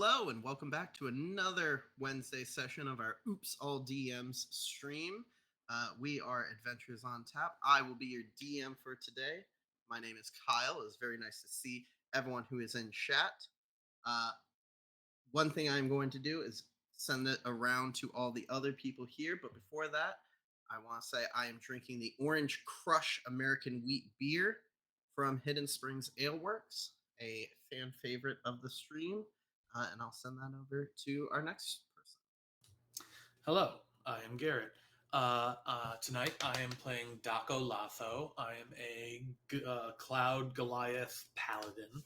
Hello, and welcome back to another Wednesday session of our Oops All DMs stream. We are Adventures on Tap. I will be your DM for today. My name is Kyle. It's very nice to see everyone who is in chat. Uh, One thing I'm going to do is send it around to all the other people here. But before that, I want to say I am drinking the Orange Crush American Wheat Beer from Hidden Springs Ale Works, a fan favorite of the stream. And I'll send that over to our next person. Hello, I am Garrett. Tonight I am playing Daco Latho. I am a Cloud Goliath Paladin.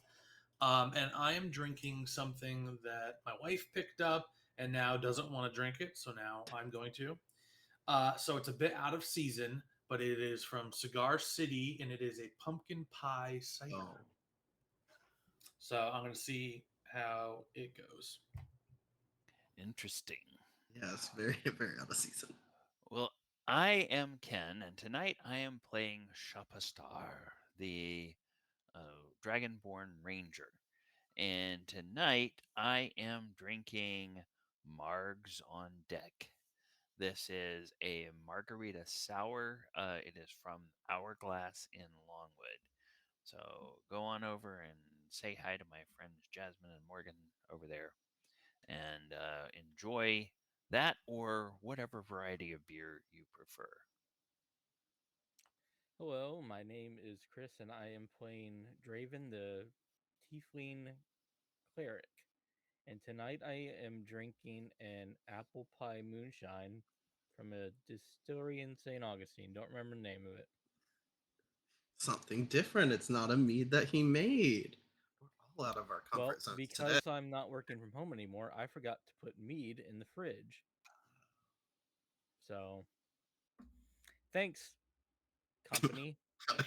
And I am drinking something that my wife picked up and now doesn't want to drink it, so now I'm going to. So it's a bit out of season, but it is from Cigar City and it is a pumpkin pie cider. Oh, So I'm going to see how it goes. Interesting. yes, very, very out of season. Well, I am Ken, and tonight I am playing Shapastar, the Dragonborn Ranger. And tonight I am drinking Margs on Deck. This is a margarita sour. It is from Hourglass in Longwood. So go on over and say hi to my friends Jasmine and Morgan over there and enjoy that or whatever variety of beer you prefer. Hello, my name is Chris, and I am playing Draven, the Tiefling Cleric. And tonight I am drinking an apple pie moonshine from a distillery in St. Augustine. Don't remember the name of it. Something different. It's not a mead that he made. We're all out of our Well, comfort zones today. because I'm not working from home anymore, I forgot to put mead in the fridge. So, thanks, company.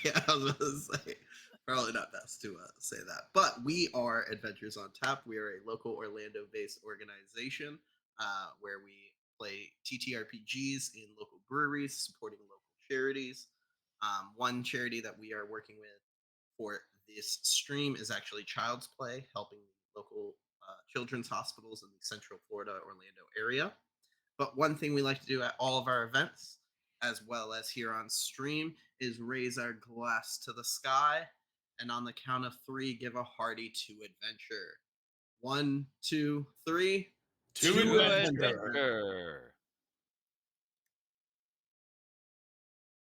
Yeah, I was going to say, probably not best to say that. But we are Adventures on Tap. We are a local Orlando based organization where we play TTRPGs in local breweries, supporting local charities. One charity that we are working with for this stream is actually Child's Play, helping local children's hospitals in the Central Florida, Orlando area. But one thing we like to do at all of our events, as well as here on stream, is raise our glass to the sky and on the count of three, give a hearty to adventure. One, two, three. To To adventure. adventure.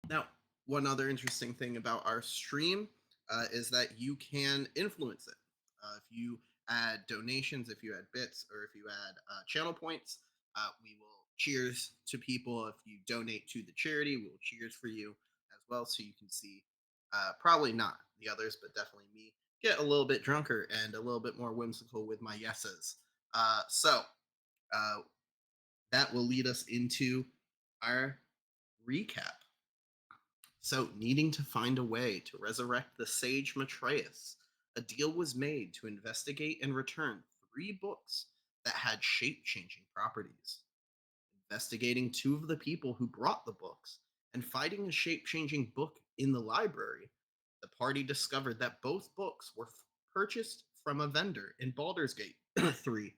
Now, one other interesting thing about our stream is that you can influence it. If you add donations, if you add bits, or if you add channel points, we will cheers to people. If you donate to the charity, we will cheers for you as well. So you can see, probably not the others, but definitely me, get a little bit drunker and a little bit more whimsical with my yeses. So uh, that will lead us into our recap. So, needing to find a way to resurrect the sage Maitreus, a deal was made to investigate and return three books that had shape changing properties. Investigating two of the people who brought the books and finding a shape changing book in the library, the party discovered that both books were purchased from a vendor in Baldur's Gate 3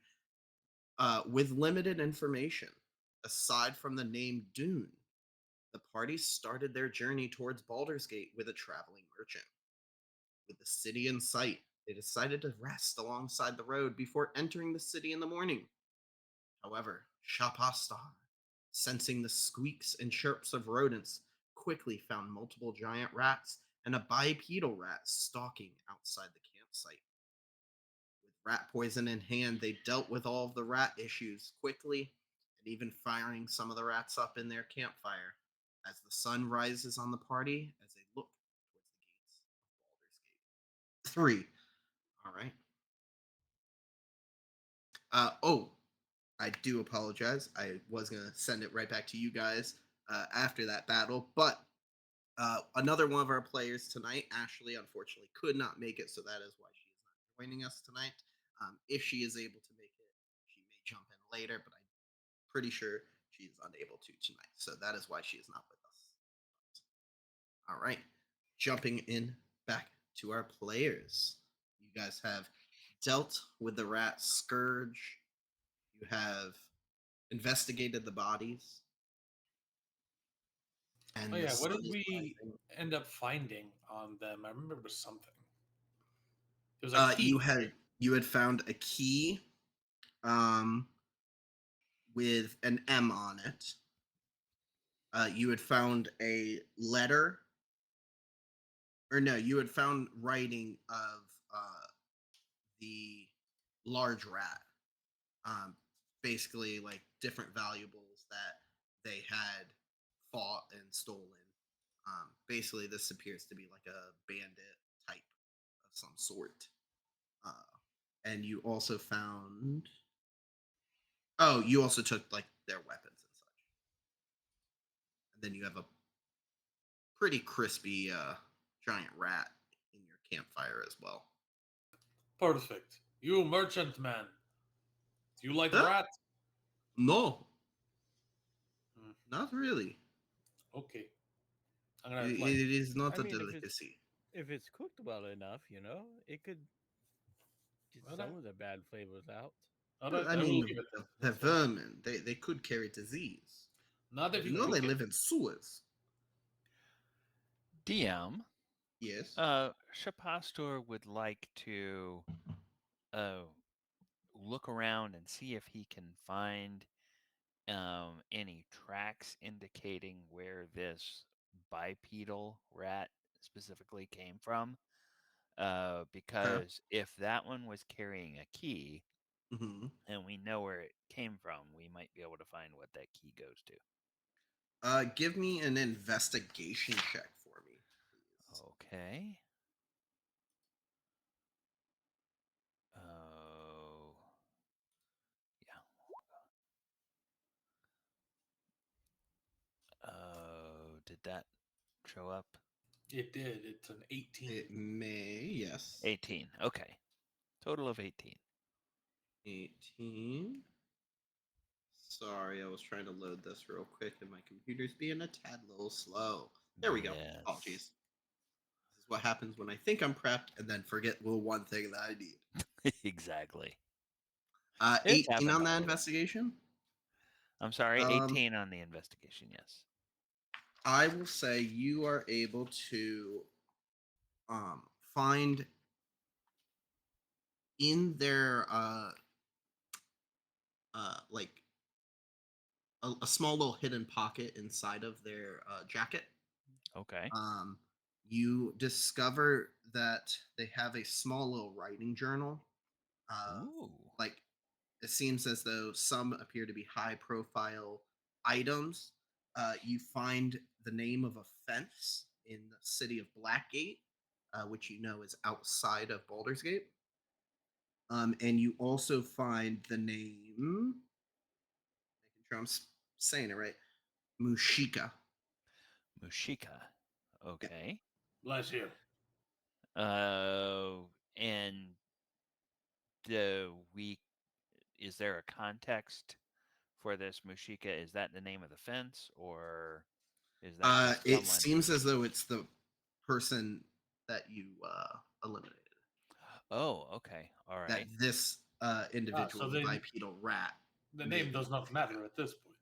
with limited information aside from the name Dune. The party started their journey towards Baldur's Gate with a traveling merchant. With the city in sight, they decided to rest alongside the road before entering the city in the morning. However, Shapastar, sensing the squeaks and chirps of rodents, quickly found multiple giant rats and a bipedal rat stalking outside the campsite. With rat poison in hand, they dealt with all of the rat issues quickly and even firing some of the rats up in their campfire as the sun rises on the party as they look towards the gates of Baldur's Gate 3. All right. Oh, I do apologize. I was going to send it right back to you guys after that battle, but another one of our players tonight, Ashley, unfortunately could not make it, so that is why she is not joining us tonight. If she is able to make it, she may jump in later, but I'm pretty sure she is unable to tonight, so that is why she is not with us. All right, jumping in back to our players. You guys have dealt with the rat scourge. You have investigated the bodies, Oh and the yeah, what sun did is we rising. end up finding on them? I remember it was something. It was a You key, right? had found a key um, with an M on it. You had found a letter, or no, you had found writing of the large rat. Um, Basically, like different valuables that they had fought and stolen. Basically, this appears to be like a bandit type of some sort. Uh, and you also found. Oh, you also took like their weapons and such. And then you have a pretty crispy giant rat in your campfire as well. Perfect. You merchant man. Do you like Huh? rat? No, Hmm, not really. okay. I'm gonna like. It is not I a mean, delicacy. if it's cooked well enough, it could get Well, some of the bad flavors out. all Well, right, I I will mean, leave it. the That's fine. vermin, they could carry disease. Not if You you know they cook it. live in sewers. DM, Yes. Shapastor would like to uh, look around and see if he can find any tracks indicating where this bipedal rat specifically came from. Okay. Because if that one was carrying a key Hmm. and we know where it came from, we might be able to find what that key goes to. Give me an investigation check for me, please. Okay. Oh, yeah. Oh, did that show up? It did. It's an 18. It may, yes. 18. Okay. Total of 18. 18. Sorry, I was trying to load this real quick and my computer's being a tad little slow. There we go. Yes. Apologies. This is what happens when I think I'm prepped and then forget the one thing that I need. Exactly. It's 18 happened on to that all of us. investigation. I'm sorry, Um, 18 on the investigation, yes. I will say you are able to find in their like a small little hidden pocket inside of their jacket. Okay. Um, you discover that they have a small little writing journal. Ooh. Like it seems as though some appear to be high profile items. You find the name of a fence in the city of Blackgate, which you know is outside of Baldur's Gate. And you also find the name, making sure I'm saying it right, Mushika. Mushika. Yeah. Okay. Bless you. And do we is there a context for this Mushika? Is that the name of the fence or is that just It someone? seems as though it's the person that you eliminated. Oh, okay. All That right. this Ah, individual, so the then bipedal rat, the may name be does not Mushika. matter at this point.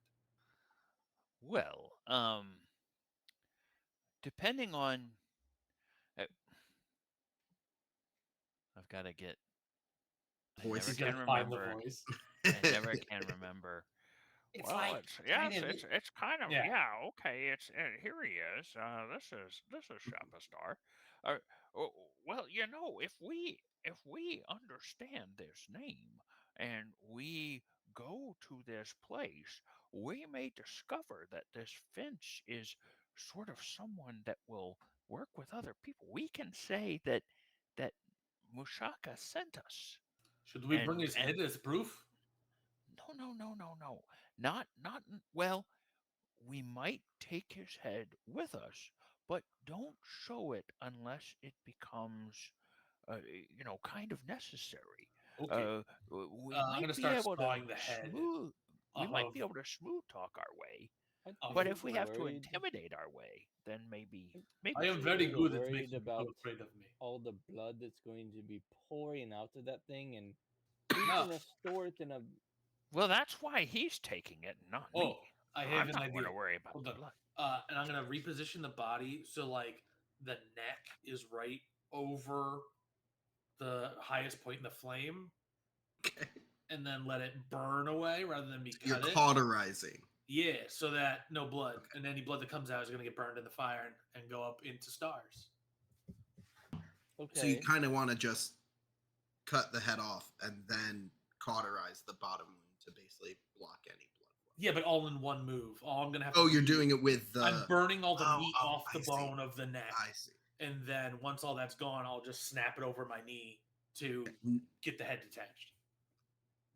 Well, depending on uh, I've got to get I never He's Voice. gonna can find the remember. voice. I never can remember. It's Well, like it's kind yes, of it's kind of yeah. yeah, okay. It's here he is. This is Shapistar. Uh, oh, well, if we understand this name and we go to this place, we may discover that this Finch is sort of someone that will work with other people. We can say that Mushaka sent us, Should we bring his and head as proof? no. Well, we might take his head with us, but don't show it unless it becomes, kind of necessary. Okay. Uh, we I'm might gonna be start able to sawing the head smooth. We off might of. be able to smooth talk our way. I'm But just if we have to worried. intimidate our way, then maybe I am I'm very just good at worried making about people afraid of me. all the blood that's going to be pouring out of that thing, and who's Ah, gonna store it in a? Well, that's why he's taking it, not oh, me. I have I'm an not going idea. to worry about Hold the on. blood. And I'm gonna reposition the body so like the neck is right over the highest point in the flame, Okay. and then let it burn away rather than me You're cut it. cauterizing. Yeah, so that no blood, Okay. and any blood that comes out is gonna get burned in the fire and go up into stars. So you Okay, kind of want to just cut the head off and then cauterize the bottom wound to basically block any blood flow. Yeah, but all in one move. All I'm gonna have Oh, to you're do, doing it with the. I'm burning all the Oh, meat oh, off the I see. bone of the neck, I see. and then once all that's gone, I'll just snap it over my knee to get the head detached.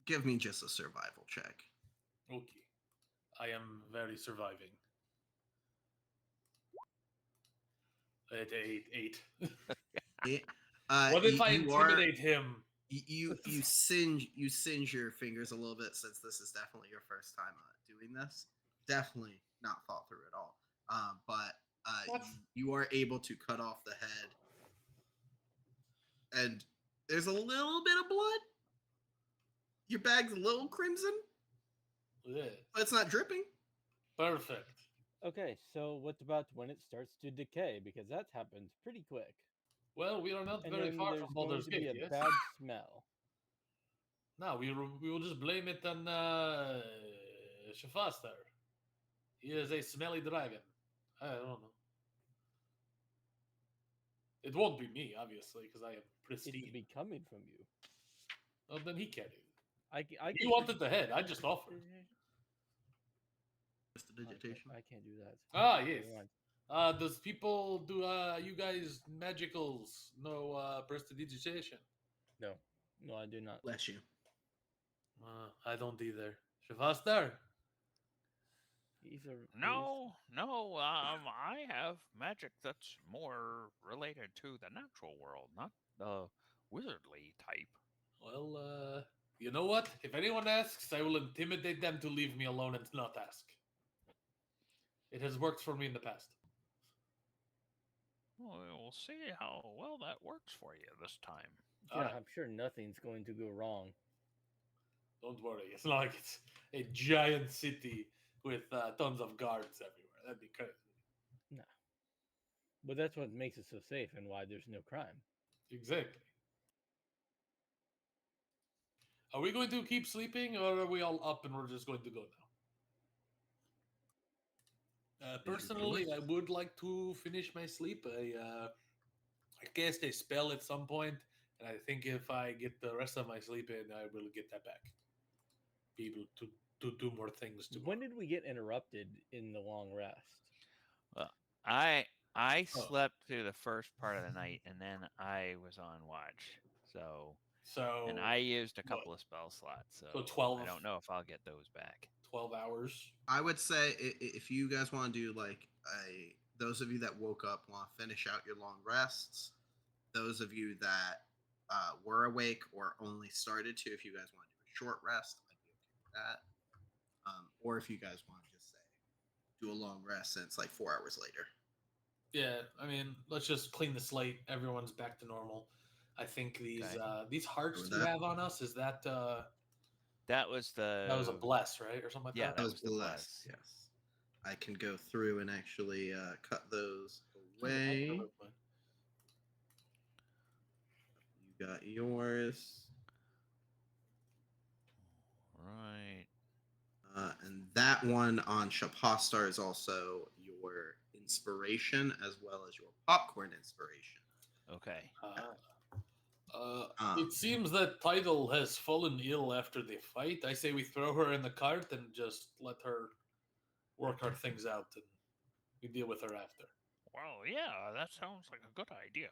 Give me just a survival check. Okay. I am very surviving. At eight. What if I intimidate him? You singe your fingers a little bit since this is definitely your first time doing this. Definitely not thought through at all. But What? you are able to cut off the head, and there's a little bit of blood. Your bag's a little crimson, Yeah. but it's not dripping. Perfect. okay. So what about when it starts to decay? Because that happens pretty quick, Well, we are not and very then far there's from going Baldur's to be Gate, a yes? bad smell. No, we will just blame it on Shafaster. He is a smelly dragon. I don't know. It won't be me, obviously, because I am It pristine. should be coming from you. Well, then he can't do it. I He can. wanted the head. I just offered. Prestidigitation. I can't do that. Ah, yes. Never mind. Does people do you guys magicals know prestidigitation? No, no, I do not. Bless you. I don't either. Shafaster? He's a No. I have magic that's more related to the natural world, not the wizardly type. Well, you know what? If anyone asks, I will intimidate them to leave me alone and not ask. It has worked for me in the past. Well, we'll see how well that works for you this time. Yeah, Alright. I'm sure nothing's going to go wrong. Don't worry. It's not like it's a giant city with tons of guards everywhere. That'd be crazy. No, but that's what makes it so safe and why there's no crime. Exactly. Are we going to keep sleeping, or are we all up and we're just going to go now? Personally, I would like to finish my sleep. I cast a spell at some point, and I think if I get the rest of my sleep in, I will get that back. Be able to do more things tomorrow. When did we get interrupted in the long rest? Well, I Oh. slept through the first part of the night, and then I was on watch. And I used a couple of spell slots, so 12 I don't know if I'll get those back. 12 hours. I would say if you guys want to do like those of you that woke up want to finish out your long rests, those of you that were awake or only started to, if you guys want to do a short rest, I'd be okay with that. Or if you guys want to just say do a long rest and it's like 4 hours later. Yeah, I mean, let's just clean the slate. Everyone's back to normal. I think these hearts With you that? have on us, is that That was a bless, right, or something like yeah, that? that Those was the bless. yes. I can go through and actually cut those I'll away. remove mine. You got yours. Right. And that one on Shapastar is also your inspiration as well as your popcorn inspiration. Okay. Um, It seems that Tidal has fallen ill after the fight. I say we throw her in the cart and just let her work her things out, and we deal with her after. Well, yeah, that sounds like a good idea.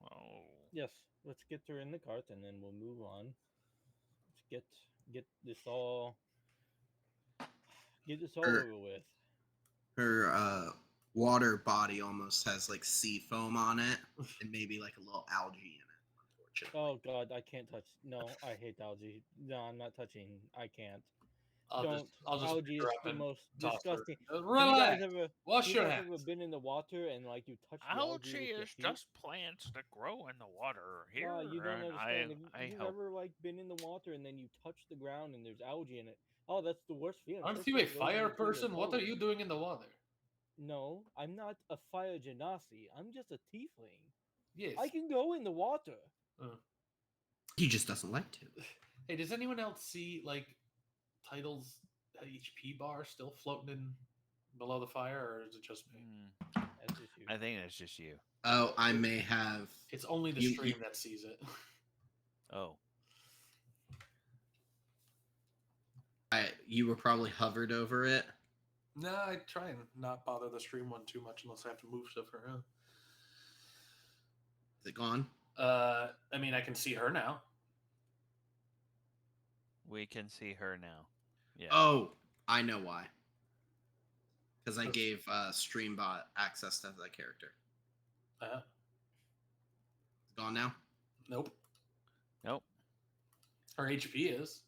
Oh, Yes, let's get her in the cart and then we'll move on. Let's get this all Her- over with. her water body almost has like sea foam on it and maybe like a little algae in it, unfortunately. Oh god, I can't touch. No, I hate algae. No, I'm not touching. I can't. Don't. I'll just Algae pick her is up the and most toss her. disgusting. Relax. Have Wash you your guys hands. ever been in the water and like you touch the algae Algae with your is feet? just plants that grow in the water here, You don't and understand. If I you've help. ever like been in the water and then you touch the ground and there's algae in it, oh, that's the worst feeling. Aren't First you a thing goes fire into the person? What are toes. you doing in the water? No, I'm not a fire genasi. I'm just a tiefling. Yes. I can go in the water. He just doesn't like to. Hey, does anyone else see like Title's HP bar still floating in below the fire, or is it just me? That's just you. I think that's just you. Oh, I may have. It's only the You- stream you- that sees it. Oh, You were probably hovered over it. No, I try and not bother the stream one too much unless I have to move stuff around. Is it gone? I mean, I can see her now. we can see her now. Yeah. Oh, I know why. Because I gave Streambot access to that character. Uh, It's gone now. nope. Nope. Her HP is.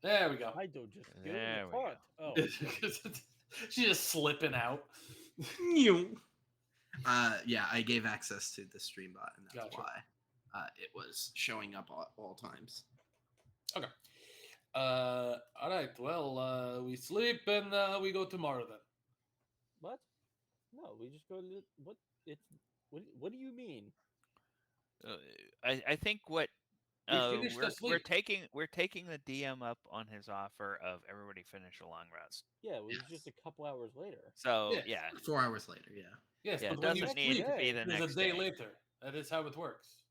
There we go. I don't just go in There the we pot. Oh, She's just slipping out. Yeah, I gave access to the Streambot, and that's Gotcha. why it was showing up all times. Okay. All right. Well, we sleep and we go tomorrow then. what? No, we just go to what? It's what do you mean? I think what We finished the we're sleep. taking the DM up on his offer of everybody finish a long rest. Yeah, it was Yes. just a couple hours later. So Yes. yeah, 4 hours later, yeah. Yes, yeah, but it when you doesn't need sleep, to be the it's next a day day. later. That is how it works.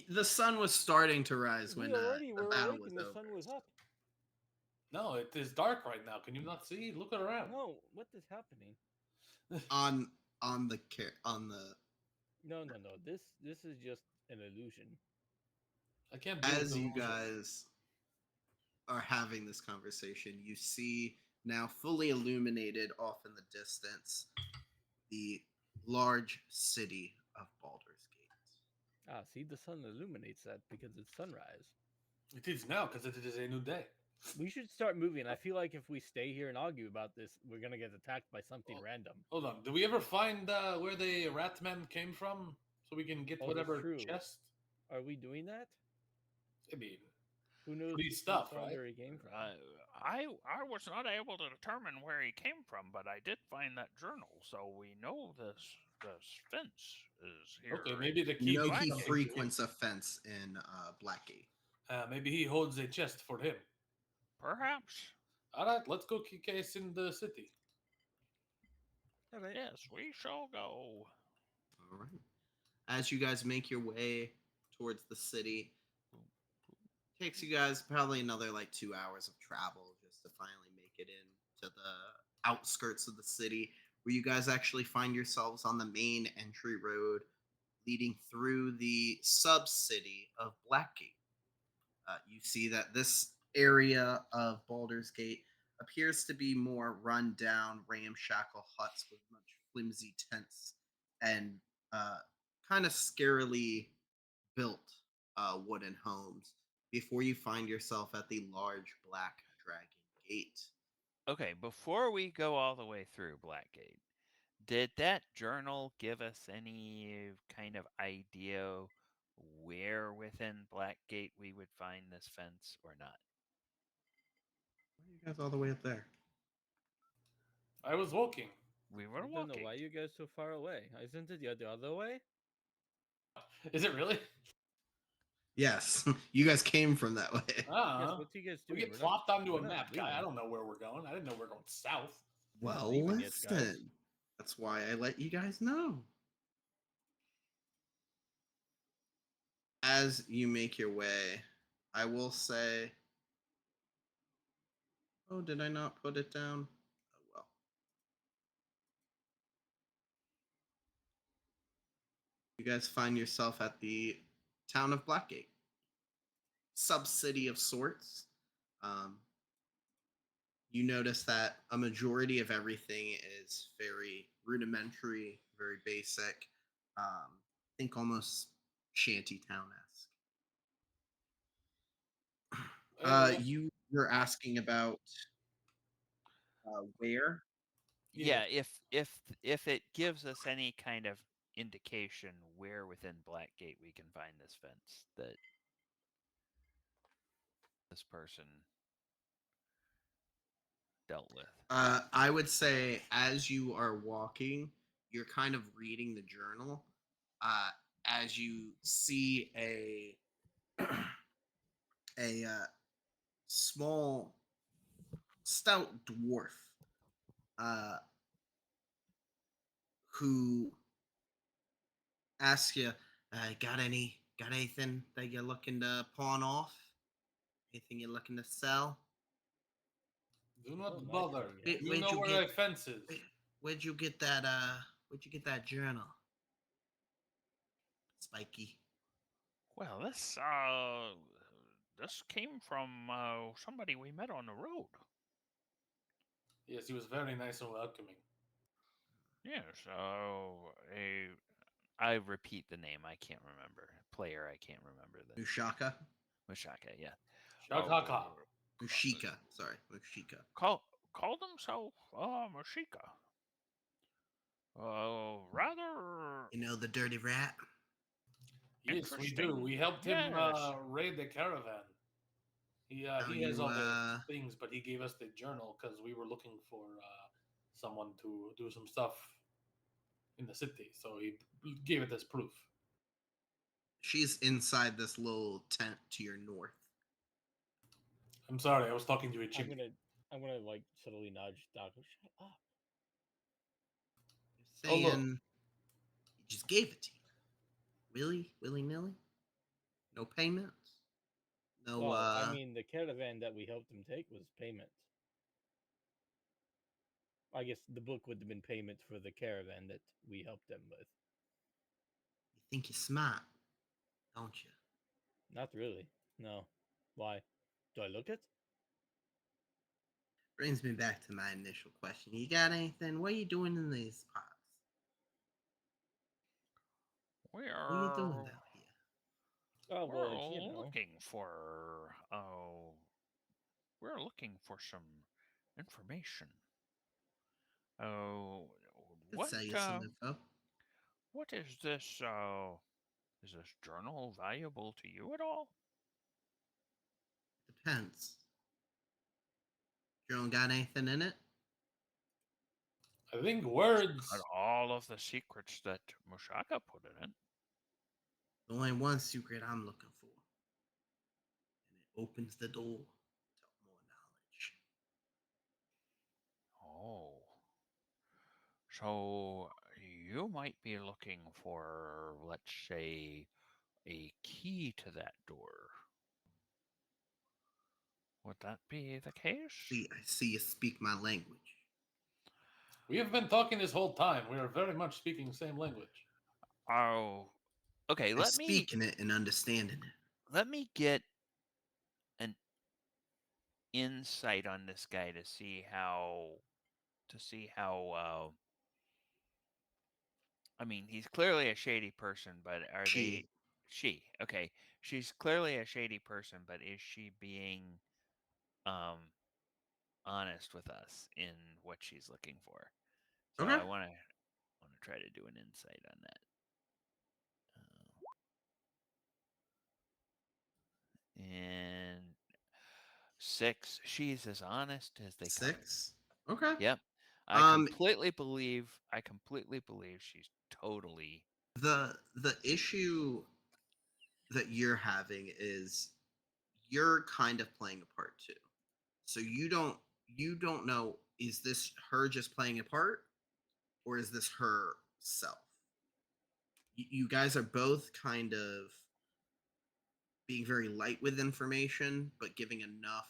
The sun was starting to rise when We already the were battle awake was and the over. sun was up. No, it is dark right now. Can you not see? Look around. No, what is happening? On the No. This is just an illusion. I can't deal with as you illusion. guys are having this conversation, you see now fully illuminated off in the distance the large city of Baldur's Gate. Ah, see, the sun illuminates that because it's sunrise. It is now because it is a new day. We should start moving. I feel like if we stay here and argue about this, we're gonna get attacked by something Oh. random. Hold on. Do we ever find where the Ratman came from so we can get Oh, that's whatever true. chest? Are we doing that? I mean, Who knows Free stuff, right? where he came from? I was not able to determine where he came from, but I did find that journal, so we know this fence is here. okay, maybe the You key know means he something to him. frequents a fence in Blackgate. Maybe he holds a chest for him. Perhaps. All right, let's go kick ass in the city. All right. Yes, we shall go. All right. As you guys make your way towards the city, takes you guys probably another like 2 hours of travel just to finally make it into the outskirts of the city, where you guys actually find yourselves on the main entry road leading through the sub city of Blackgate. You see that this area of Baldur's Gate appears to be more run down, ramshackle huts with much flimsy tents and kind of scarily built wooden homes before you find yourself at the large black dragon gate. Okay, before we go all the way through Blackgate, did that journal give us any kind of idea where within Blackgate we would find this fence or not? Why are you guys all the way up there? I was walking. We I were don't walking. know why you guys so far away. Isn't it the other way? Is it really? Yes, you guys came from that way. Yes, what you guys We doing? get We're not- plopped onto a we're not map, guy. I leaving. don't know where we're going. I didn't know we are going south. We're not Well, leaving yet, guys. listen. That's why I let you guys know. As you make your way, I will say. Oh, did I not put it down? Oh, well. You guys find yourself at the town of Blackgate, sub-city of sorts. You notice that a majority of everything is very rudimentary, very basic. Think almost shantytown-esque. You were asking about where? Yeah, if it gives us any kind of indication where within Blackgate we can find this fence that this person dealt with. I would say as you are walking, you're kind of reading the journal. Uh, as you see a small, stout dwarf uh, who asks you, got anything that you're looking to pawn off? Anything you're looking to sell? Do Oh, not nice bother. to meet Where, You where'd know you where get? that fence is. Where, where'd you get that? Where'd you get that journal? Spiky. Well, this came from somebody we met on the road. Yes, he was very nice and welcoming. Yes, I repeat the name. I can't remember. Player, I can't remember the Mushaka. Mashaka. Yeah. Shakaka. Mushika. Sorry, Mushika. Called himself Mashika. Rather You know the dirty rat. Yes, we do. interesting. We helped him Yes. raid the caravan. How He has you all the things, but he gave us the journal because we were looking for someone to do some stuff in the city. So he gave it as proof. She's inside this little tent to your north. I'm sorry, I was talking to a I'm chimney. gonna I'm gonna like subtly nudge Doc. Shut up. You're Oh look, saying he just gave it to you. Really? Willy nilly? No payments? No Well, I mean, the caravan that we helped him take was payment. I guess the book would have been payment for the caravan that we helped them with. you think you're smart, don't you? Not really. No. Why? Do I look it? Brings me back to my initial question. You got anything? What are you doing in these parts? We What are you doing are down here? Oh we're well, it's looking for we're looking for some information. Oh, Could sell you some info. what is this journal valuable to you at all? Depends. You don't got anything in it? I think Got words. all of the secrets that Mushaka put in it. There's only one secret I'm looking for, and it opens the door to more knowledge. Oh. So you might be looking for, let's say, a key to that door. Would that be the case? I see you speak my language. We have been talking this whole time. We are very much speaking the same language. Oh, okay. I'm speaking it and understanding it. Let me get an insight on this guy to see how. I mean, he's clearly a shady person, but are they? She. She okay? She's clearly a shady person, but is she being um honest with us in what she's looking for? So Okay. I want to try to do an insight on that. And 6, she's as honest as they come. 6. Okay. Yep. Um, I completely believe she's totally the issue that you're having is you're kind of playing a part too. So you don't know, is this her just playing a part or is this her self? You guys are both kind of being very light with information, but giving enough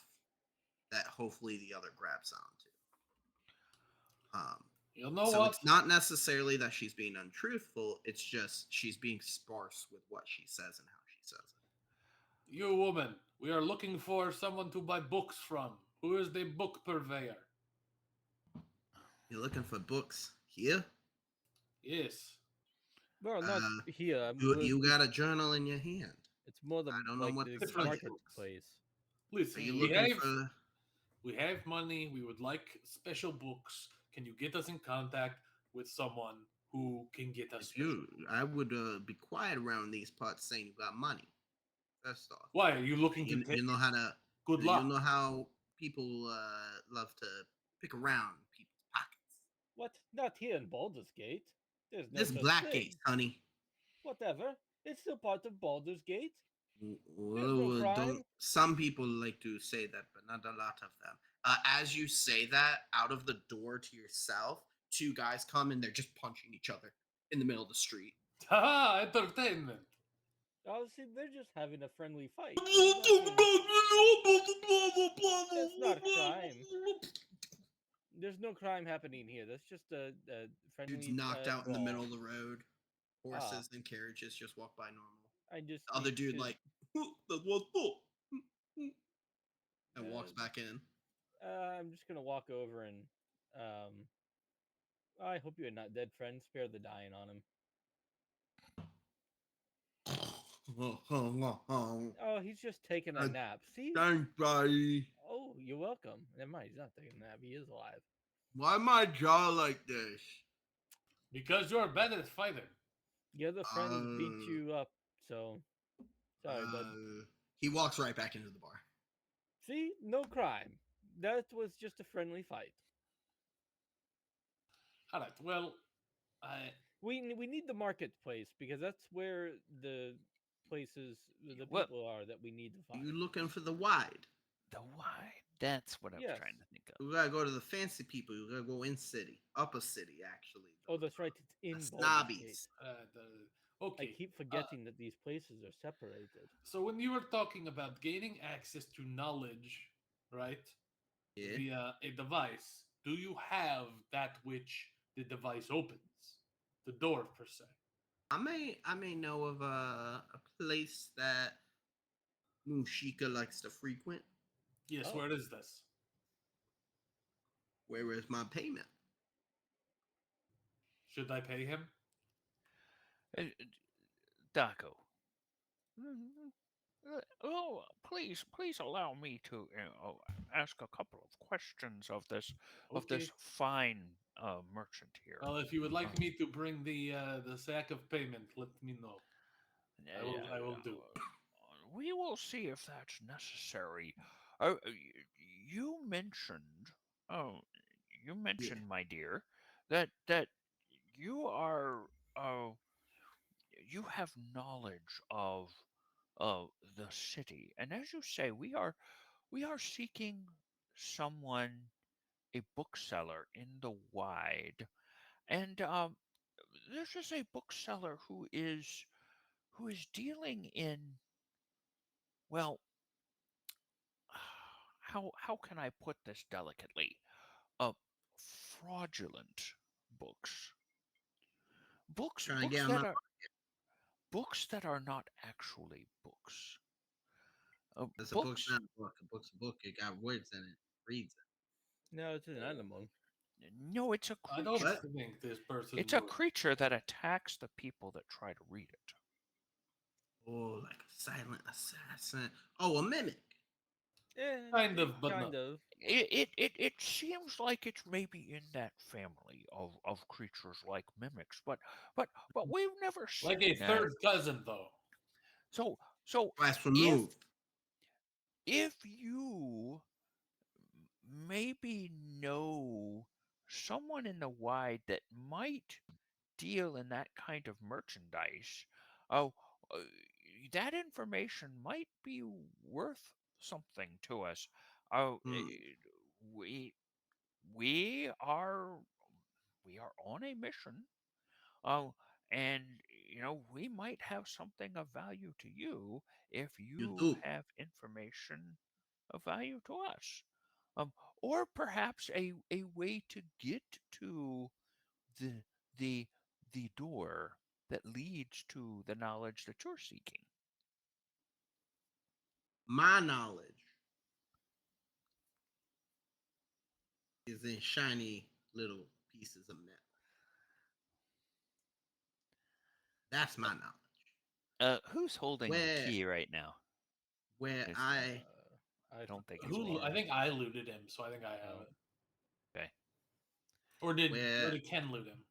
that hopefully the other grabs onto. You know So what? it's not necessarily that she's being untruthful. It's just she's being sparse with what she says and how she says it. You woman, we are looking for someone to buy books from. Who is the book purveyor? You're looking for books here? Yes. Well, not Uh, here. you got a journal in your hand. It's more the I don't know like what the to tell Different you. books. marketplace. Are Listen, you we looking have for? We have money. We would like special books. Can you get us in contact with someone who can get us If special you, books? I would be quiet around these parts saying you got money. First off, Why are you looking to you take? know how to, Good you luck. know how people love to pick around people's pockets. What? Not here in Baldur's Gate. There's no This such Blackgate, thing. honey. Whatever. It's still part of Baldur's Gate. There's no Well, don't. crime. Some people like to say that, but not a lot of them. As you say that, out of the door to your south, two guys come and they're just punching each other in the middle of the street. Haha, entertainment. Oh, see, they're just having a friendly fight. There's nothing. That's not crime. There's no crime happening here. That's just a Dude's friendly knocked out in the brawl. middle of the road. Ah, Horses and carriages just walk by normal. I just The other need dude to. like, that was full, and walks Uh, back in. I'm just gonna walk over and. Um, I hope you're not dead, friend. Spare the dying on him. Oh, he's just taking a nap. See? Thanks, buddy. Oh, you're welcome. Never mind. He's not taking a nap. He is alive. Why my jaw like this? Because you're bad at fighting. Your other friends beat Uh, you up, so sorry, bud. he walks right back into the bar. See, no crime. That was just a friendly fight. All right. Well, I We need the marketplace because that's where the places the Well, people are that we need to find. You looking for the wide? the why? That's what I was Yes. trying to think of. You gotta go to the fancy people. You gotta go in city, upper city, actually. Oh, that's right. It's The in Baldur's Gate. snobbies. I okay. keep forgetting that these places are separated. So when you were talking about gaining access to knowledge, right, Yeah. via a device, do you have that which the device opens, the door per se? I may know of a place that Mushika likes to frequent. Yes. Oh. Where is this? Where is my payment? Should I pay him? Uh, Daco. Oh, please allow me to ask a couple of questions of Okay. this fine merchant here. Well, if you would like Um, me to bring the sack of payment, let me know. I will do. We will see if that's necessary. You mentioned, oh, you Yeah. mentioned, my dear, that you are, uh, you have knowledge of the city, and as you say, we are seeking someone, a bookseller in the wide, and this is a bookseller who is dealing in, well, how can I put this delicately? Uh, fraudulent books, Trying to get him out. books that are not actually books. That's a book's Books. not a book. A book's a book. It got words in it. Reads it. No, it's an animal. No, it's a I don't creature. What? think this person It's a will. creature that attacks the people that try to read it. Oh, like a silent assassin. Oh, a mimic. Kind of, but Kind not. of. It seems like it's maybe in that family of creatures like mimics, but we've never Like a seen that. third cousin, though. So so Twice if removed. you maybe know someone in the wide that might deal in that kind of merchandise, oh, uh, that information might be worth something to us. Oh, Hmm. we we are we are on a mission. Oh, and we might have something of value to you if You you do. have information of value to us. Um, or perhaps a way to get to the the the door that leads to the knowledge that you're seeking. My knowledge is in shiny little pieces of metal. That's my knowledge. Who's holding the Where key right now? where Is I I don't think it's me. Who? I think I looted him, so I think I have Oh. it. Okay. Or did Where Ken loot him?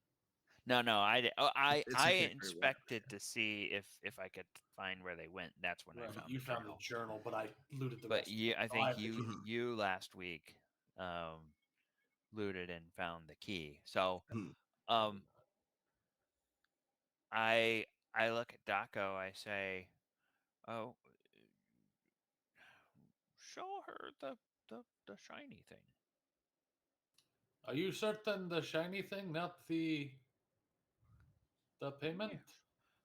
No, I It's I okay for inspected to see if I could find where they went. That's when I Right, found you the found journal. the journal, but I looted the But rest. you, I So I think have the key. Mhm. you last week looted and found the key. So Mhm. um I I look at Daco. I say, "Oh, show her the shiny thing." Are you certain the shiny thing, not the payment? Yes.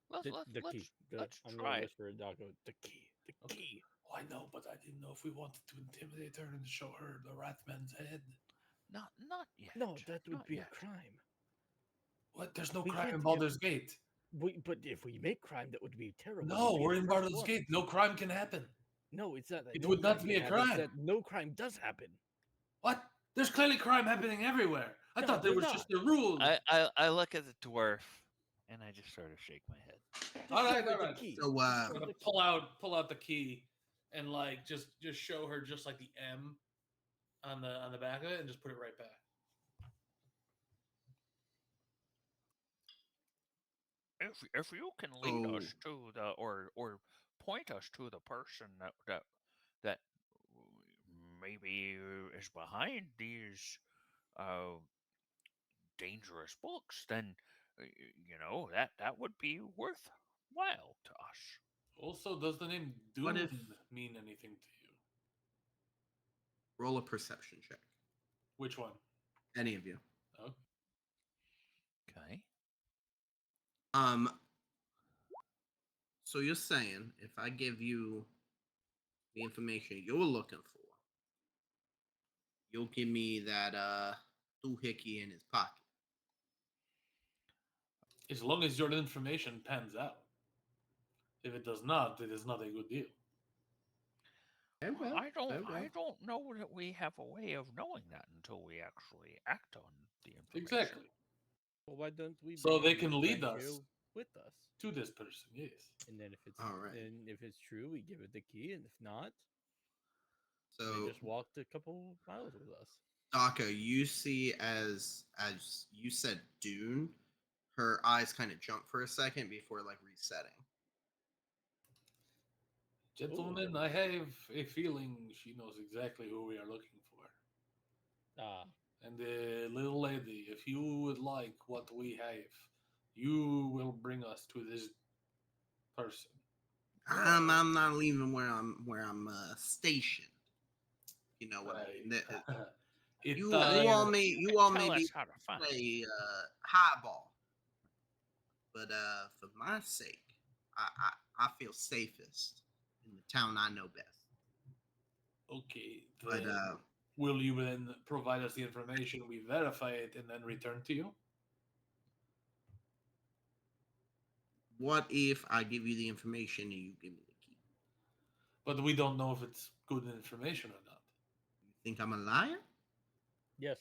Let's let's The key. let's let's I'm try gonna it. whisper to Daco. The key. The Okay. key. Oh, I know, but I didn't know if we wanted to intimidate her and show her the Ratman's head. Not yet. No, that would Not be yet. a crime. What? There's no We crime can't in give- Baldur's Gate. but if we make crime, that would be terrible. No, We'd be we're the in first Baldur's one. Gate. No crime can happen. No, it's not that. It No would crime not be can a happen. It's crime. that no crime does happen. What? There's clearly crime happening everywhere. I No, thought there there's was not. just a rule. I look at the dwarf and I just sort of shake my head. Just All show right, her all the right. key. So, Just I'm show her gonna the key. pull out the key and like just show her just like the M on the back of it and just put it right back. If you can lead so us to the or point us to the person that maybe is behind these uh dangerous books, then that would be worthwhile to us. Also, does the name what if Dune mean anything to you? roll a perception check? Which one? Any of you? Oh, Okay. Um. So you're saying if I give you the information you're looking for, you'll give me that doohickey in his pocket. as long as your information pans out. If it does not, it is not a good deal. Very Well, well. Very well. I don't know that we have a way of knowing that until we actually act on the information. Exactly. Well, why don't we? So bring they your can lead friend us here with us, to this person. Yes. and then All right. if it's true, we give it the key, and if not, they So just walked a couple miles with us. Daka, you see as you said Dune, her eyes kind of jump for a second before like resetting. Gentlemen, I have a feeling she knows exactly who we are looking for. Ah, And the little lady, if you would like what we have, you will bring us to this person. I'm not leaving where I'm stationed. You know what I mean? It, You uh, you all Tell may us be how to find it. play highball, but for my sake, I feel safest in the town I know best. okay, But then will you then provide us the information, we verify it, and then return to you? what if I give you the information and you give me the key? But we don't know if it's good information or not. You think I'm a liar? yes.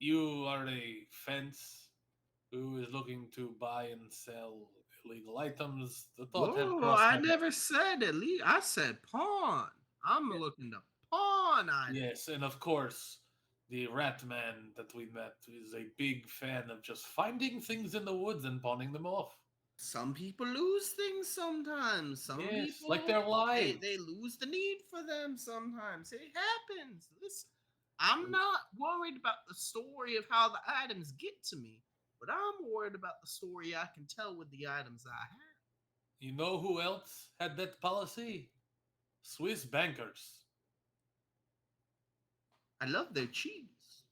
You are a fence who is looking to buy and sell illegal items. The thought had Whoa, crossed I my mind. never said at least. I said pawn. I'm Yeah. looking to pawn items. Yes, and of course, the rat man that we met is a big fan of just finding things in the woods and pawning them off. Some people lose things sometimes. Some Yes, people like their lives. they lose the need for them sometimes. It happens. Listen, I'm not worried about the story of how the items get to me, but I'm worried about the story I can tell with the items I have. You know who else had that policy? Swiss bankers. I love their cheese.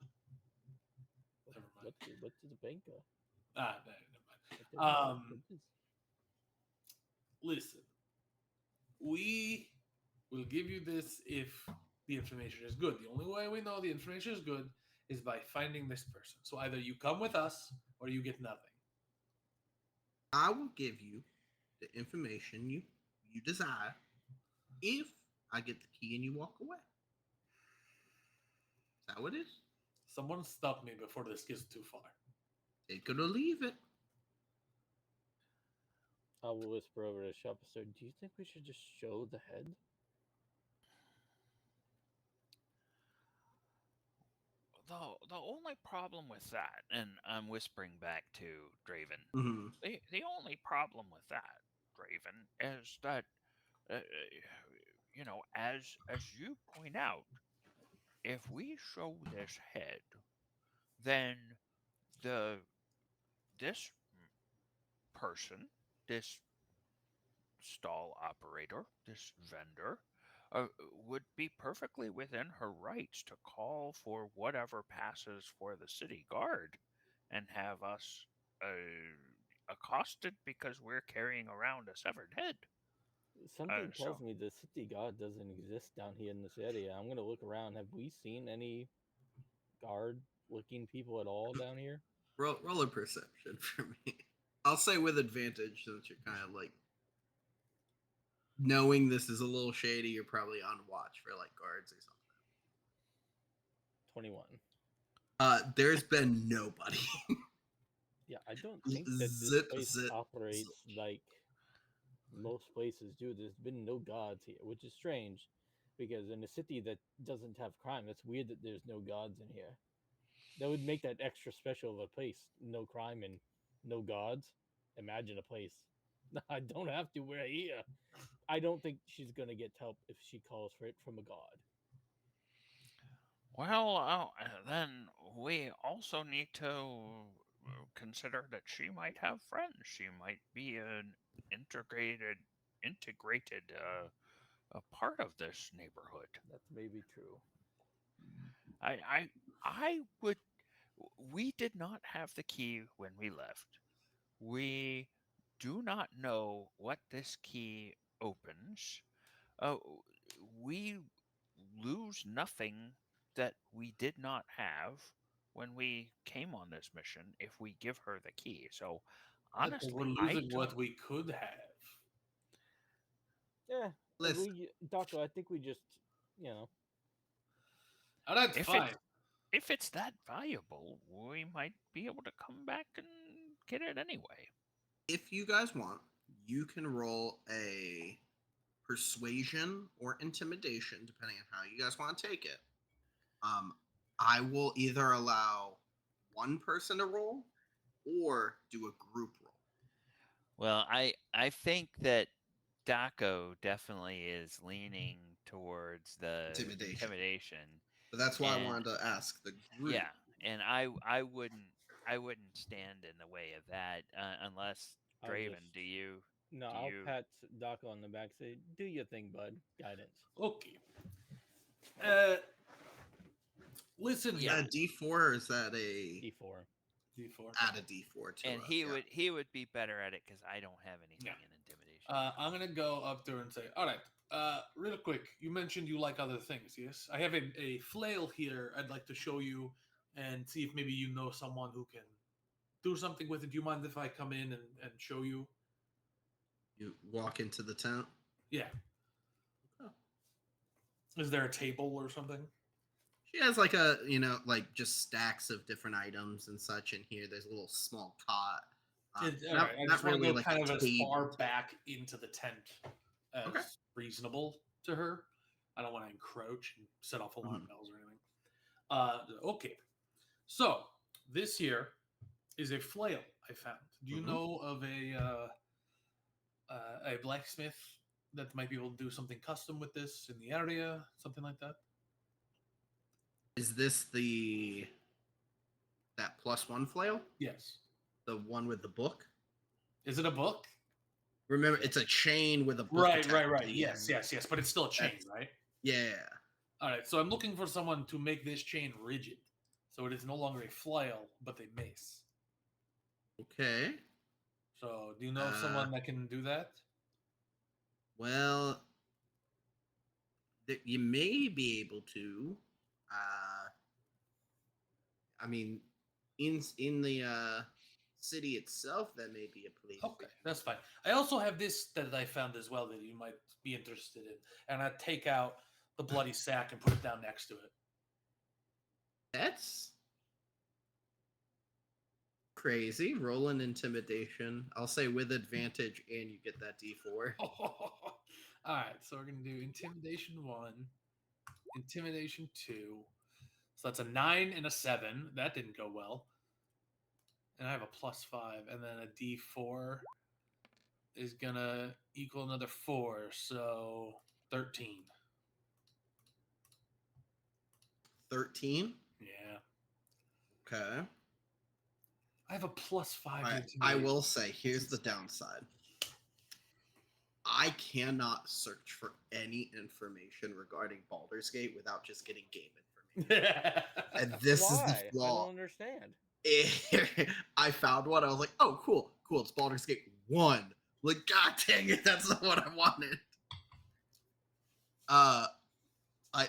Never mind. What is a banker? Ah, no, never What mind. what is- Listen, we will give you this if the information is good. The only way we know the information is good is by finding this person. So either you come with us or you get nothing. I will give you the information you desire if I get the key and you walk away. Is that what it is? Someone stop me before this gets too far. Take it or leave it. I will whisper over to Shopper. Do you think we should just show the head? the only problem with that, and I'm whispering back to Draven. Hmm. The only problem with that, Draven, is that uh, as you point out, if we show this head, then the this person, this stall operator, this vendor, would be perfectly within her rights to call for whatever passes for the city guard and have us accosted because we're carrying around a severed head. Something tells So, me the city god doesn't exist down here in this area. I'm gonna look around. Have we seen any guard-looking people at all down here? Roll a perception for me. I'll say with advantage since you're kind of like knowing this is a little shady. You're probably on watch for like guards or something. 21. There's been nobody. Yeah, I don't think that this Zip, place zip, operates zilch. like most places do. There's been no gods here, which is strange because in a city that doesn't have crime, it's weird that there's no gods in here. That would make that extra special of a place. No crime and no gods. Imagine a place. I don't have to. We're here. I don't think she's gonna get help if she calls for it from a god. well, then we also need to consider that she might have friends. She might be an integrated a part of this neighborhood. That's maybe true. I I I would. We did not have the key when we left. We do not know what this key opens. Uh, we lose nothing that we did not have when we came on this mission if we give her the key. So Right, but we're honestly, I losing don't. what we could have. Yeah, Listen, Daco, I think we just, you know, Oh, that's If fine. it's that valuable, we might be able to come back and get it anyway. if you guys want, you can roll a persuasion or intimidation, depending on how you guys want to take it. Um, I will either allow one person to roll or do a group roll. Well, I think that Daco definitely is leaning towards the Intimidation. intimidation, But that's why I and wanted to ask the group. yeah, and I wouldn't stand in the way of that unless I'll Draven, just do I'll you pat Daco on the back, say, "Do your thing, bud." Guidance. Okay. Uh, listen Is here. that a D4 or is that a D4. D4. add a D4 to and it? he would be better at it because I don't have anything Yeah. in intimidation. I'm gonna go up there and say, all right, real quick, you mentioned you like other things, yes? I have a flail here I'd like to show you and see if maybe you know someone who can do something with it. Do you mind if I come in and show you? You walk into the tent. Yeah. Oh. Is there a table or something? She has like a, like just stacks of different items and such in here. There's a little small cot. All Not, right. I not just want to really go like kind a of as far table. back into the tent as Okay. reasonable to her. I don't want to encroach and set off alarm Mhm. bells or anything. Okay. So this here is a flail I found. Do you Mhm. know of a blacksmith that might be able to do something custom with this in the area, something like that? Is this that +1 flail? Yes. The one with the book? Is it a book? Remember, Yeah. it's a chain with a book Right, attached right, to right. the Yes, end. yes, yes. But it's still a chain, That's- right? Yeah. All right. So I'm looking for someone to make this chain rigid, so it is no longer a flail but a mace. Okay. So do you know of someone that can do that? Well, you may be able to. Uh, I mean, in the city itself, that may be a place. Okay, that's fine. I also have this that I found as well that you might be interested in, and I take out the bloody sack and put it down next to it. That's crazy. Roll an intimidation. I'll say with advantage, and you get that D4. All right, so we're gonna do intimidation 1, intimidation 2. So that's a 9 and a 7. That didn't go well. And I have a +5, and then a D4 is gonna equal another 4, so 13. 13. Yeah. Okay. I have a +5 to I intimidate. will say, here's the insane. downside. I cannot search for any information regarding Baldur's Gate without just getting game information. And this is the Why? I flaw. don't understand. I found one. I was like, oh, cool. It's Baldur's Gate 1. Like, god dang it, that's not what I wanted. I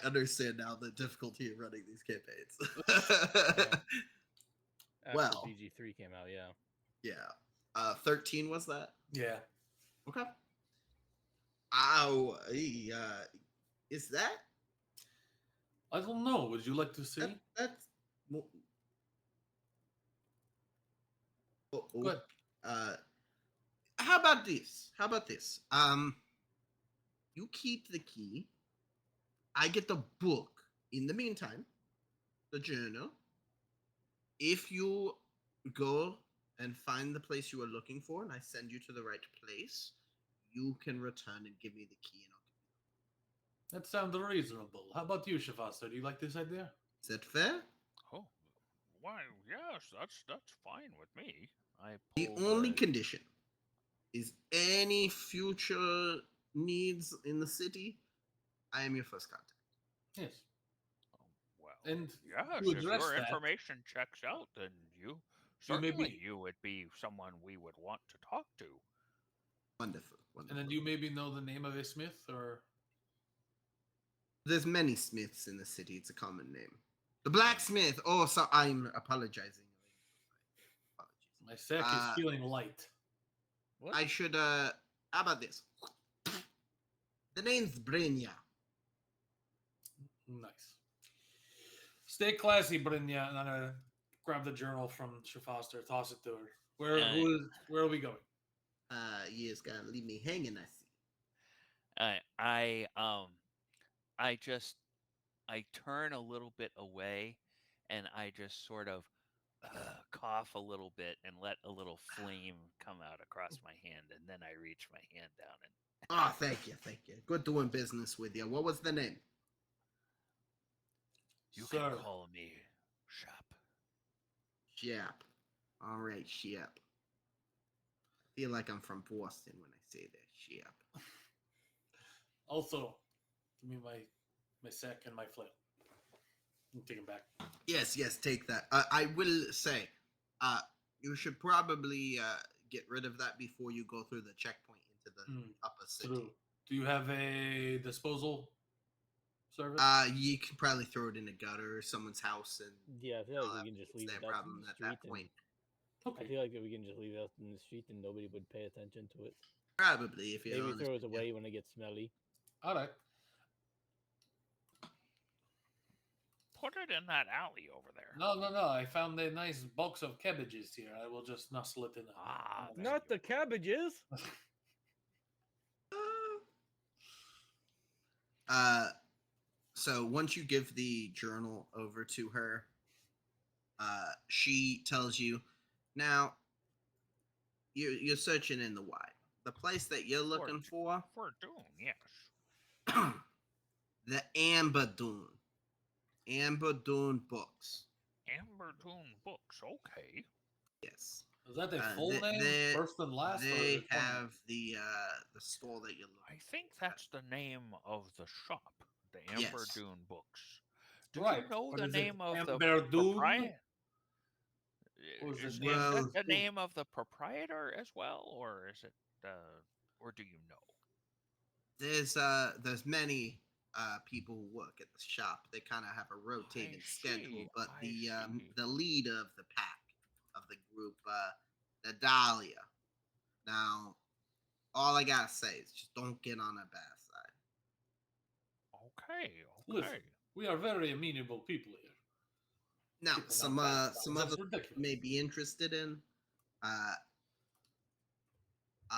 understand now the difficulty of running these campaigns. After Well. BG3 came out, yeah. Yeah. 13 was that? Yeah. Okay. Ow. Is that? I don't know. Would you like to see? That's. Oh, Good. how about this? You keep the key. I get the book. In the meantime, the journal. If you go and find the place you are looking for, and I send you to the right place, you can return and give me the key, and I'll That sounds reasonable. How about you, Shavaster? Do you like this idea? Is that fair? Oh, why? Yes, that's fine with me. I The pulled. only condition is any future needs in the city. I am your first contact. Yes. Well, And yes, to if address your that, information checks out, then you certainly you would be someone we would want to talk to. Wonderful. And then do you maybe know the name of a smith, or There's many smiths in the city. It's a common name. The blacksmith. Oh, so I'm apologizing. my sack is feeling light. What? I should. How about this? The name's Brynja. Nice. Stay classy, Brynja. And I'm gonna grab the journal from Shavaster, toss it to her. Where are we going? You just gotta leave me hanging. I see. I just I turn a little bit away, and I just sort of cough a little bit and let a little flame come out across my hand, and then I reach my hand down and. Oh, thank you. Good doing business with you. What was the name? You Sir. can call me Shop. Shep. All right, Shep. I feel like I'm from Boston when I say that. Shep. Also, give me my sack and my flail. I'm taking back. Yes, take that. I will say, you should probably get rid of that before you go through the checkpoint into the upper city. True. Do you have a disposal service? You can probably throw it in a gutter or someone's house, and Yeah, I feel like we can just leave their it out in problem the at that street. point. Okay. I feel like we can just leave it out in the street and nobody would pay attention to it. Probably, if you're Maybe honest throw with it you. away when it gets smelly. All right. Put it in that alley over there. No. I found a nice box of cabbages here. I will just nuzzle it in. Ah, there. Not the cabbages. So once you give the journal over to her, she tells you, now you're searching in the wild. The place that you're looking for, Doom, yes. the Amber Dune. Amber Dune books. Amber Dune books, okay. Yes. Is that the full name, first and last? They have the store that you're looking. I think that's the name of the shop, the Amber Yes. Dune books. Do Right, you know but the is it name of the Amber Dune? proprietor? Or is Is it that Well- the name of the proprietor as well, or is it, or do you know? There's many people who work at the shop. They kind of have a rotating schedule, but the leader of the pack of the group, the Dahlia. Now, all I gotta say is just don't get on her bad side. Okay. Listen, we are very amenable people here. Now, People some not bad sides. some That's other ridiculous. may be interested in.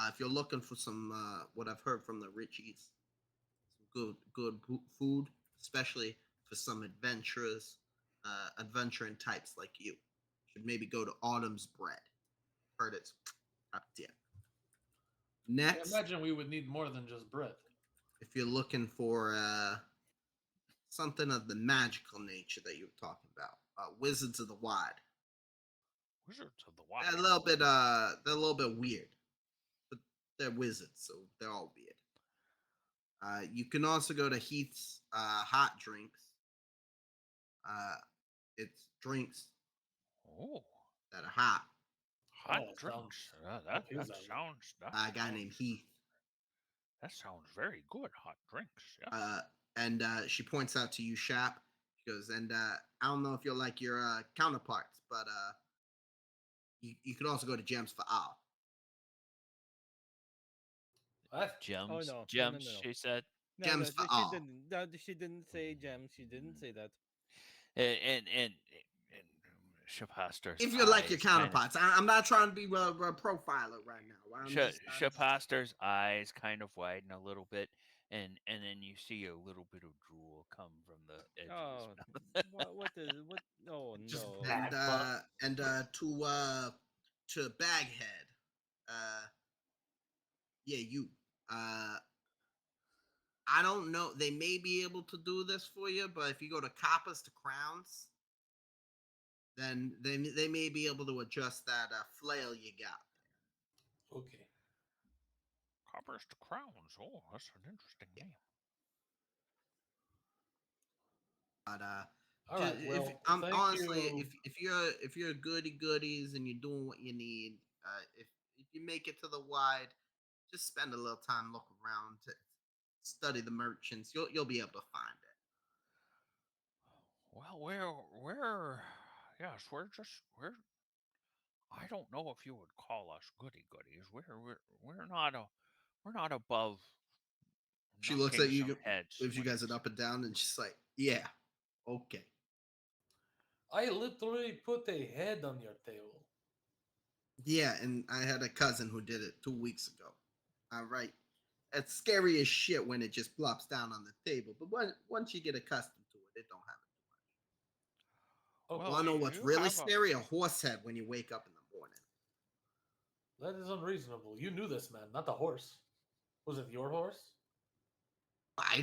If you're looking for some, what I've heard from the Richies, some good food, especially for some adventurers. adventuring types like you. Should maybe go to Autumn's Bread. Heard it's up tip. I Next, imagine we would need more than just bread. if you're looking for something of the magical nature that you were talking about, Wizards of the Wide. Wizards of the They're a Wide. little bit they're a little bit weird, but they're wizards, so they're all weird. You can also go to Heath's Hot Drinks. Uh, it's drinks Oh, that are hot hot Oh, sounds drinks. up his alley. by a guy named Heath. That sounds very good. Hot drinks. Yes. And she points out to you, Shap. She goes, and I don't know if you're like your counterparts, but you could also go to Gems for All. What? Oh Gems. no, no, no, Gems. no, no. She said. No, Gems for she all. didn't. No, she didn't say gems. She didn't say that. And Shapaster's If you're like your eyes kind of counterparts, I'm not trying to be a profiler right now. Shapaster's eyes kind of widen a little bit, and then you see a little bit of drool come from the edge of his Oh, mouth. what is what? Oh Just no. and bad luck. to Baghead, uh, yeah, you. Uh, I don't know. They may be able to do this for you, but if you go to Coppers to Crowns, then they may be able to adjust that flail you got. Okay. Coppers to crowns. Oh, that's an interesting name. But All right. if Well, I'm thank honestly, you. if you're goody goodies and you're doing what you need, if you make it to the wide, just spend a little time look around to study the merchants. You'll be able to find it. Well, yes, we're. I don't know if you would call us goody goodies. We're not above She looks knocking at some you, heads gives you when guys an it's. up and down, and she's like, "Yeah, okay, I literally put a head on your table. yeah." And I had a cousin who did it 2 weeks ago. All right, it's scary as shit when it just plops down on the table, but once you get accustomed to it, it don't have it. Okay. Well, Want to know what's you really have a. scary? A horse head when you wake up in the morning. That is unreasonable. You knew this man, not the horse. Was it your horse? I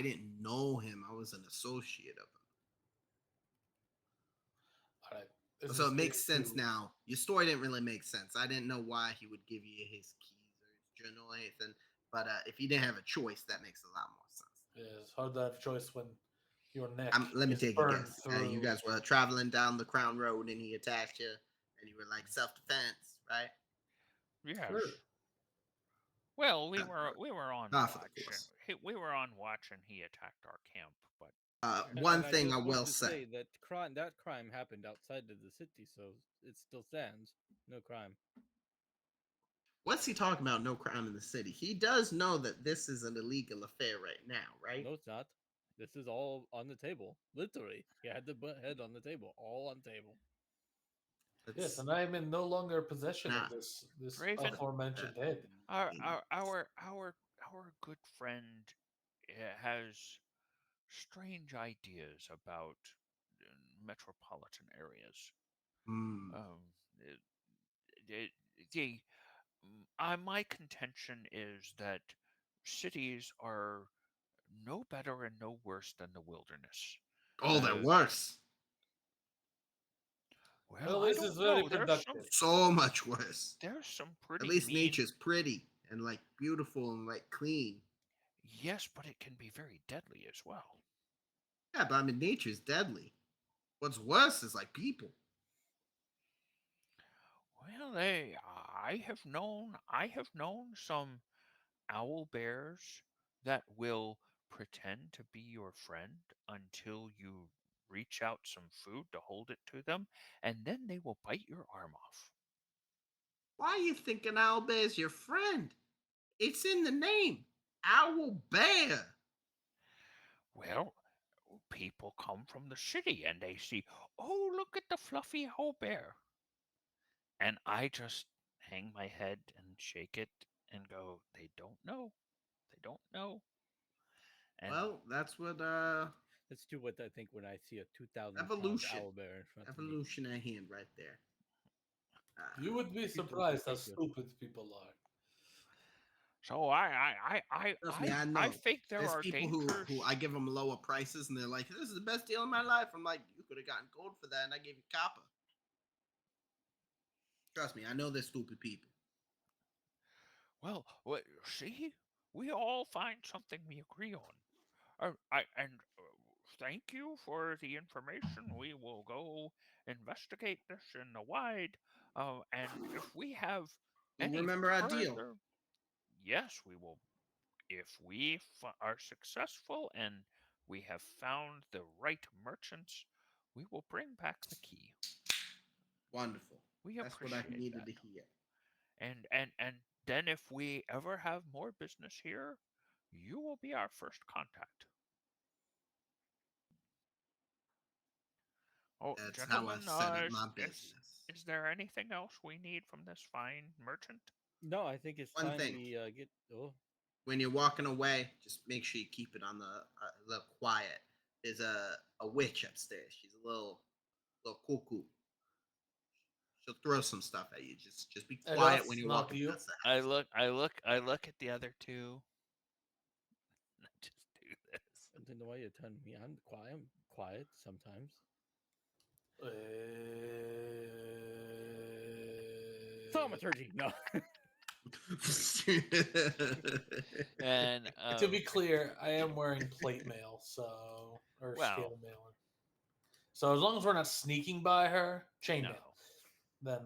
didn't know him. I was an associate of All right. This him. So is it makes getting sense too. now. Your story didn't really make sense. I didn't know why he would give you his keys or his journal or anything. But if you didn't have a choice, that makes a lot more sense. It's hard to have choice when your neck Let me is take a burned guess. You through. guys were traveling down the Crown Road and he attacked you, and you were like self defense, right? Yes. Sure. Well, Yeah, we were on half of the watch. course. We were on watch, and he attacked our camp. But One And I thing I just want will to say. say that crime happened outside of the city, so it still stands. No crime. What's he talking about? No crime in the city. He does know that this is an illegal affair right now, right? No, it's not. This is all on the table. Literally, he had the head on the table, all on table. Yes, It's and I am in no longer possession of not. this Draven, Uh, aforementioned head. our in- our our our our good friend has strange ideas about metropolitan areas. Hmm. Um, it, it, the my contention is that cities are no better and no worse than the wilderness. Oh, they're Uh, worse. well, Well, I this is don't very know. productive. So much worse. There's some At pretty least mean. nature's pretty and like beautiful and like clean. Yes, but it can be very deadly as well. Yeah, but I mean, nature's deadly. What's worse is like people. Well, I have known some owl bears that will pretend to be your friend until you reach out some food to hold it to them, and then they will bite your arm off. Why are you thinking Owl Bear's your friend? It's in the name. Owl Bear. Well, people come from the city and they see, oh, look at the fluffy owl bear. And I just hang my head and shake it and go, they don't know. They don't know. And Well, that's what That's too what I think when I see a 2,000-pound Evolution. owlbear in front of me. Evolution at hand right there. You would be Thank you, thank you, surprised how thank you. stupid people are. So Trust me, I I know. think there There's are people dangers. who I give them lower prices, and they're like, "This is the best deal of my life." I'm like, "You could have gotten gold for that, and I gave you copper." Trust me, I know they're stupid people. Well, see, we all find something we agree on. Thank you for the information. We will go investigate this in the wide. And if we have You any remember our deal? further, yes, we will. If we are successful and we have found the right merchants, we will bring back the key. Wonderful. We That's what I appreciate needed that. to hear. And then if we ever have more business here, you will be our first contact. Oh, That's how I gentlemen, set up my business. is there anything else we need from this fine merchant? No, I think it's One time thing: we get. Oh, when you're walking away, just make sure you keep it on the a little quiet. There's a witch upstairs. She's a little cuckoo. She'll throw some stuff at you. Just be And quiet when that's you're not walking you. past the house. I look at the other two. Just do this. I don't know why you're telling me I'm quiet. I'm quiet sometimes. Uh, Thaumaturgy. No. And to be clear, I am wearing plate mail, so or well, scale mail. So as long as we're not sneaking by her, no. chainmail, then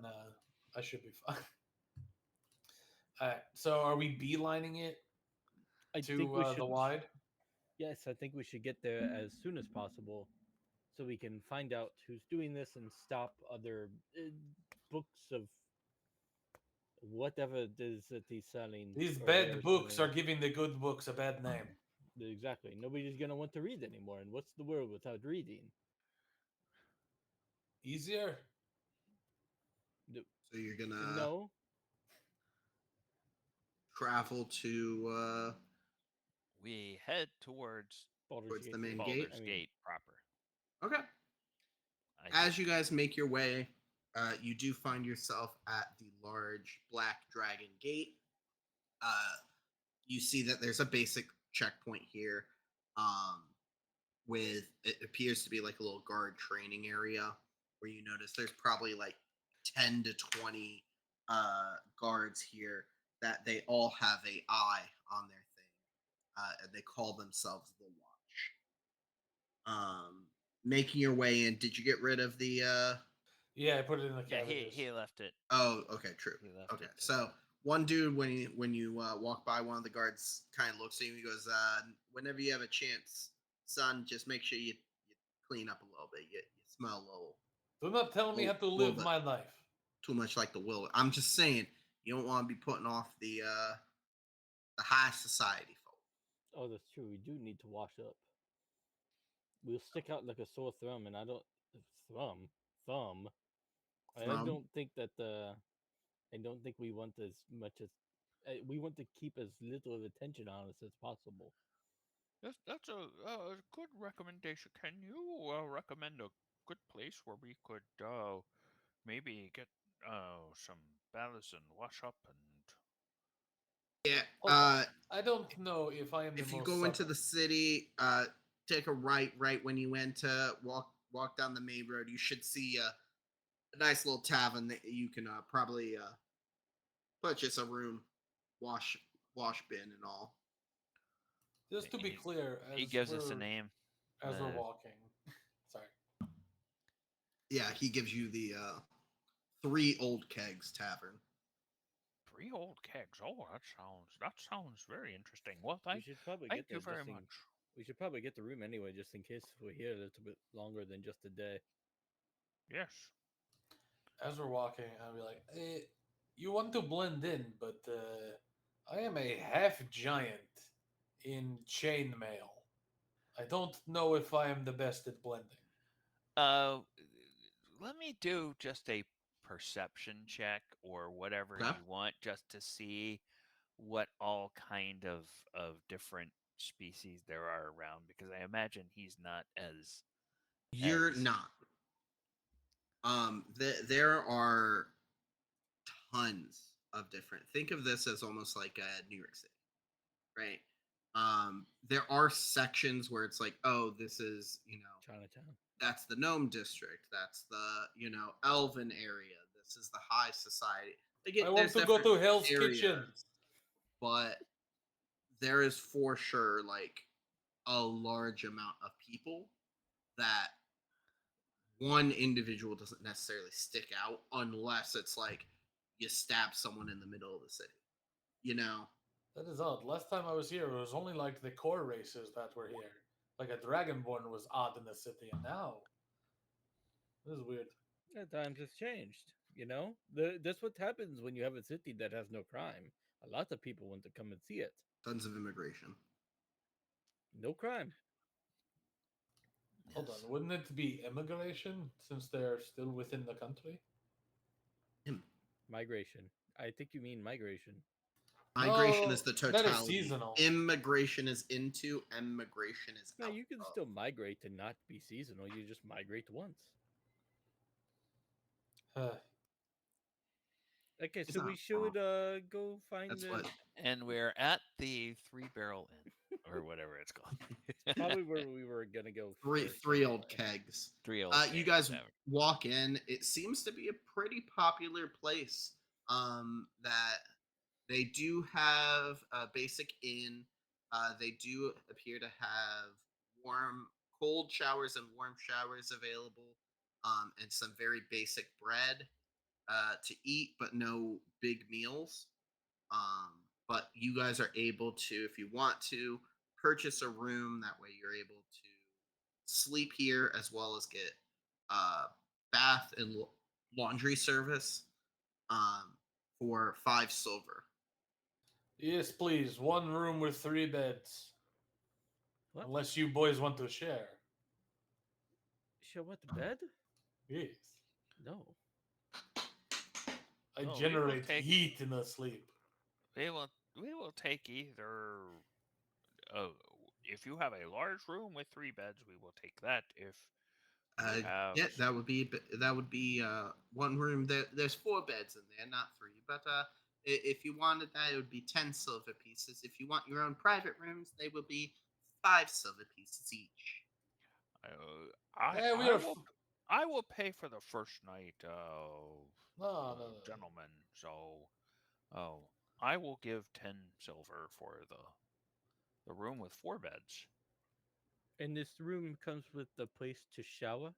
I should be fine. All right. So are we beelining it I think to we the should. wide? Yes, I think we should get there as soon as possible, so we can find out who's doing this and stop other books of whatever it is that he's selling. These or they're bad books selling. are giving the good books a bad name. Exactly. Nobody's gonna want to read anymore. And what's the world without reading? Easier. No. So you're gonna No. travel to We head Baldur's towards the Gate main 3. gate. I Baldur's mean, Gate proper. Okay. I As you guys make your way, you do find yourself at the large black dragon gate. Uh, you see that there's a basic checkpoint here, um, with it appears to be like a little guard training area where you notice there's probably like 10 to 20 guards here that they all have a eye on their thing, and they call themselves the Watch. Making your way in, did you get rid of the Yeah, I put it in the yeah, cabbages. he left it. Oh, okay, true. He left Okay, it. so one dude when you walk by, one of the guards kind of looks at you. He goes, "Whenever you have a chance, son, just make sure you clean up a little bit. You smell Do not tell me how to little live bit my life. too much like the will." I'm just saying, you don't want to be putting off the high society folk. oh, that's true. We do need to wash up. We'll stick out like a sore thumb, and I don't thumb. I From don't think that I don't think we want as much as we want to keep as little of attention on us as possible. That's a good recommendation. Can you recommend a good place where we could maybe get some baths and wash up and yeah, Also, I don't know if I am the if you most go into subtle. the city, take a right when you enter, walk down the main road. You should see a nice little tavern that you can probably purchase a room, wash wash bin and all. Just to be clear, he gives us a name. as we're walking. Sorry. Yeah, he gives you the Three Old Kegs Tavern. 3 old kegs. Oh, that sounds very interesting. Well, We should probably thank get you there very just in. much. We should probably get the room anyway, just in case we're here a little bit longer than just a day. Yes. As we're walking, I'll be like, you want to blend in, but I am a half giant in chainmail. I don't know if I am the best at blending. Uh, let me do just a perception check or whatever Okay. you want, just to see what all kind of different species there are around? Because I imagine he's not You're as not. There are tons of different. Think of this as almost like New York City, right? There are sections where it's like, oh, this is Chinatown. that's the gnome district, that's the elven area, this is the high society. I want There's to go different to Hell's areas, Kitchen. but there is for sure like a large amount of people that one individual doesn't necessarily stick out unless it's like you stab someone in the middle of the city. You know, That is odd. Last time I was here, it was only like the core races that were here. Like a Dragonborn was odd in the city, and now this is weird. Yeah, times has changed. That's what happens when you have a city that has no crime. A lot of people want to come and see it. tons of immigration. No crime. Hold yes. on, wouldn't it be immigration since they're still within the country? Him. Migration. I think you mean migration. Migration is No, the that is totality. seasonal. Immigration is into, emigration is No, out you can of. still migrate to not be seasonal. You just migrate once. Okay, He's so not we wrong. should go find That's the. what And we're at the Three Barrel Inn, or whatever it's called. Probably where we were gonna go three first. three old anyway. kegs. Three Old You Kegs guys Tavern. walk in. It seems to be a pretty popular place. That they do have a basic inn. They do appear to have warm, cold showers and warm showers available, and some very basic bread to eat, but no big meals. But you guys are able to, if you want to, purchase a room. That way, you're able to sleep here as well as get uh, bath and laundry service um, for 5 silver. Yes, please. One room with 3 beds. What? Unless you boys want to share. Show what the bed? Yes. No. I Oh, generate heat in the sleep. we will take either. Oh, if you have a large room with 3 beds, we will take that. If you have, Yeah, that would be one room. There's 4 beds in there, not 3. But if you wanted that, it would be 10 silver pieces. If you want your own private rooms, they will be 5 silver pieces each. Hey, we I are. will I will pay for the first night, No, no, no. gentlemen. So, oh, I will give 10 silver for the room with 4 beds. And this room comes with the place to shower.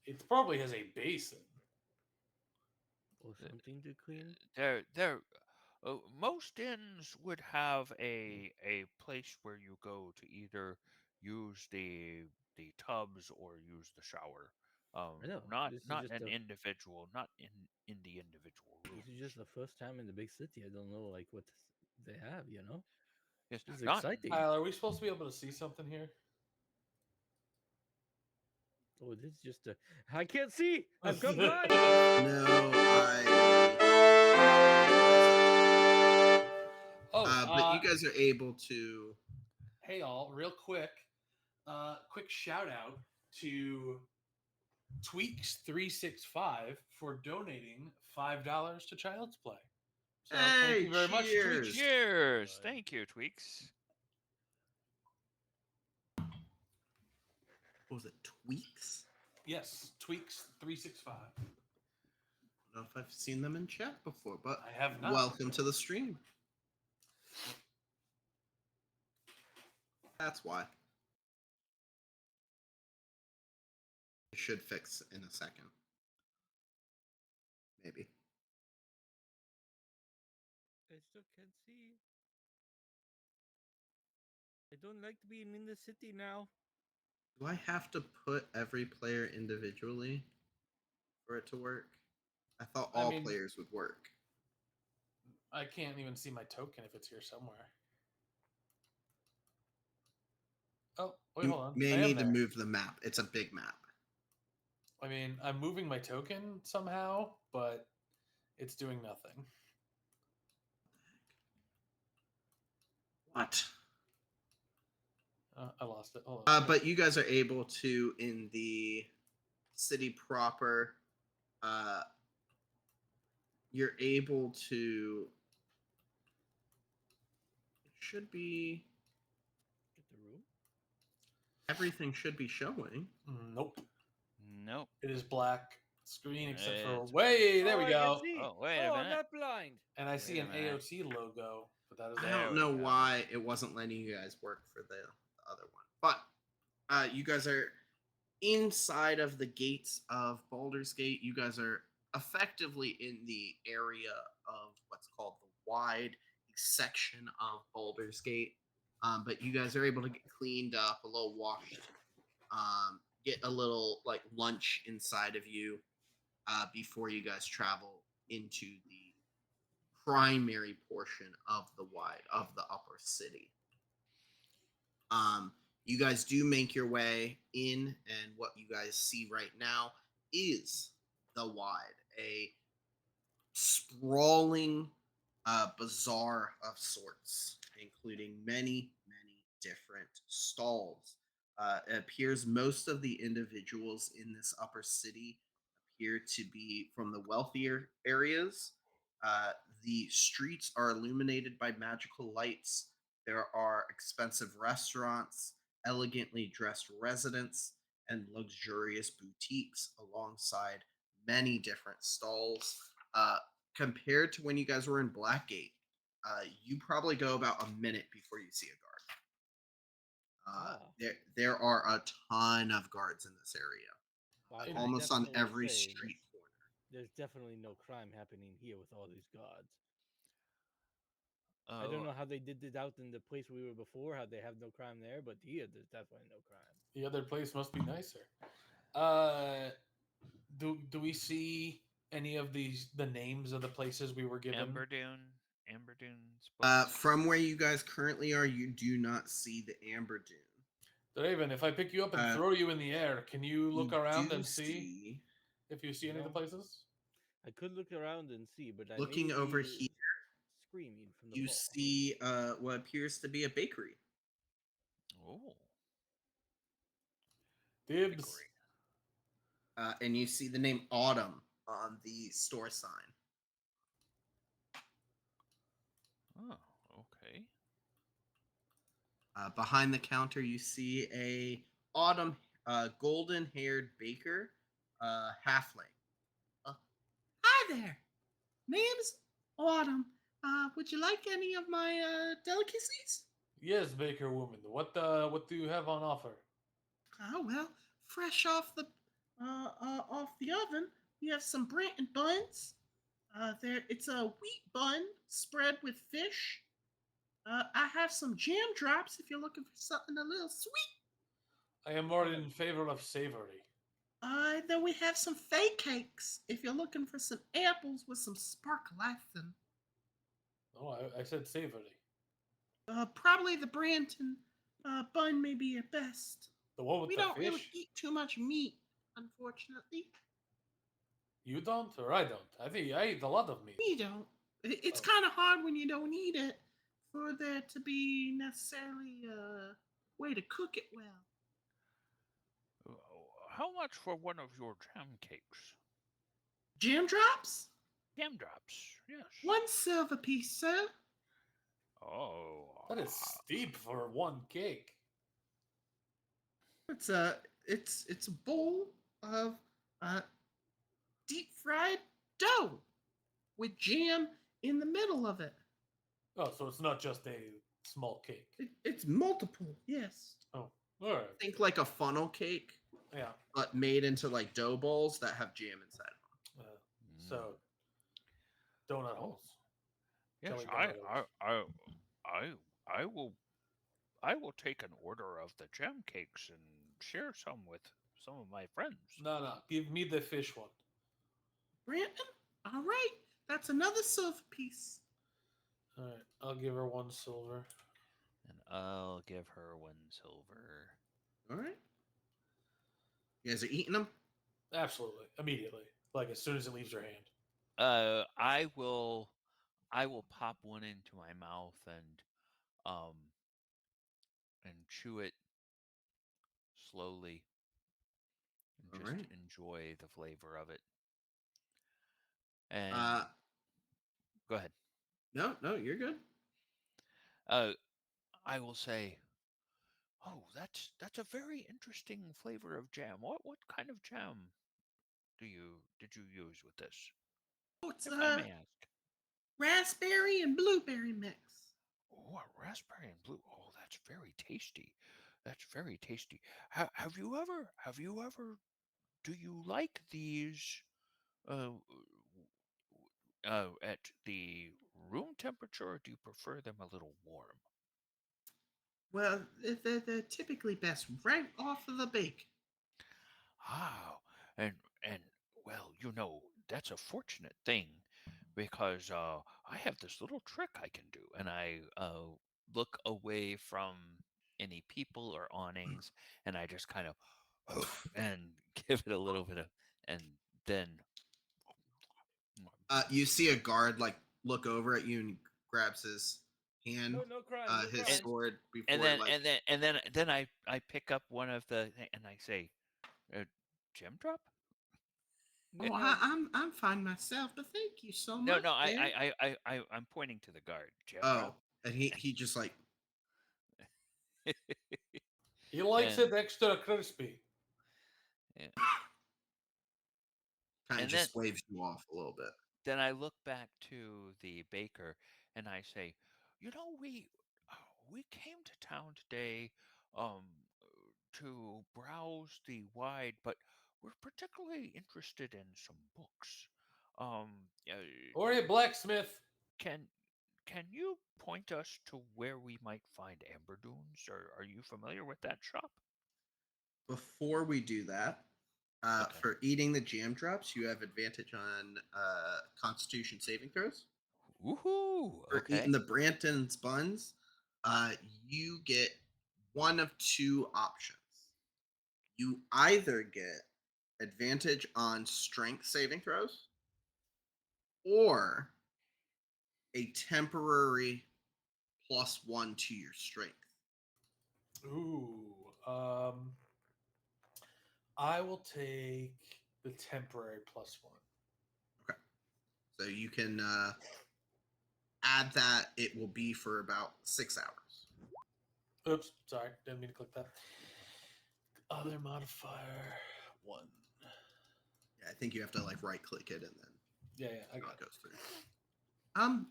It probably has a basin. Or Uh, something to clean. there. Most inns would have a place where you go to either use the tubs or use the shower. I know. Not This is not just an the individual, not in the individual this is rooms. just the first time in the big city. I don't know like what they have. Yes, This is not exciting. Kyle, are we supposed to be able to see something here? Oh, this is just a. I can't see. I've come blind. No, Oh, but you guys are able to. hey, all, real quick. Quick shout out to Tweaks365 for donating $5 to Child's Play. So thank Hey, you very much, Tweaks. cheers! Cheers. Good. Thank you, Tweaks. What was it? Tweaks? Yes, Tweaks365. I don't know if I've seen them in chat before, but I have not. welcome to the stream. That's why. It should fix in a second. Maybe. I still can't see. I don't like being in the city now. Do I have to put every player individually for it to work? I thought I all mean- players would work. I can't even see my token if it's here somewhere. Oh, wait, You hold on. may I am need to there. move the map. It's a big map. I mean, I'm moving my token somehow, but it's doing nothing. What? I lost it. Hold on. But you guys are able to, in the city proper, you're able to. It should be. Get the room. Everything should be showing. Nope. Nope. It is black screen except for It's- way. There Oh, we I can go. see. Oh, wait a Oh, I'm minute. not blind. And I see Wait a an minute. AOT logo, but that is I There don't we know go. why it wasn't letting you guys work for the other one, but you guys are inside of the gates of Baldur's Gate. You guys are effectively in the area of what's called the wide section of Baldur's Gate. But you guys are able to get cleaned up, a little washed, get a little like lunch inside of you before you guys travel into the primary portion of the upper city. You guys do make your way in, and what you guys see right now is the Wide, a sprawling bazaar of sorts, including many different stalls. It appears most of the individuals in this upper city appear to be from the wealthier areas. Uh, the streets are illuminated by magical lights. There are expensive restaurants, elegantly dressed residents, and luxurious boutiques alongside many different stalls. Uh, Compared to when you guys were in Blackgate, you probably go about a minute before you see a guard. There are a ton of guards in this area, Well, I can almost on definitely every say street corner. there's definitely no crime happening here with all these gods. I Oh, don't know how they did it out in the place we were before, how they have no crime there, but here there's definitely no crime. The other place must be nicer. Do we see any of the names of the places we were given? Amber Dune's books. From where you guys currently are, you do not see the Amber Dune. Draven, if I pick you up and throw you in the air, can you look You around do and see if you see any of the No. places? I could look around and see, but I Looking may over be here, screaming from the you fall. see what appears to be a bakery. Oh, Dibs. bakery. And you see the name Autumn on the store sign. Oh, okay. Behind the counter, you see a Autumn, golden-haired baker, halfling. Hi there. Name's Autumn. Would you like any of my delicacies? Yes, Baker Woman. What do you have on offer? Oh well, fresh off the oven, we have some Branton buns. It's a wheat bun spread with fish. I have some jam drops if you're looking for something a little sweet. I am more in favor of savory. Then we have some fake cakes if you're looking for some apples with some sparkle icing. Oh, I said savory. Probably the Branton bun may be your best. The one with We the don't fish? really eat too much meat, unfortunately. You don't, or I don't. I think I eat a lot of meat. We don't. It's Oh. kind of hard when you don't eat it for there to be necessarily a way to cook it well. How much for one of your jam cakes? Jam drops? Jam drops, yes. 1 silver piece, sir. Oh. That is steep for one cake. It's a bowl of deep fried dough with jam in the middle of it. Oh, so it's not just a small cake. It's multiple, yes. Oh, all right. Think like a funnel cake, Yeah. but made into like dough balls that have jam inside. So donut holes. Yes, Jelly I, donut I, holes. I, I will take an order of the jam cakes and share some with some of my friends. No. Give me the fish one. Branton? All right. That's another silver piece. All right. I'll give her 1 silver. And I'll give her 1 silver. All right. You guys are eating them? Absolutely. Immediately. Like as soon as it leaves your hand. I will pop one into my mouth and and chew it slowly and All just right. enjoy the flavor of it. And Uh, go ahead. no, you're good. Uh, I will say, oh, that's a very interesting flavor of jam. What kind of jam did you use with this, Oh, it's if I may ask? raspberry and blueberry mix. Oh, a raspberry and blue. Oh, that's very tasty. That's very tasty. Have you ever do you like these uh, at the room temperature, or do you prefer them a little warm? Well, they're typically best right off of the bake. Ah, and well, that's a fortunate thing because I have this little trick I can do, and I look away from any people or awnings, and I just kind of and give it a little bit of, and then You see a guard like look over at you and grabs his hand, No crime, no his and crime. sword and before then like. and then and then I pick up one of the and I say, gem drop. Oh, No. I'm fine myself, but thank you so No, much, no, there. I'm pointing to the guard. Gem Oh, drop. and he just like He likes and it extra crispy. yeah, kind of and then just waves you off a little bit. then I look back to the baker and I say, we came to town today um to browse the wide, but we're particularly interested in some books. Um, uh, Or a blacksmith. can can you point us to where we might find amber dunes? Or are you familiar with that shop? Before we do that, Okay. for eating the jam drops, you have advantage on Constitution saving throws. Woohoo! For eating Okay. the Branton's buns, uh, you get one of two options. You either get advantage on strength saving throws or a temporary +1 to your strength. Ooh. I will take the temporary +1. Okay. So you can add that. It will be for about 6 hours. Oops, sorry, didn't mean to click that. Other modifier 1. Yeah, I think you have to like right click it and then Yeah, I how got it it. goes through. And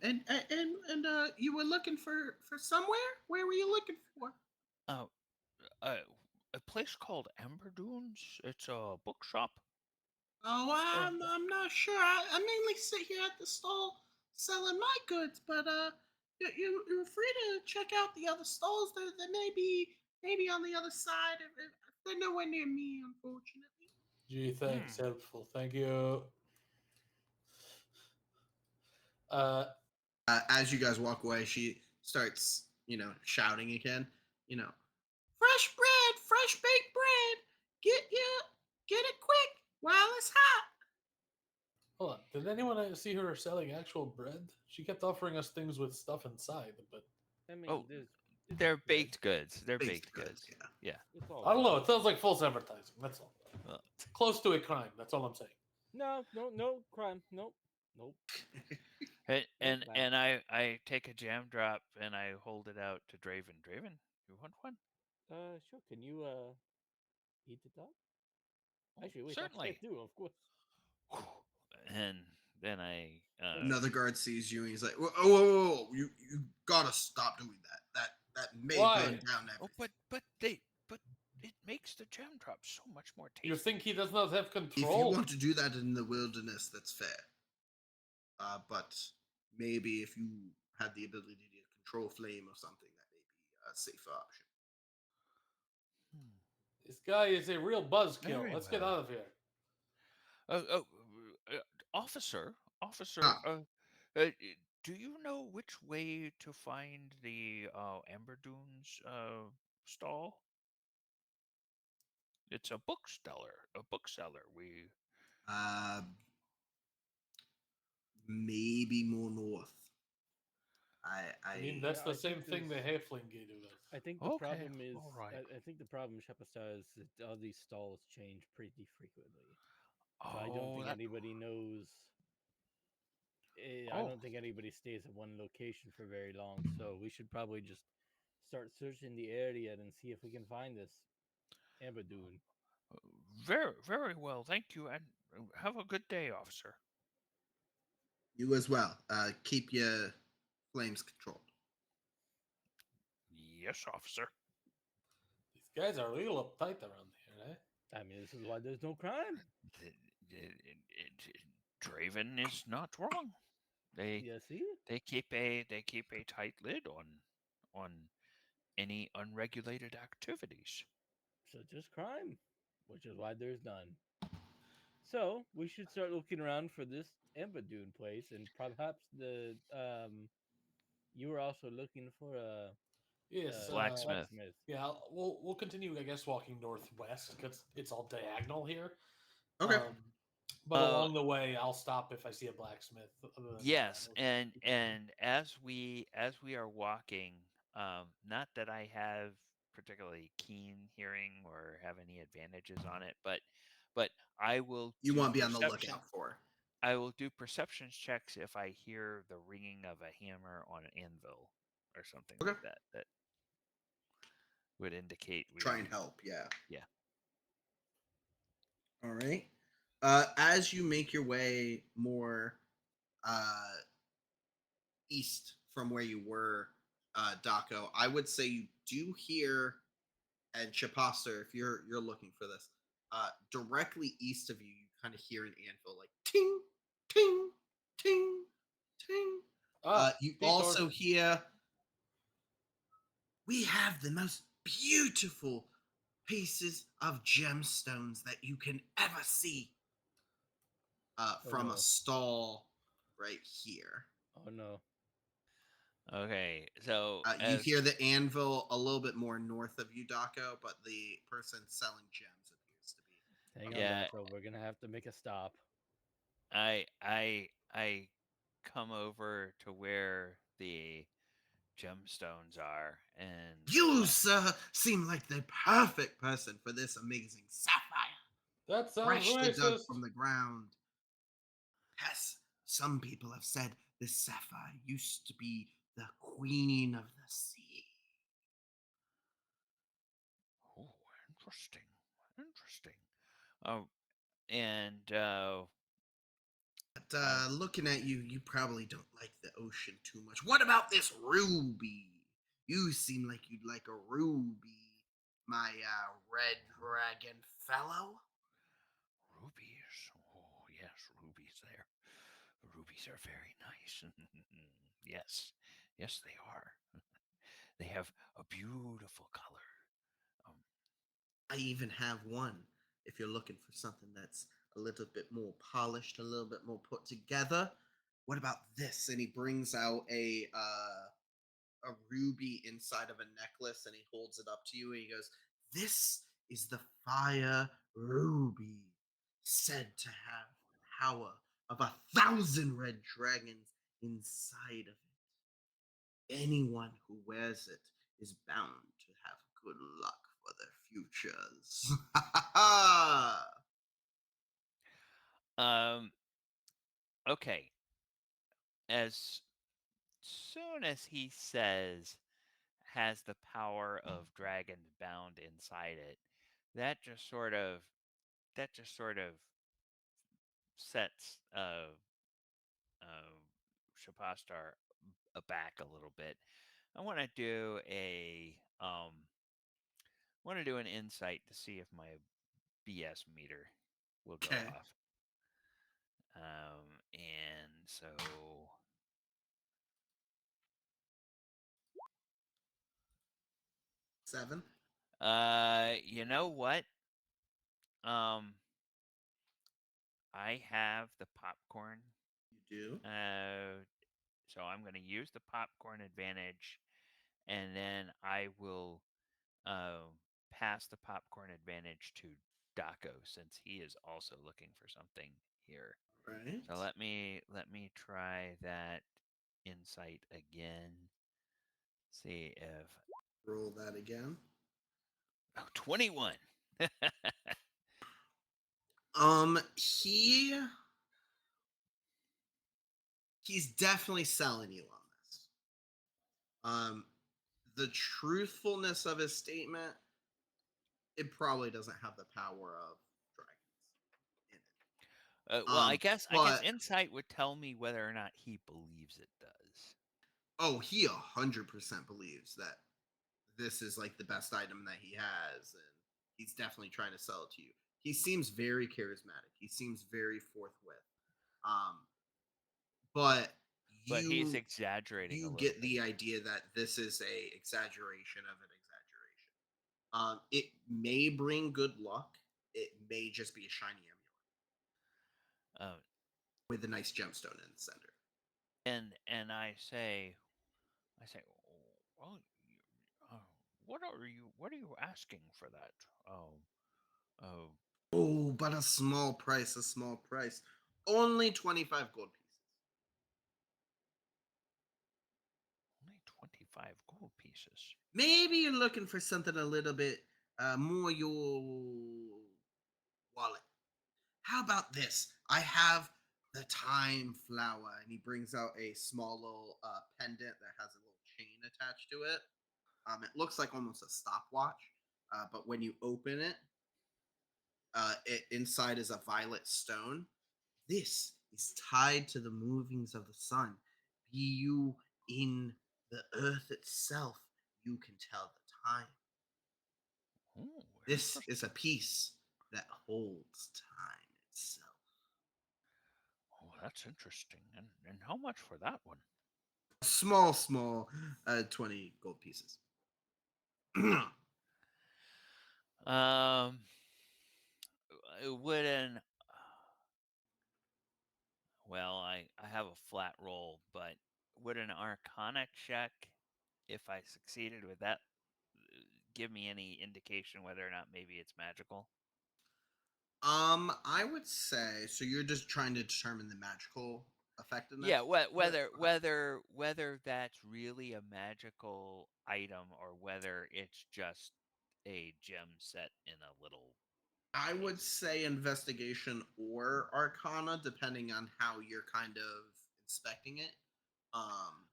you were looking for somewhere? Where were you looking for? Uh, uh, a place called Amber Dunes. It's a bookshop. Oh, Uh, I'm not sure. I mainly sit here at the stall selling my goods, but you're free to check out the other stalls. There may be maybe on the other side. If they're nowhere near me, unfortunately. Gee, hmm. thanks, helpful. Thank you. Uh, As you guys walk away, she starts, shouting again. You know, fresh bread, fresh baked bread. Get it quick while it's hot. hold on. Did anyone see her selling actual bread? She kept offering us things with stuff inside, but I mean, Oh, it's they're bread. baked goods. They're Baked baked goods, goods. yeah. Yeah. It's all I don't know. bread. It sounds like false advertising. That's all. Well, Close to a crime. That's all I'm saying. No crime. Nope. Nope. Bad. and I take a jam drop and I hold it out to Draven. Draven, you want one? Sure. Can you eat it up? Actually, wait. I Certainly. can't do. Of course. And then I Another guard sees you and he's like, "Whoa, whoa, whoa, whoa. You gotta stop doing that. That may burn Why? down oh, everything. but it makes the jam drop so much more tasty. You think he does not have If you control? want to do that in the wilderness, that's fair. But maybe if you had the ability to control flame or something, that may be a safer option. Hmm. This guy is a real buzzkill. Very Let's get well. out of here. Uh, uh, uh, officer, Ah, do you know which way to find the Amber Dunes stall? It's a bookseller. We maybe more north. I mean, I that's I the same think thing the there's. halfling gate does. I think the Okay, problem is. all right. I think the problem with Shepastar is that all these stalls change pretty frequently. So I don't Oh, think that. anybody knows. I Oh, don't think anybody stays at one location for very long. So we should probably just start searching the area and see if we can find this Amber Dune. very, very well. Thank you, and have a good day, officer. you as well. Keep your flames controlled. Yes, officer. These guys are a little uptight around here, eh? I mean, this is why there's no crime. Draven is not wrong. They You see? they keep a tight lid on any unregulated activities. So just crime, which is why there's none. So we should start looking around for this Amber Dune place, and perhaps the you were also looking for a Yes. Blacksmith. blacksmith. Yeah. We'll continue, I guess, walking northwest because it's all diagonal here. Okay. But Uh, along the way, I'll stop if I see a blacksmith. Other than that, Yes, we'll and keep going. as we are walking, not that I have particularly keen hearing or have any advantages on it, but I will You do want to be on the perception. lookout for. I will do perception checks if I hear the ringing of a hammer on an anvil or something Okay. like that. That would indicate Try and we. help. Yeah. Yeah. All right. As you make your way more uh, east from where you were, Daco, I would say you do hear, and Chapaster, if you're looking for this, directly east of you, you kind of hear an anvil like ting, ting, ting, ting. You Detour. also hear, we have the most beautiful pieces of gemstones that you can ever see Oh from a no! stall right here. Oh no! Okay. So You as hear the anvil a little bit more north of you, Daco, but the person selling gems appears to be Hang on, yeah, around. Daco. We're gonna have to make a stop. I come over to where the gemstones are, and You, sir, seem like the perfect person for this amazing sapphire, That sounds freshly dug racist. from the ground. Yes, some people have said this sapphire used to be the queen of the sea. oh, interesting, interesting. Oh, and But I looking at you, you probably don't like the ocean too much. What about this ruby? You seem like you'd like a ruby, my red dragon fellow. rubies. Oh, yes, rubies. There, rubies are very nice. Yes, yes, they are. They have a beautiful color. Um, I even have one. If you're looking for something that's a little bit more polished, a little bit more put together, what about this? And he brings out a ruby inside of a necklace, and he holds it up to you, and he goes, "This is the fire ruby, said to have the power of 1,000 red dragons inside of it. Anyone who wears it is bound to have good luck for their futures." um. Okay. As soon as he says has the power of dragon bound inside it, that just sort of that just sort of sets Shapastar aback a little bit. I want to do an insight to see if my BS meter will go Okay. off. And so 7. you know what? Um, I have the popcorn. You do. So I'm going to use the popcorn advantage, and then I will uh, pass the popcorn advantage to Daco since he is also looking for something here. Right. So let me try that insight again. See if Roll that again. 21. He he's definitely selling you on this. The truthfulness of his statement, it probably doesn't have the power of dragons in it. Well, I guess But insight would tell me whether or not he believes it does. oh, he 100% believes that this is like the best item that he has, and he's definitely trying to sell it to you. He seems very charismatic. He seems very forthwith. Um, but But he's you exaggerating a you little get bit. the idea that this is a exaggeration of an exaggeration. It may bring good luck. It may just be a shiny amulet Um, with a nice gemstone in the center. and I say, well, uh, what are you asking for that? Oh, Oh, but a small price, a small price. Only 25 gold pieces. only 25 gold pieces. Maybe you're looking for something a little bit more your wallet. How about this? I have the time flower, and he brings out a small little pendant that has a little chain attached to it. It looks like almost a stopwatch, but when you open it, it inside is a violet stone. This is tied to the movings of the sun. Be you in the earth itself, you can tell the time. Oh, This is a interesting. piece that holds time itself. Oh, that's interesting. And how much for that one? Small, 20 gold pieces. Um, would an well, I have a flat roll, but would an Arcana check, if I succeeded with that, give me any indication whether or not maybe it's magical? I would say so. You're just trying to determine the magical Yeah, effectiveness of it. whether Okay. whether whether that's really a magical item or whether it's just a gem set in a little I would case. say investigation or arcana, depending on how you're kind of inspecting it. Um,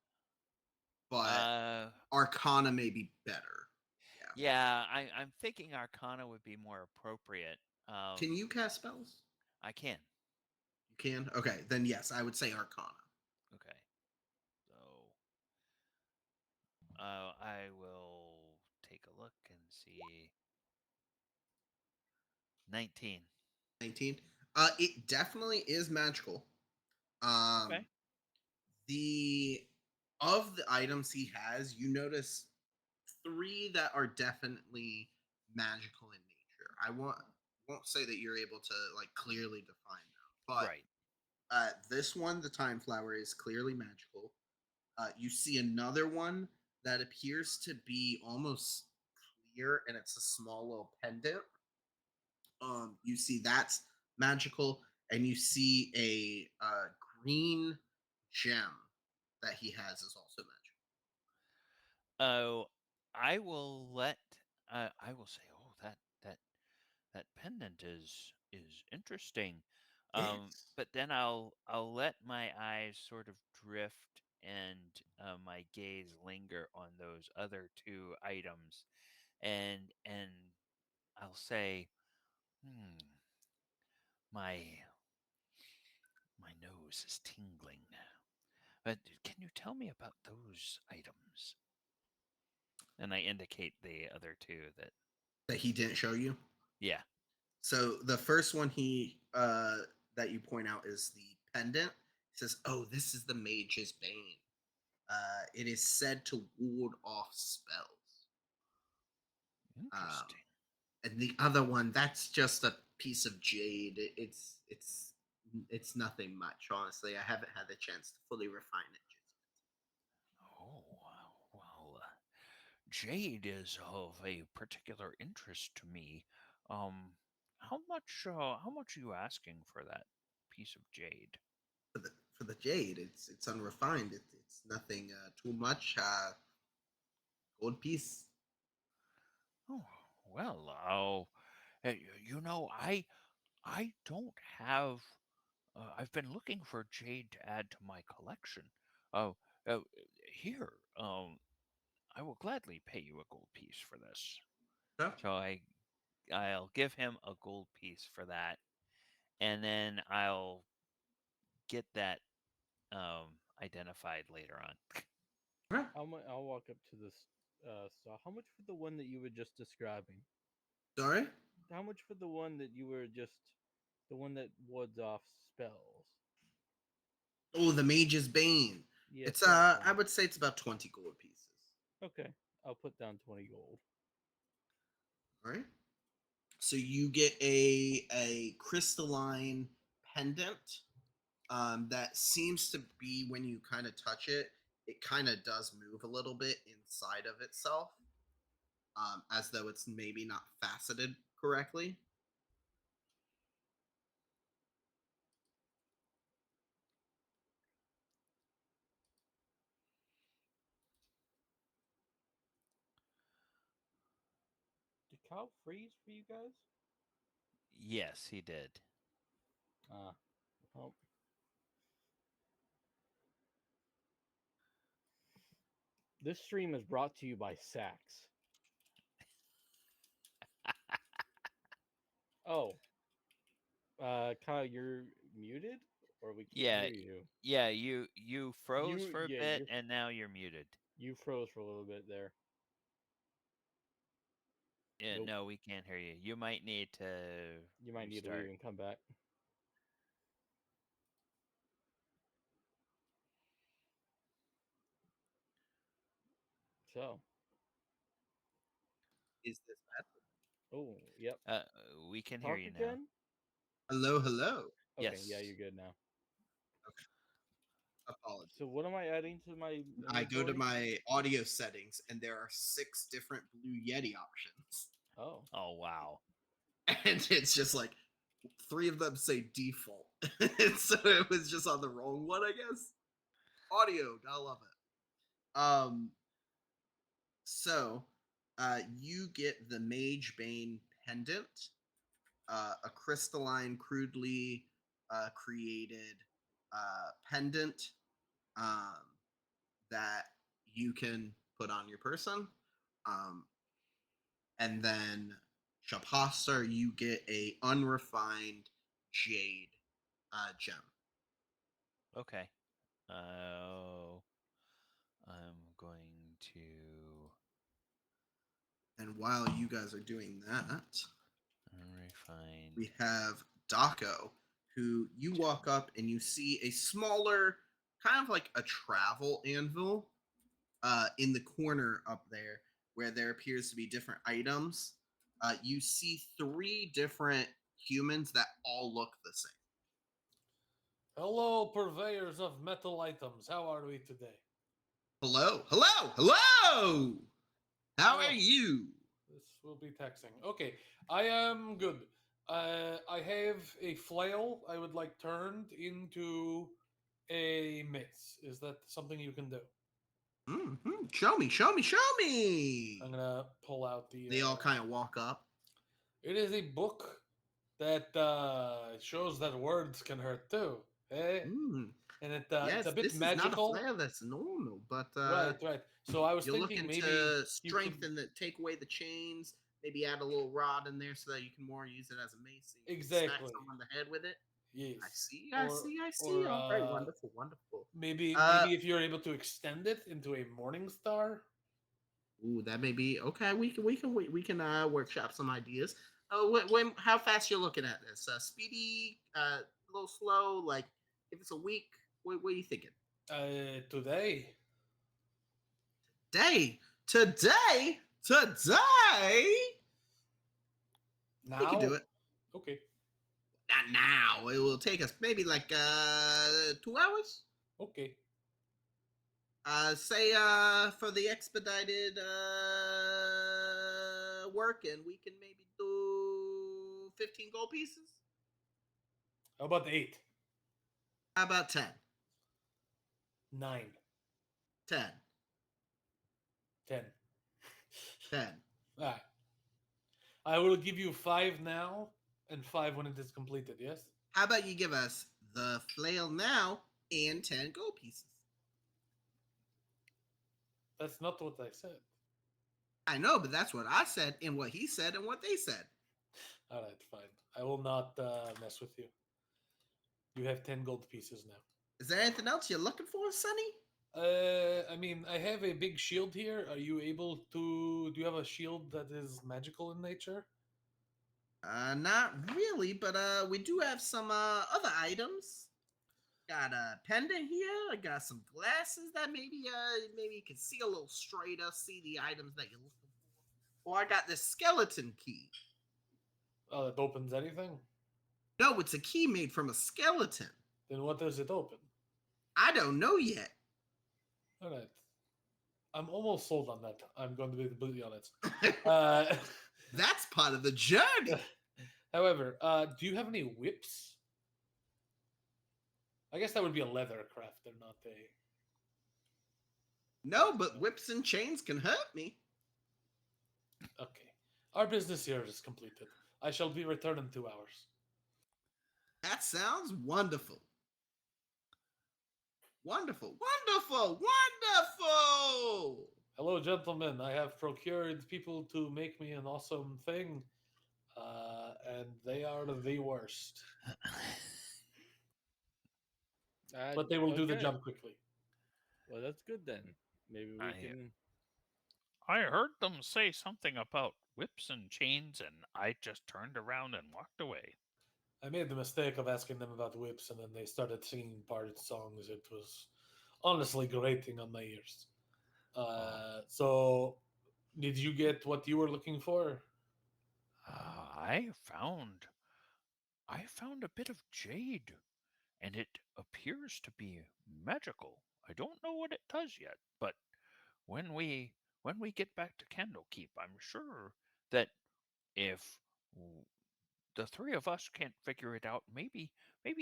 but Uh, arcana may be better. Yeah. yeah, I'm thinking Arcana would be more appropriate. Can you cast spells? I can. You can. Okay, then yes, I would say arcana. Okay, so I will take a look and see. 19. 19. It definitely is magical. Okay. Um, the of the items he has, you notice three that are definitely magical in nature. I won't say that you're able to like clearly define them, but Right. this one, the time flower, is clearly magical. You see another one that appears to be almost clear, and it's a small little pendant. You see that's magical, and you see a green gem that he has is also magical. Oh, I will let. I will say, oh, that pendant is interesting. Yes. But then I'll let my eyes sort of drift and my gaze linger on those other two items, and I'll say, hmm, my my nose is tingling. But can you tell me about those items? And I indicate the other two that, That he didn't show you. yeah. So the first one he that you point out is the pendant. He says, "Oh, this is the mage's bane. It is said to ward off spells." Um, Interesting. and the other one, that's just a piece of jade. It's nothing much, honestly. I haven't had the chance to fully refine it just Oh, well, jade is of a particular interest to me. How much are you asking for that piece of jade? yet. for the jade. It's unrefined. It's nothing too much. Gold piece. Oh, well, you know, I don't have. I've been looking for jade to add to my collection. Oh, uh, here. I will gladly pay you a gold piece for this. Okay. So I'll give him a gold piece for that, and then I'll get that identified later on. Okay. I'll walk up to this. So how much for the one that you were just describing? Sorry. How much for the one that you were just, the one that wards off spells? Oh, the Mage's Bane. Yes, It's that I one. would say it's about 20 gold pieces. Okay, I'll put down 20 gold. All right. So you get a crystalline pendant that seems to be when you kind of touch it, it kind of does move a little bit inside of itself, as though it's maybe not faceted correctly. Did Kyle freeze for you guys? Yes, he did. Well, this stream is brought to you by Sax. Oh, Kyle, you're muted, or we can't Yeah, hear you. yeah. You froze for a Yeah, bit, and now you're muted. you froze for a little bit there. Yeah, Nope. no, we can't hear you. You might need to You might need to restart. leave and come back. So, Is this bad? oh, yep. Uh, we can hear Talk you now. again? Hello, hello. Okay, yeah, Yes. you're good now. Okay, apologies. So, what am I adding to my I go to inventory? my audio settings and there are 6 different Blue Yeti options. Oh, Oh, wow. And it's just like 3 of them say default. And so it was just on the wrong one, I guess. Audio, gotta love it. So you get the Mage Bane pendant, a crystalline, crudely created pendant um, that you can put on your person. Um, and then Shapastar, you get a unrefined jade gem. Okay. Oh, I'm going to. And while you guys are doing that, Refined. we have Daco, who you walk up and you see a smaller, kind of like a travel anvil in the corner up there where there appears to be different items. You see 3 different humans that all look the same. Hello, purveyors of metal items. How are we today? Hello, hello, hello! How are Oh, you? this will be taxing. Okay, I am good. I have a flail I would like turned into a mace. Is that something you can do? Mm-hmm. Show me, show me, show I'm me! gonna pull out the. They all kind of walk up. It is a book that shows that words can hurt too. Eh? Mm. And it's a Yes, bit this is not a magical. flail that's normal, but Right, right. So I was you're thinking looking maybe to you could strengthen the take away the chains, maybe add a little rod in there so that you can more use it as a mace so you can smack exactly. someone in the head with it. I Yes. see, I see, I see. Or All right, wonderful, wonderful. maybe if you're able to extend it into a morning star. Ooh, that may be okay. We can workshop some ideas. When how fast you're looking at this? Speedy, a little slow. Like if it's a week, what are you thinking? Today. Day, today. We can Now? do it. Okay. Not now. It will take us maybe like 2 hours. Okay. Say for the expedited work, and we can maybe do 15 gold pieces. How about 8? How about 10? 9, 10, 10. 10. All right. I will give you 5 now and 5 when it is completed, yes? How about you give us the flail now and 10 gold pieces? That's not what I said. I know, but that's what I said and what he said and what they said. All right, fine. I will not mess with you. You have 10 gold pieces now. Is there anything else you're looking for, Sonny? I mean, I have a big shield here. Are you able to? Do you have a shield that is magical in nature? Not really, but we do have some other items. Got a pendant here. I got some glasses that maybe you can see a little straighter, see the items that you're looking for. Or I got this skeleton key. Oh, that opens anything? No, it's a key made from a skeleton. Then what does it open? I don't know yet. All right. I'm almost sold on that. I'm going to be completely honest. Uh, That's part of the journey. however, do you have any whips? I guess that would be a leather crafter, not a. No, but whips and chains can hurt me. Okay. Our business here is completed. I shall be returned in 2 hours. That sounds wonderful. Wonderful, wonderful, wonderful. Hello, gentlemen. I have procured people to make me an awesome thing, and they are the worst. But they will do the Okay. job quickly. Well, that's good then. Maybe we I- can. I heard them say something about whips and chains, and I just turned around and walked away. I made the mistake of asking them about whips, and then they started singing part songs. It was honestly grating on my ears. So, did you get what you were looking for? I found a bit of jade, and it appears to be magical. I don't know what it does yet, but when we get back to Candlekeep, I'm sure that if the three of us can't figure it out, maybe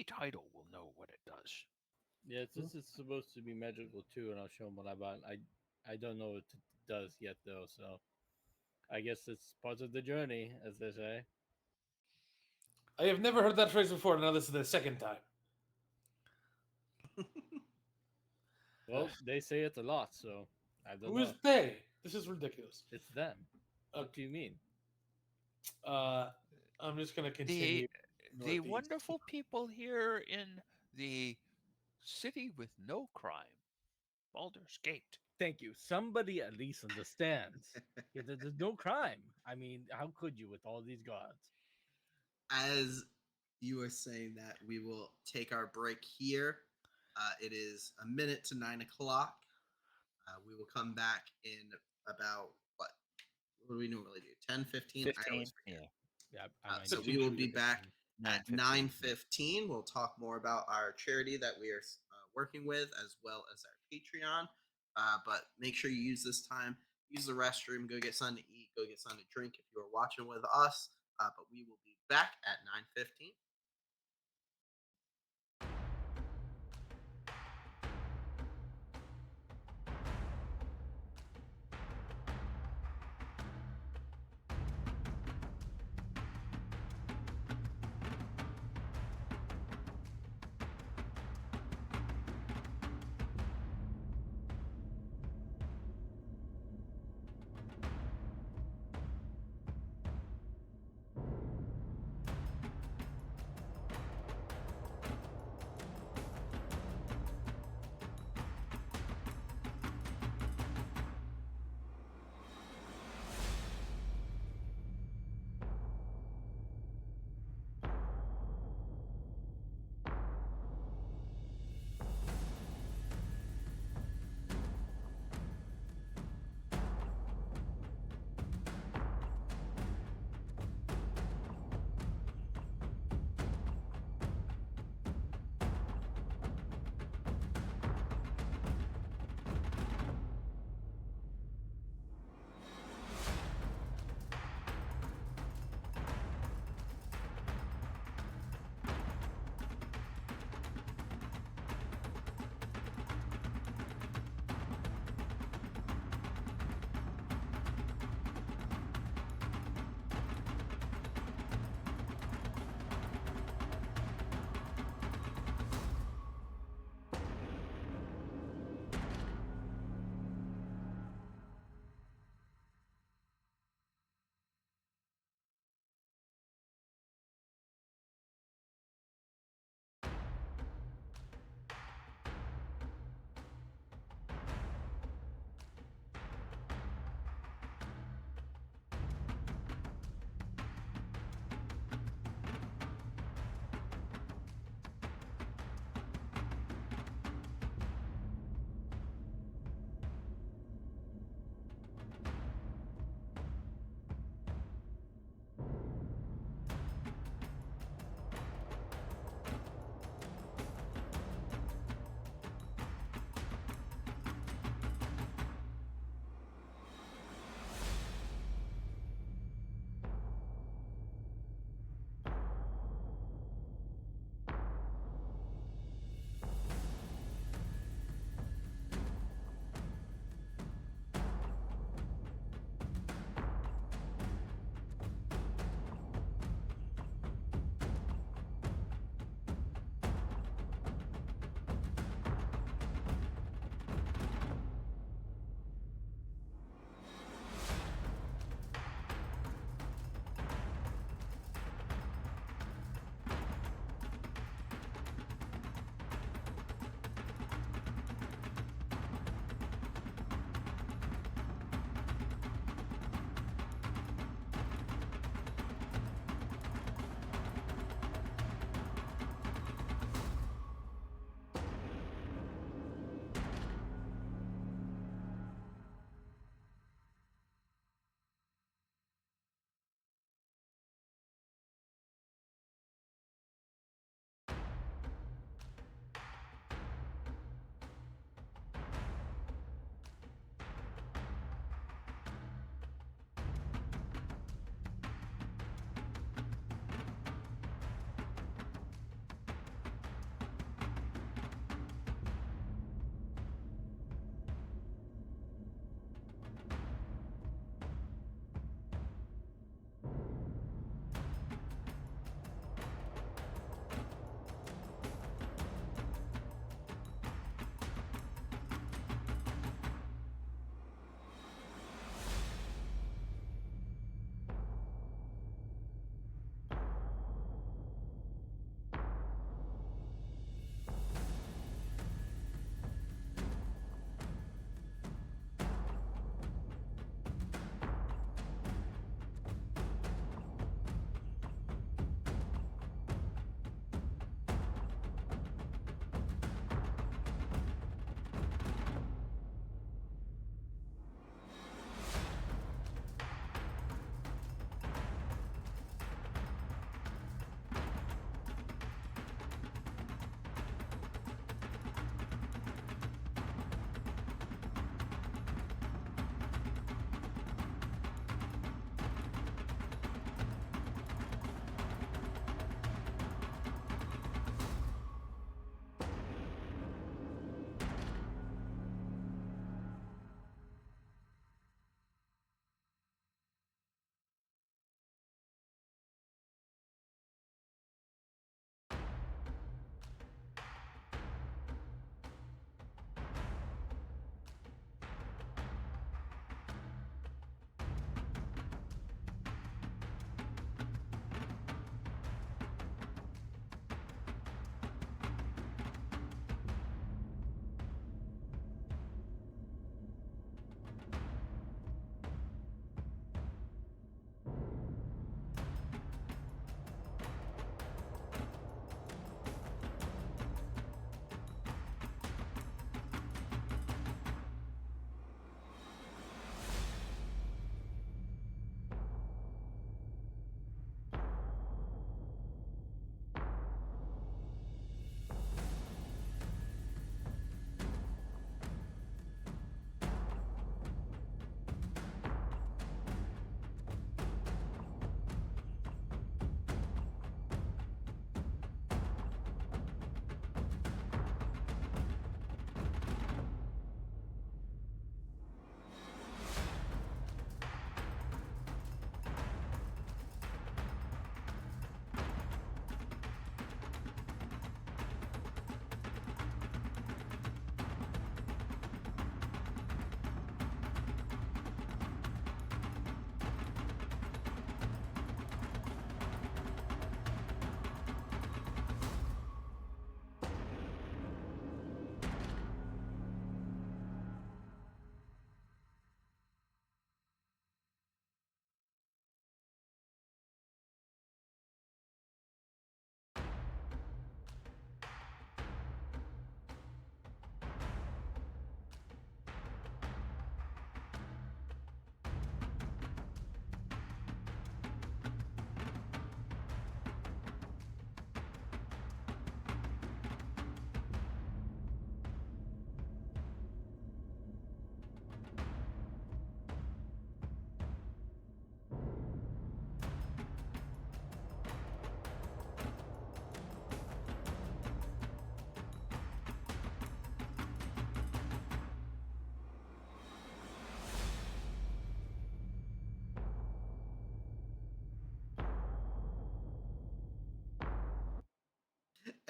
Tidal will know what it does. Yes, this is supposed to be magical too, and I'll show them what I bought. I don't know what it does yet though, so I guess it's part of the journey, as they say. I have never heard that phrase before. Now this is the second time. Well, they say it a lot, so I don't Who is know. they? This is ridiculous. It's them. What do Okay. you mean? I'm just gonna continue. The northeast. wonderful people here in the city with no crime, Baldur's Gate. Thank you. Somebody at least understands. Yeah, there's no crime. I mean, how could you with all these gods? As you are saying that, we will take our break here. It is a minute to 9 o'clock. We will come back in about what? What do we normally do? 10, 15? I 15, always forget. yeah, Yeah, So 15 we will should be be back at 9:15. 9:15. We'll talk more about our charity that we are working with, as well as our Patreon. But make sure you use this time. Use the restroom. Go get something to eat. Go get something to drink if you are watching with us. But we will be back at 9:15.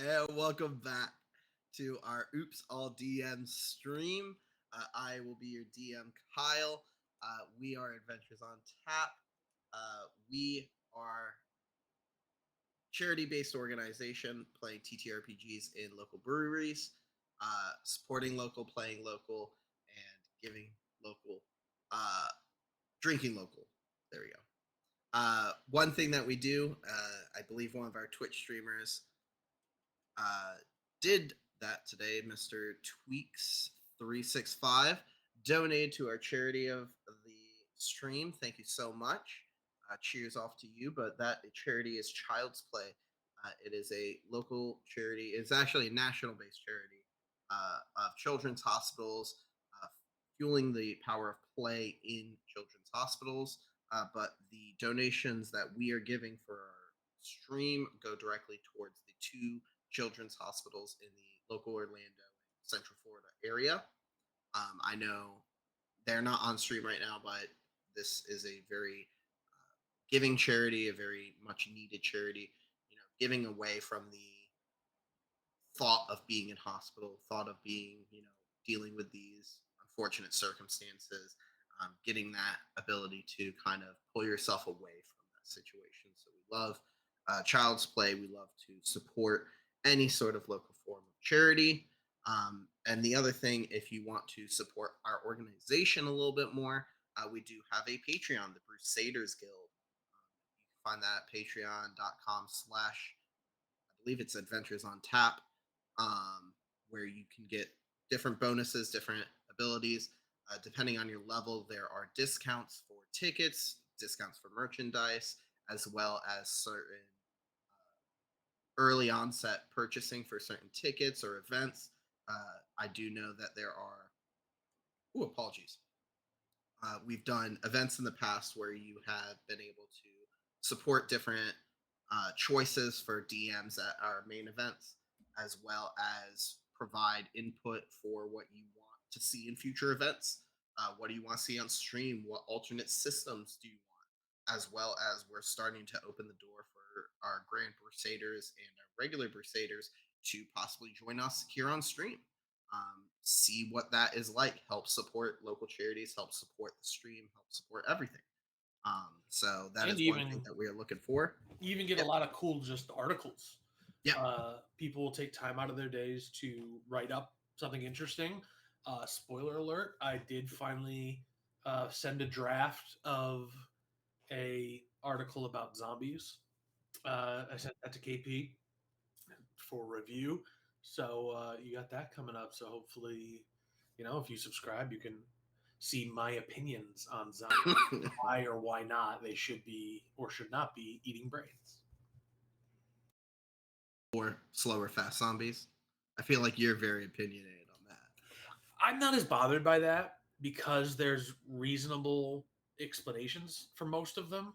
And welcome back to our Oops All DM stream. I will be your DM, Kyle. We are Adventures on Tap. We are charity-based organization playing TTRPGs in local breweries, supporting local, playing local, and giving local, uh, drinking local. There we go. One thing that we do, I believe one of our Twitch streamers uh, did that today, Mr. Tweaks365, donated to our charity of the stream. Thank you so much. Cheers off to you. But that charity is Child's Play. It is a local charity. It's actually a national based charity of children's hospitals, uh, fueling the power of play in children's hospitals. But the donations that we are giving for our stream go directly towards the two children's hospitals in the local Orlando, Central Florida area. I know they're not on stream right now, but this is a very giving charity, a very much needed charity. Giving away from the thought of being in hospital, thought of being, dealing with these unfortunate circumstances, getting that ability to kind of pull yourself away from that situation. So we love Child's Play. We love to support any sort of local form of charity. And the other thing, if you want to support our organization a little bit more, we do have a Patreon, the Crusaders Guild. You can find that at patreon.com/, I believe it's Adventures on Tap, where you can get different bonuses, different abilities. Depending on your level, there are discounts for tickets, discounts for merchandise, as well as certain early onset purchasing for certain tickets or events. I do know that there are, apologies. We've done events in the past where you have been able to support different choices for DMs at our main events, as well as provide input for what you want to see in future events. What do you want to see on stream? What alternate systems do you want? As well as we're starting to open the door for our Grand Crusaders and our regular Crusaders to possibly join us here on stream. See what that is like. Help support local charities. Help support the stream. Help support everything. So that And is one thing that we are looking for. You even get Yep. a lot of cool just articles. Yeah. People will take time out of their days to write up something interesting. Spoiler alert: I did finally send a draft of a article about zombies. I sent that to KP for review. So you got that coming up. So hopefully, if you subscribe, you can see my opinions on zombies. Why or why not they should be or should not be eating brains. Or slower, fast zombies. I feel like you're very opinionated on that. I'm not as bothered by that because there's reasonable explanations for most of them.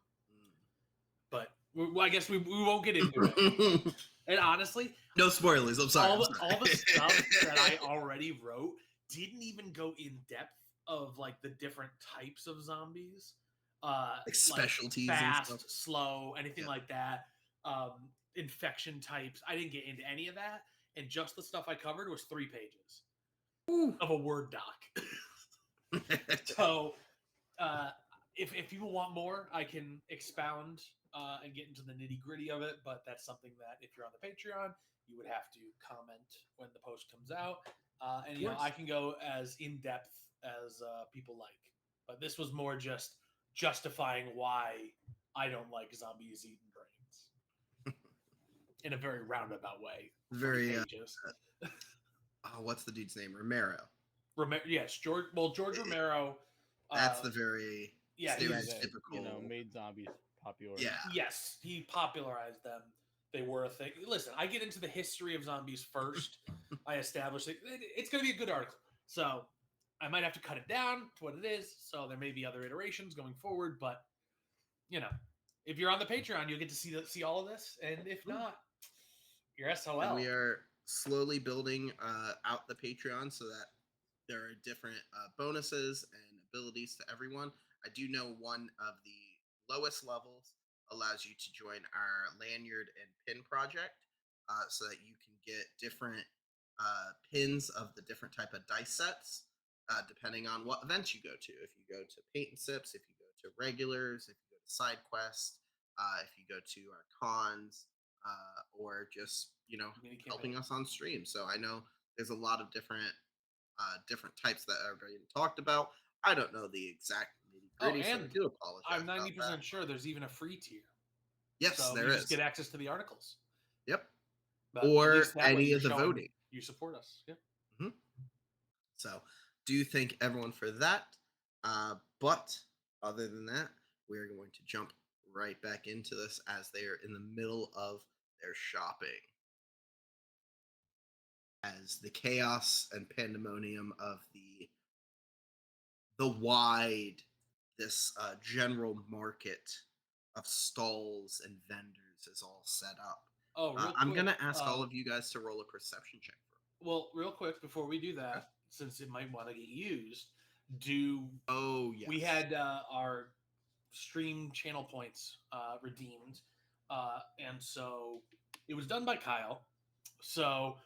But I guess we won't get into it. And honestly, no spoilers. I'm sorry. all the stuff that I already wrote didn't even go in depth of like the different types of zombies, like specialties like fast, and stuff. slow, anything like that. Infection types. I didn't get into any of that, and just the stuff I covered was 3 pages of a Word doc. So, if people want more, I can expound and get into the nitty gritty of it. But that's something that if you're on the Patreon, you would have to comment when the post comes out, and I can go as in depth as people like. But this was more just justifying why I don't like zombies eating brains in a very roundabout way. Very. Pages. What's the dude's name? Romero. Yes, George. Well, George Romero. That's the very stereotypical. Made zombies popular. Yeah. Yes, he popularized them. They were a thing. Listen, I get into the history of zombies first. I establish it's going to be a good article. So I might have to cut it down to what it is. So there may be other iterations going forward. But, if you're on the Patreon, you'll get to see all of this. And if not, you're SOL. And we are slowly building out the Patreon so that there are different bonuses and abilities to everyone. I do know one of the lowest levels allows you to join our lanyard and pin project. so that you can get different pins of the different type of dice sets, depending on what events you go to. If you go to paint and sips, if you go to regulars, if you go to side quest, if you go to our cons, or just Mini helping campaign. us on stream. So I know there's a lot of different types that are being talked about. I don't know the exact nitty Oh, gritty, so I and do apologize I'm about that. 90% sure there's even a free tier. Yes, So there you just is. get access to the articles. Yep. But at Or least that way any you're of the showing voting. you support us. Yeah. Mhm. So, do thank everyone for that. But other than that, we're going to jump right back into this as they are in the middle of their shopping. As the chaos and pandemonium of the wide this general market of stalls and vendors is all set up. Oh, real I'm quick. gonna ask all of you guys to roll a perception check for me. Well, real quick before we do Okay. that, since it might want to get used, do Oh yes. we had our stream channel points redeemed, and so it was done by Kyle. So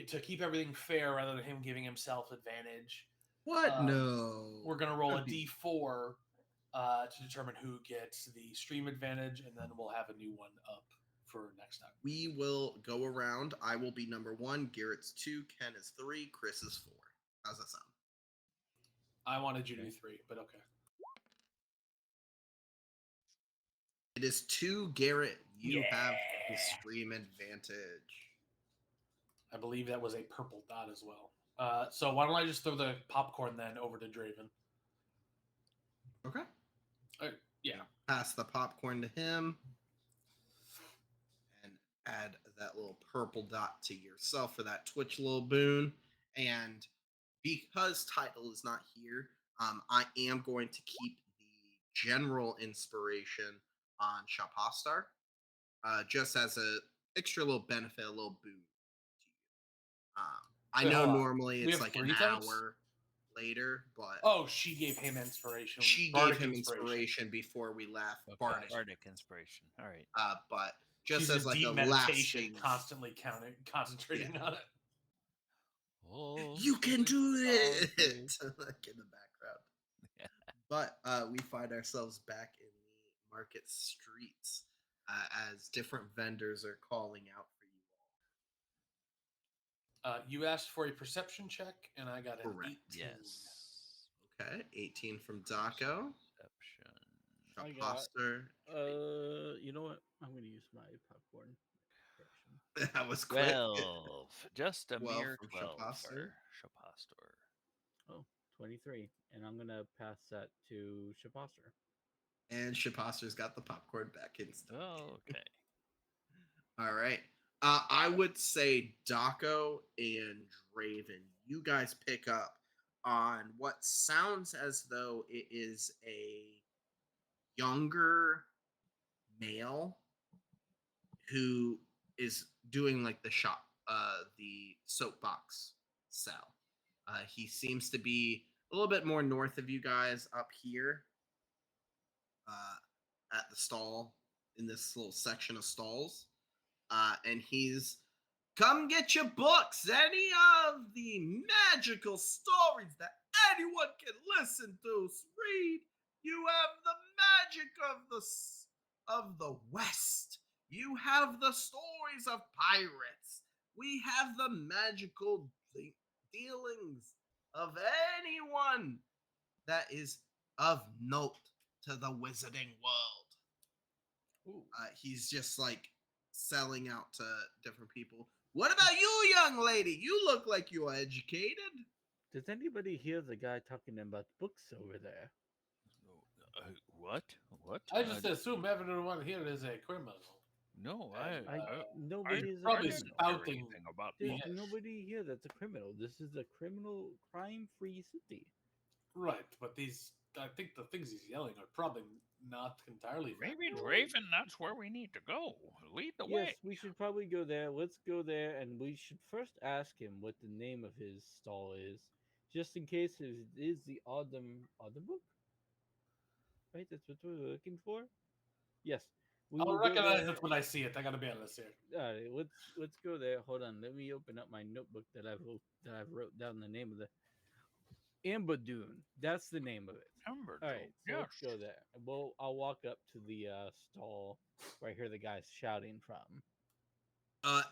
to keep everything fair, rather than him giving himself advantage, What? um, No. we're gonna roll a That'd be- d4 to determine who gets the stream advantage, and then we'll have a new one up for next time. We will go around. I will be number 1. Garrett's 2. Ken is 3. Chris is 4. How's that sound? I wanted you to do Okay. 3, but okay. It is 2, Garrett. You have the Yeah. stream advantage. I believe that was a purple dot as well. So why don't I just throw the popcorn then over to Draven? Okay. Yeah. Pass the popcorn to him and add that little purple dot to yourself for that Twitch little boon. And because title is not here, I am going to keep the general inspiration on Shapastar, just as a extra little benefit, a little boon to you. I Wait, know hold on. normally We it's have like an 3 types? hour later, but Oh, she gave him inspiration. she Bardic gave him inspiration before we left. Okay, Bardic. bardic inspiration. All right. But just She's in as a like deep a meditation, lasting, constantly concentrating on it. Oh, you can sweet do it, Salisbury. like in the background. But we find ourselves back in the market streets, as different vendors are calling out for you all. You asked for a perception check, and I got an Correct. 18. Yes. Okay, 18 from Daco. Perception. I got- Shaposter. You know what? I'm gonna use my popcorn correction. That was quick. 12. Just a 12 mere from 12 Shaposter. for Shapastor. Oh, 23. And I'm gonna pass that to Shaposter. And Shaposter's got the popcorn back instantly. Oh, okay. All right. I would say Daco and Draven, you guys pick up on what sounds as though it is a younger male who is doing like the soapbox sell. He seems to be a little bit more north of you guys up here, at the stall, in this little section of stalls. And he's come get your books, any of the magical stories that anyone can listen to. Read. You have the magic of the West. You have the stories of pirates. We have the magical dealings of anyone that is of note to the wizarding world. Ooh. He's just like selling out to different people. What about you, young lady? You look like you are educated. Does anybody hear the guy talking about books over there? What? What? I just assume everyone here is a criminal. No, Nobody is a probably didn't criminal. hear spouting. anything about There's books. nobody here that's a criminal. This is a criminal crime-free city. Right, but I think the things he's yelling are probably not entirely Maybe factual. Draven, that's where we need to go. Lead the Yes, way. we should probably go there. Let's go there, and we should first ask him what the name of his stall is, just in case it is the Autumn book. Right, that's what we're looking for. Yes, We I'll will go recognize there. it when I see it. I gotta be honest here. All right, let's go there. Hold on, let me open up my notebook that I've wrote down the name of the Amber Dune. That's the name of it. Amber All Dome. right, so Yes. let's go there. Well, I'll walk up to the stall where I hear the guys shouting from.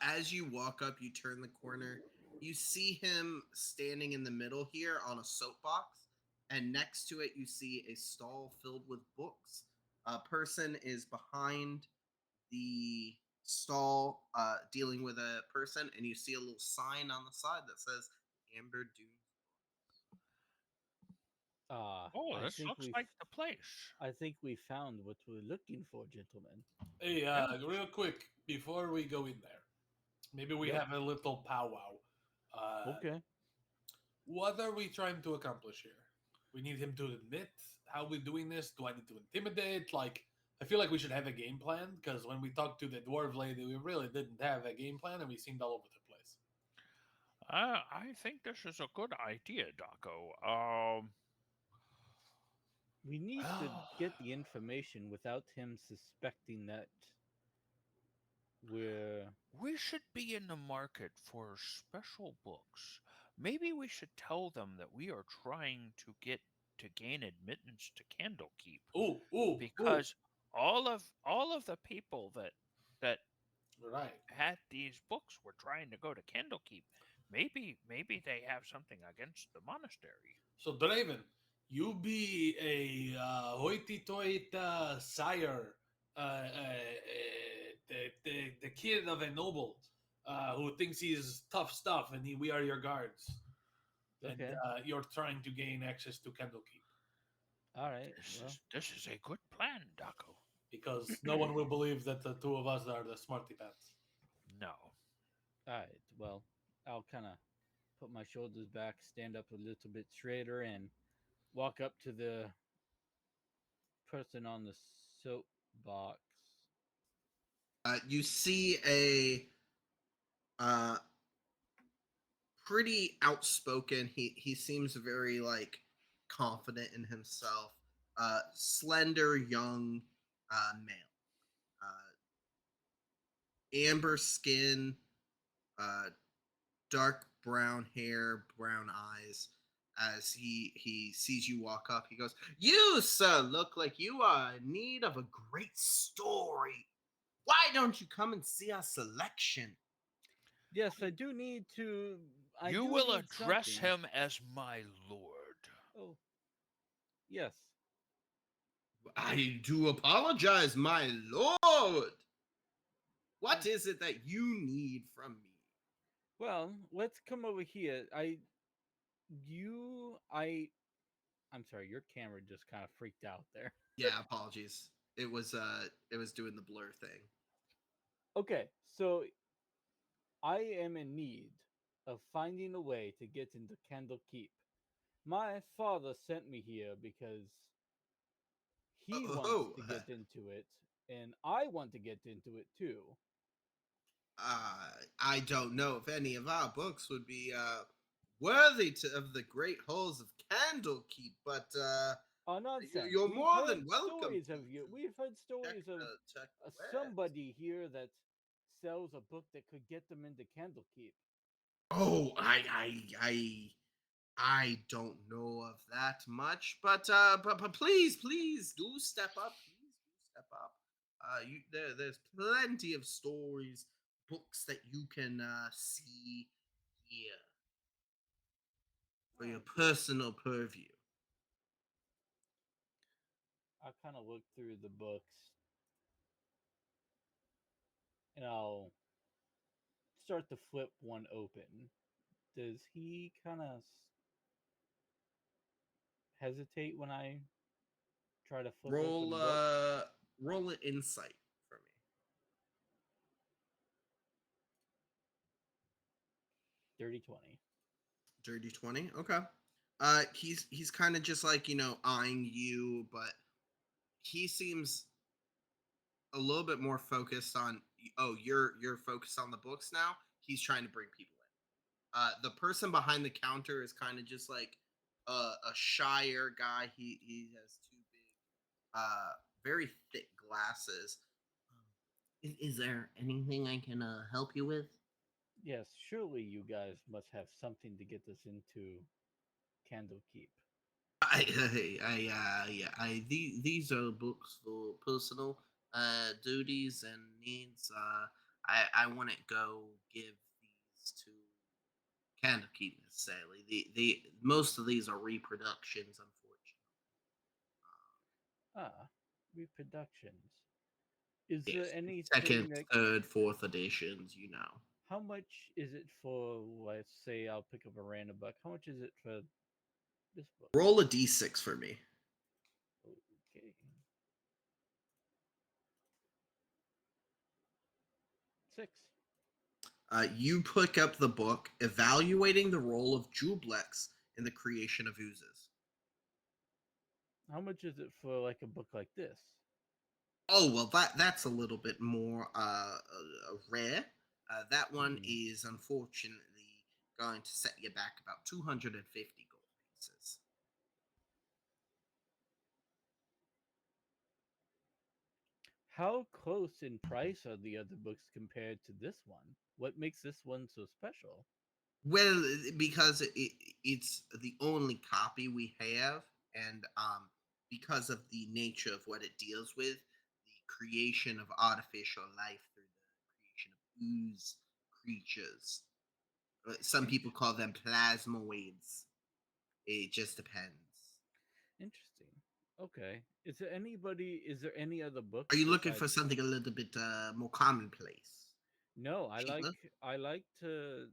As you walk up, you turn the corner. You see him standing in the middle here on a soapbox, and next to it, you see a stall filled with books. A person is behind the stall dealing with a person, and you see a little sign on the side that says Amber Dunes. Oh, I this think looks like the place. we found what we're looking for, gentlemen. Hey, Yes. real quick before we go in there, maybe we Yep. have a little powwow. Okay. What are we trying to accomplish here? We need him to admit how we're doing this. Do I need to intimidate? Like, I feel like we should have a game plan because when we talked to the dwarf lady, we really didn't have a game plan and we seemed all over the place. I think this is a good idea, Daco. We need to Well, get the information without him suspecting that we're. we should be in the market for special books. Maybe we should tell them that we are trying to gain admittance to Candlekeep, Ooh, ooh, ooh. because all of the people that Right. had these books were trying to go to Candlekeep. Maybe they have something against the monastery. So, Draven, you be a hoity-toity sire, the kid of a noble who thinks he's tough stuff, and we are your guards. And Okay. you're trying to gain access to Candlekeep All right. This Well, is this is a good plan, Daco. because no one will believe that the two of us are the smarty pants. No. all right. Well, I'll kind of put my shoulders back, stand up a little bit straighter, and walk up to the person on the soapbox. You see a uh, pretty outspoken. He seems very like confident in himself. Slender, young male. Amber skin, uh, dark brown hair, brown eyes. As he sees you walk up, he goes, "You, sir, look like you are in need of a great story. Why don't you come and see our selection?" Yes, I do need to. I You do will need address something. him as my lord. Oh, yes. "I do apologize, my lord. Uh, What is it that you need from me?" well, let's come over here. You, I. I'm sorry. Your camera just kind of freaked out there. Yeah, apologies. It was doing the blur thing. Okay, so I am in need of finding a way to get into Candlekeep. My father sent me here because he Oh, wants oh, to get into it, and I want to get into it too. I don't know if any of our books would be worthy of the great halls of Candlekeep, but Oh, nonsense. you're We've more heard than welcome stories to of you. We've heard check stories of check the wares. somebody here that sells a book that could get them into Candlekeep. Oh, I don't know of that much, but please do step up. Please do step up. There's plenty of stories, books that you can see here for your Oh, good. personal purview. I'll kind of look through the books and I'll start to flip one open. Does he kind of hesitate when I try to flip open Roll the book? roll an insight for me. Dirty 20. Dirty 20. Okay. He's kind of just like, eyeing you, but he seems a little bit more focused on, oh, you're focused on the books now. He's trying to bring people in. The person behind the counter is kind of just like a shyer guy. He has two big very thick glasses. Is there anything I can help you with? Yes, surely you guys must have something to get us into Candlekeep. These are books for personal duties and needs. I wouldn't go give these to Candlekeep necessarily. The most of these are reproductions, unfortunately. Ah, reproductions. Is there Yes, anything second, that? third, fourth editions. You know, How much is it for? Let's say I'll pick up a random book. How much is it for this book? roll a d6 for me. Okay, 6. You pick up the book, evaluating the role of Jublex in the creation of oozes. How much is it for like a book like this? Oh well, that's a little bit more rare. That one Hmm. is unfortunately going to set you back about 250 gold pieces. How close in price are the other books compared to this one? What makes this one so special? Well, because it's the only copy we have, and because of the nature of what it deals with, the creation of artificial life through the creation of ooze creatures. Some Int- people call them plasmoids. It just depends. Interesting. Okay. Is there any other Are books you looking for besides? something a little bit more commonplace? No, Cheaper? I like the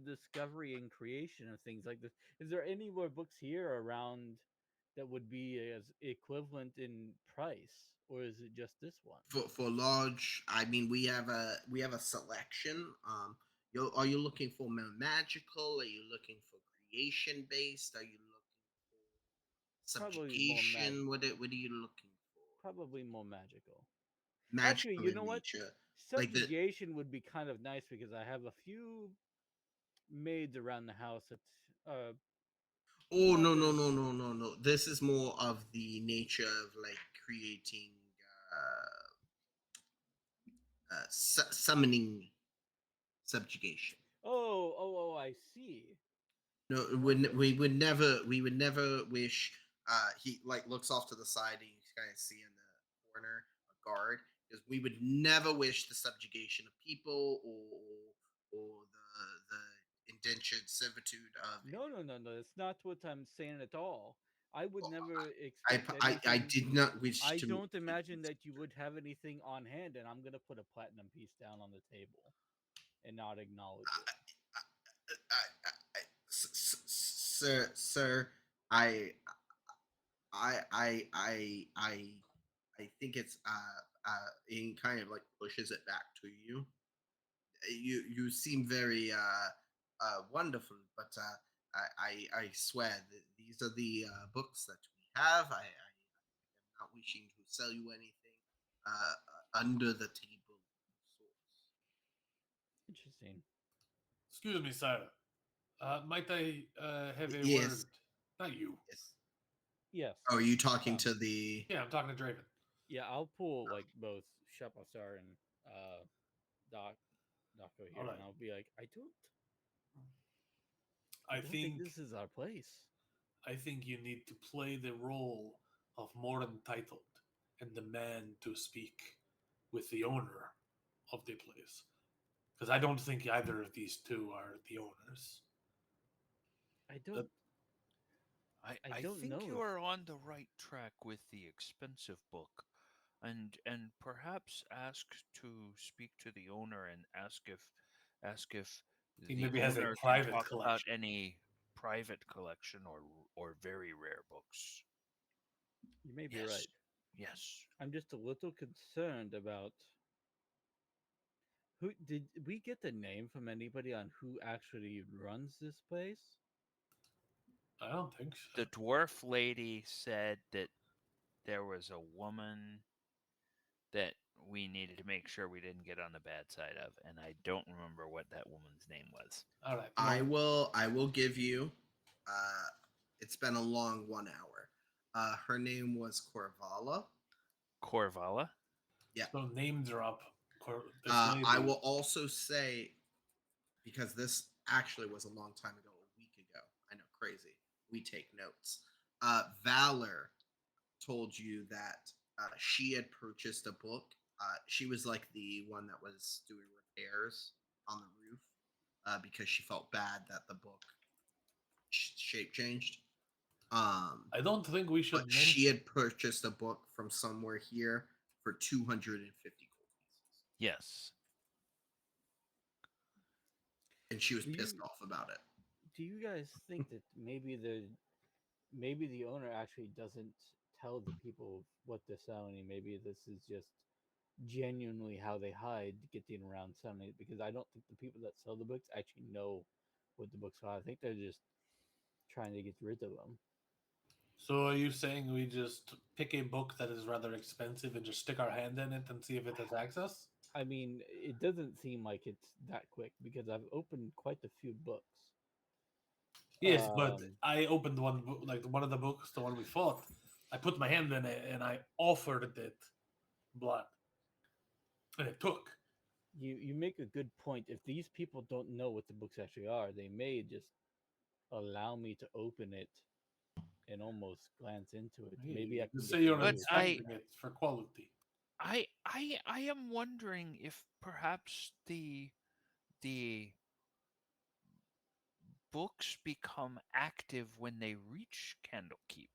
discovery and creation of things like this. Is there any more books here around that would be as equivalent in price, or is it just this one? For large, I mean, we have a selection. Are you looking for more magical? Are you looking for creation based? Are you looking for Probably more subjugation? What are you looking for? probably more magical. Actually, Magical you in know what? nature, like the. Subjugation would be kind of nice because I have a few maids around the house that uh Oh not no no as no no no no! This is more of the nature of like creating, summoning subjugation. I see. No, Okay. we would never wish. He like looks off to the side, and you kind of see in the corner a guard, because we would never wish the subjugation of people, or the indentured servitude of No, any. no, no, no. That's not what I'm saying at all. I would Well, never I, expect I anything. did not wish I to. don't imagine that you would have anything on hand, and I'm gonna put a platinum piece down on the table and not acknowledge it. Sir, I, I, I think it's he kind of like pushes it back to you. You seem very wonderful, but I swear that these are the books that we have. I am not wishing to sell you anything under the table sorts. Interesting. Excuse me, sir. Might I have a word? Yes, Not you. yes. Yes. Oh, are you talking Come. to the? Yeah, I'm talking to Draven. Yeah, I'll pull like both Shepasar and Doc Daco All here, right. and I'll be like, I I don't think think this is our place. I think you need to play the role of more entitled and demand to speak with the owner of the place. Because I don't think either of these two are the owners. I Uh, don't. I I don't think know you if are on the right track with the expensive book, and perhaps ask to speak to the owner and ask if he the maybe has a owner can private talk about collection. any private collection or very rare books. you may be Yes, right. yes. I'm just a little concerned about who did we get the name from anybody on who actually runs this place? I don't think so. The dwarf lady said that there was a woman that we needed to make sure we didn't get on the bad side of, and I don't remember what that woman's name was. All right. I Well, will. I will give you. Uh, it's been a long 1 hour. Her name was Corvala. Corvala? Yeah. So name drop this lady. I will also say, because this actually was a long time ago, a week ago. I know, crazy. We take notes. Valor told you that she had purchased a book. She was like the one that was doing repairs on the roof because she felt bad that the book shape changed. I don't think we But should she mention. had purchased a book from somewhere here for 250 gold pieces, Yes. and she was Do pissed you off about it. do you guys think that maybe the owner actually doesn't tell the people what they're selling? Maybe this is just genuinely how they hide getting around selling it, because I don't think the people that sell the books actually know what the books are. I think they're just trying to get rid of them. So are you saying we just pick a book that is rather expensive and just stick our hand in it and see if it attacks us? I mean, it doesn't seem like it's that quick because I've opened quite a few books. Yes, but Um, I opened like one of the books, the one we fought. I put my hand in it and I offered it blood, and it took. you make a good point. If these people don't know what the books actually are, they may just allow me to open it and almost glance into it. Hey, Maybe I you can can say get the you're But loot. inspecting it for quality. I am wondering if perhaps the books become active when they reach Candlekeep.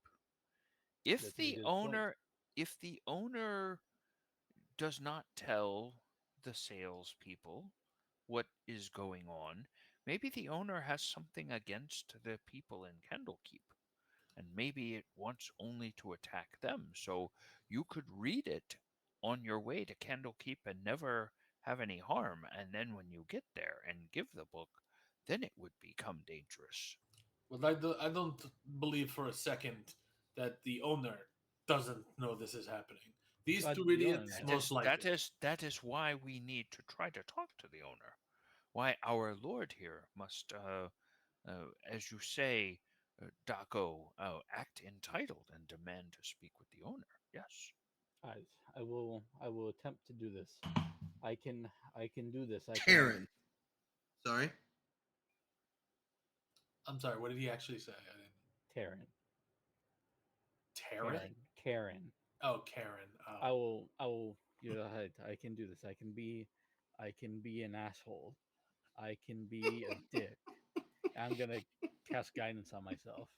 If That's a the good point. owner if the owner does not tell the salespeople what is going on, maybe the owner has something against the people in Candlekeep, and maybe it wants only to attack them. So you could read it on your way to Candlekeep and never have any harm, and then when you get there and give the book, then it would become dangerous. But I don't believe for a second that the owner doesn't know this is happening. These two The owner idiots, That knows. most is that likely. is that is why we need to try to talk to the owner. Why our lord here must, as you say, Daco, act entitled and demand to speak with the owner. Yes. I I will attempt to do this. I can do this. I can Karen, sorry. I'm sorry. What did he actually say? I didn't. Taryn. Taryn? Karen. Oh, Karen. Oh, I will I can do this. I can be an asshole. I can be a dick. I'm gonna cast guidance on myself.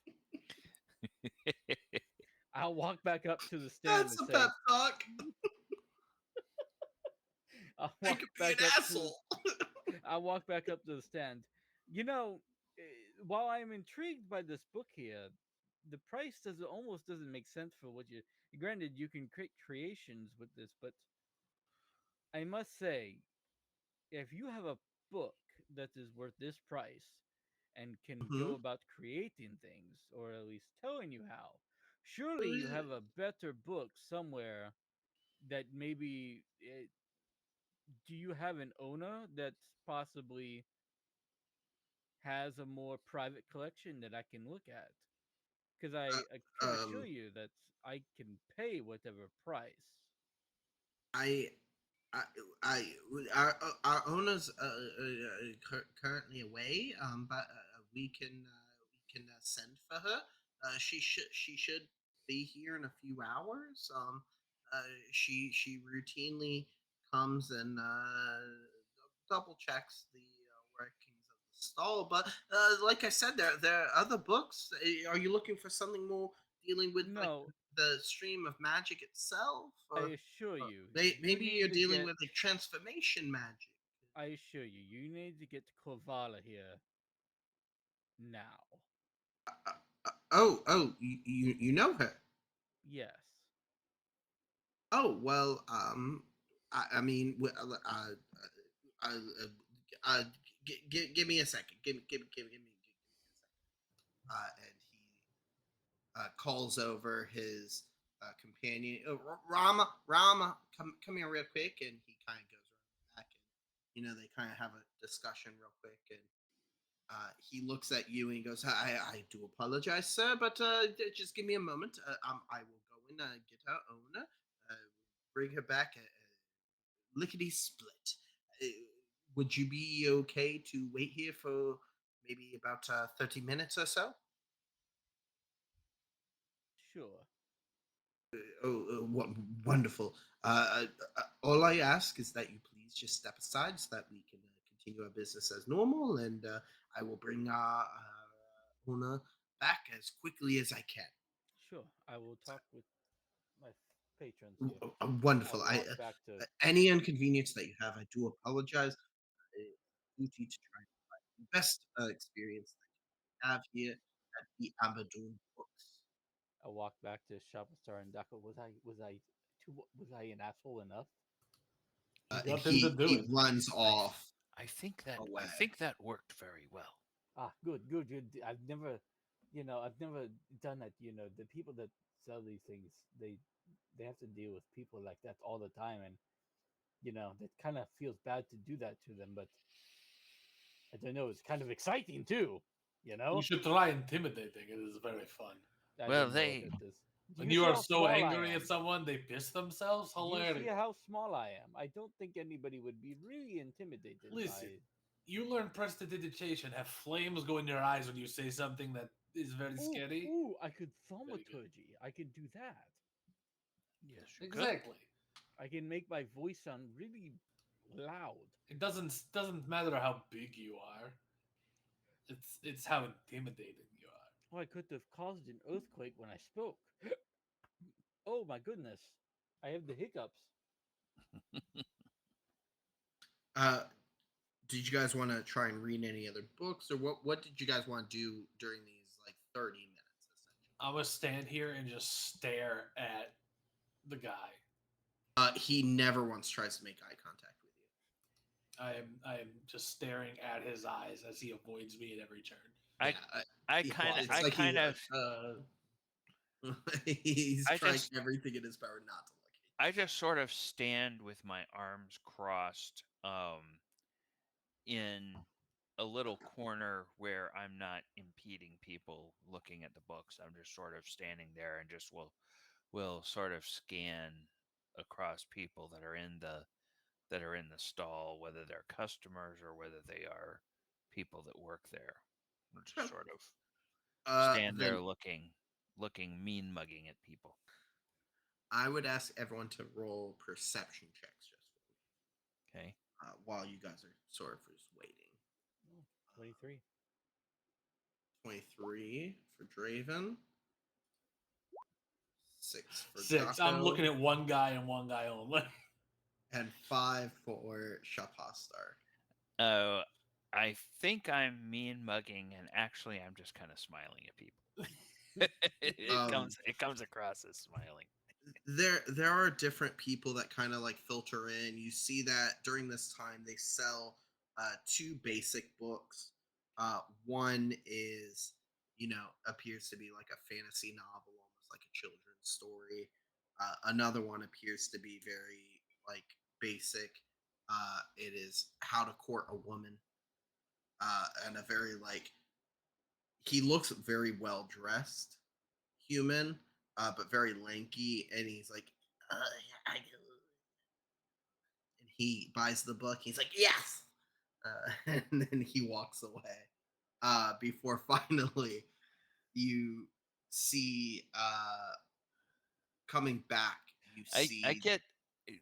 I'll walk back up to the stand That's and a pep say, talk. I'll I walk could be an back up to asshole. I'll walk back up to the stand. You know, while I'm intrigued by this book here, the price almost doesn't make sense for what you. Granted, you can create creations with this, but I must say, if you have a book that is worth this price and can Hmm. go about creating things, or at least telling you how, surely you have a better book somewhere that maybe. Do you have an owner that's possibly has a more private collection that I can look at? Because I can assure Um, you that I can pay whatever price. I, I, our owners currently away. But we can send for her. She should be here in a few hours. She routinely comes and double checks the workings of the stall. But like I said, there are other books. Are you looking for something more dealing with like No, the stream of magic itself, I or assure you, you maybe you're need to dealing get. with like transformation magic? I assure you, you need to get Clavala here now. You know her. Yes. Oh well, I mean, uh, uh, uh, give me a second. Give me a second. And he calls over his companion, Rama, come here real quick, and he kind of goes around back, and they kind of have a discussion real quick, and he looks at you and he goes, I do apologize, sir, but just give me a moment. I will go and get her owner, uh, bring her back. lickety split. Uh, would you be okay to wait here for maybe about 30 minutes or so? Sure. Oh, what wonderful. All I ask is that you please just step aside so that we can continue our business as normal, and I will bring our owner back as quickly as I can. Sure. I will talk with my patrons here. Wonderful. I'll walk back to. Any inconvenience that you have, I do apologize. I duty to try and provide the best experience that you have here at the Abaddon Books. I'll walk back to Shopstar and Dako. Was I an asshole enough? You And got them to do he it. runs off I think that away. worked very well. Ah, good. I've never done that. The people that sell these things, they have to deal with people like that all the time, and that kind of feels bad to do that to them. But I don't know. It's kind of exciting too. You You know, should try intimidating. It is very fun. I Well, don't know what they that is. Do When you you see are how so small I angry at am? someone, they piss themselves. Do you see Hilarious. how small I am? I don't think anybody would be really intimidated Listen, by. you learn prestidigitation, have flames go in your eyes when you say something that is very scary. I could Very good. thaumaturgy. I could do that. yes, you could. Exactly. I can make my voice sound really loud. It doesn't matter how big you are. It's how intimidating you are. Oh, I could have caused an earthquake when I spoke. Oh my goodness. I have the hiccups. Uh, did you guys want to try and read any other books, or what did you guys want to do during these like 30 minutes essentially? I would stand here and just stare at the guy. He never once tries to make eye contact with you. I am just staring at his eyes as he avoids me at every turn. I I Yeah, kind of it's I like kind of he's I trying just everything in his power not to look I just sort of stand with my arms crossed in a little corner where I'm not impeding people looking at the books. I'm just sort of standing there and just will sort of scan across people that are in the stall, whether they're customers or whether they are people that work there. We'll at just you. sort of stand Then there looking mean mugging at people. I would ask everyone to roll perception checks just for me, Okay. while you guys are sort of just waiting. Oh, 23. 23 for Draven, 6 for 6. I'm Daco, looking at one guy and one guy only. and 5 for Shapastar. Oh, I think I'm mean mugging, and actually, I'm just kind of smiling at people. It comes across as smiling. There are different people that kind of like filter in. You see that during this time they sell two basic books. One is, appears to be like a fantasy novel, almost like a children's story. Another one appears to be very like basic. It is How to Court a Woman, and a very like he looks very well dressed human, but very lanky, and he's like, yeah, and he buys the book. He's like, yes, and then he walks away. Before finally you see coming back, you I see. get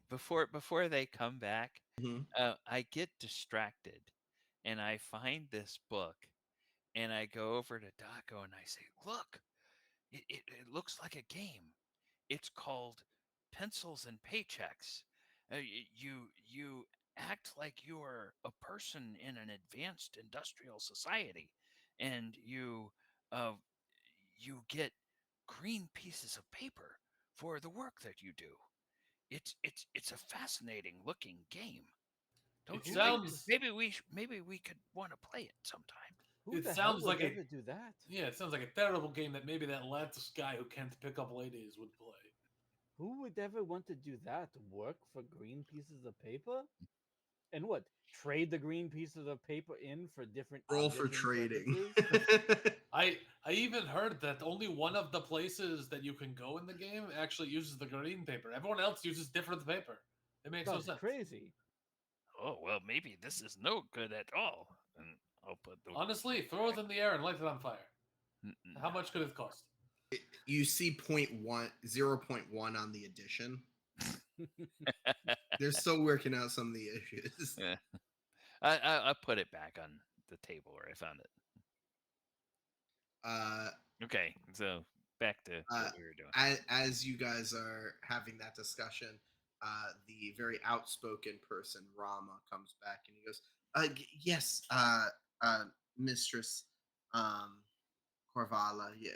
before they come back, Mhm. I get distracted, and I find this book, and I go over to Daco and I say, "Look, it looks like a game. It's called Pencils and Paychecks. You act like you're a person in an advanced industrial society, and uh, you get green pieces of paper for the work that you do. It's a fascinating looking game. It Don't you think sounds maybe we could want to play it sometime?" Who it the hell sounds would like a ever do that? yeah, it sounds like a terrible game that maybe that last guy who can't pick up ladies would play. Who would ever want to do that? Work for green pieces of paper? And what? Trade the green pieces of paper in for different Roll for objects and trading. services? I even heard that only one of the places that you can go in the game actually uses the green paper. Everyone else uses different paper. It makes no That's sense. crazy. Oh, well, maybe this is no good at all. And I'll put the. Honestly, throw it in the air and light it on fire. How No. much could it cost? You see 0.1 on the addition. They're still working out some of the issues. Yeah. I put it back on the table where I found it. Uh, Okay, so back to uh, what we were doing. as you guys are having that discussion, the very outspoken person Rama comes back and he goes, "Yes, uh, Mistress Corvala. Yeah,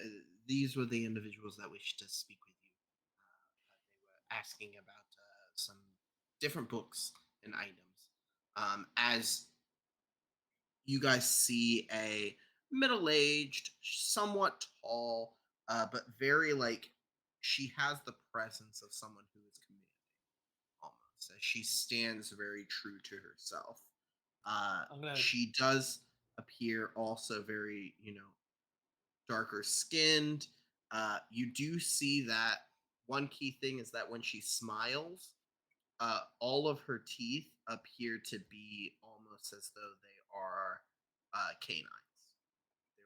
these were the individuals that wished to speak with you. They were asking about some different books and items. As you guys see a middle-aged, somewhat tall, but very like she has the presence of someone who is commanding almost. As she stands very true to herself. I'm gonna. She does appear also very, darker skinned. You do see that one key thing is that when she smiles, all of her teeth appear to be almost as though they are canines.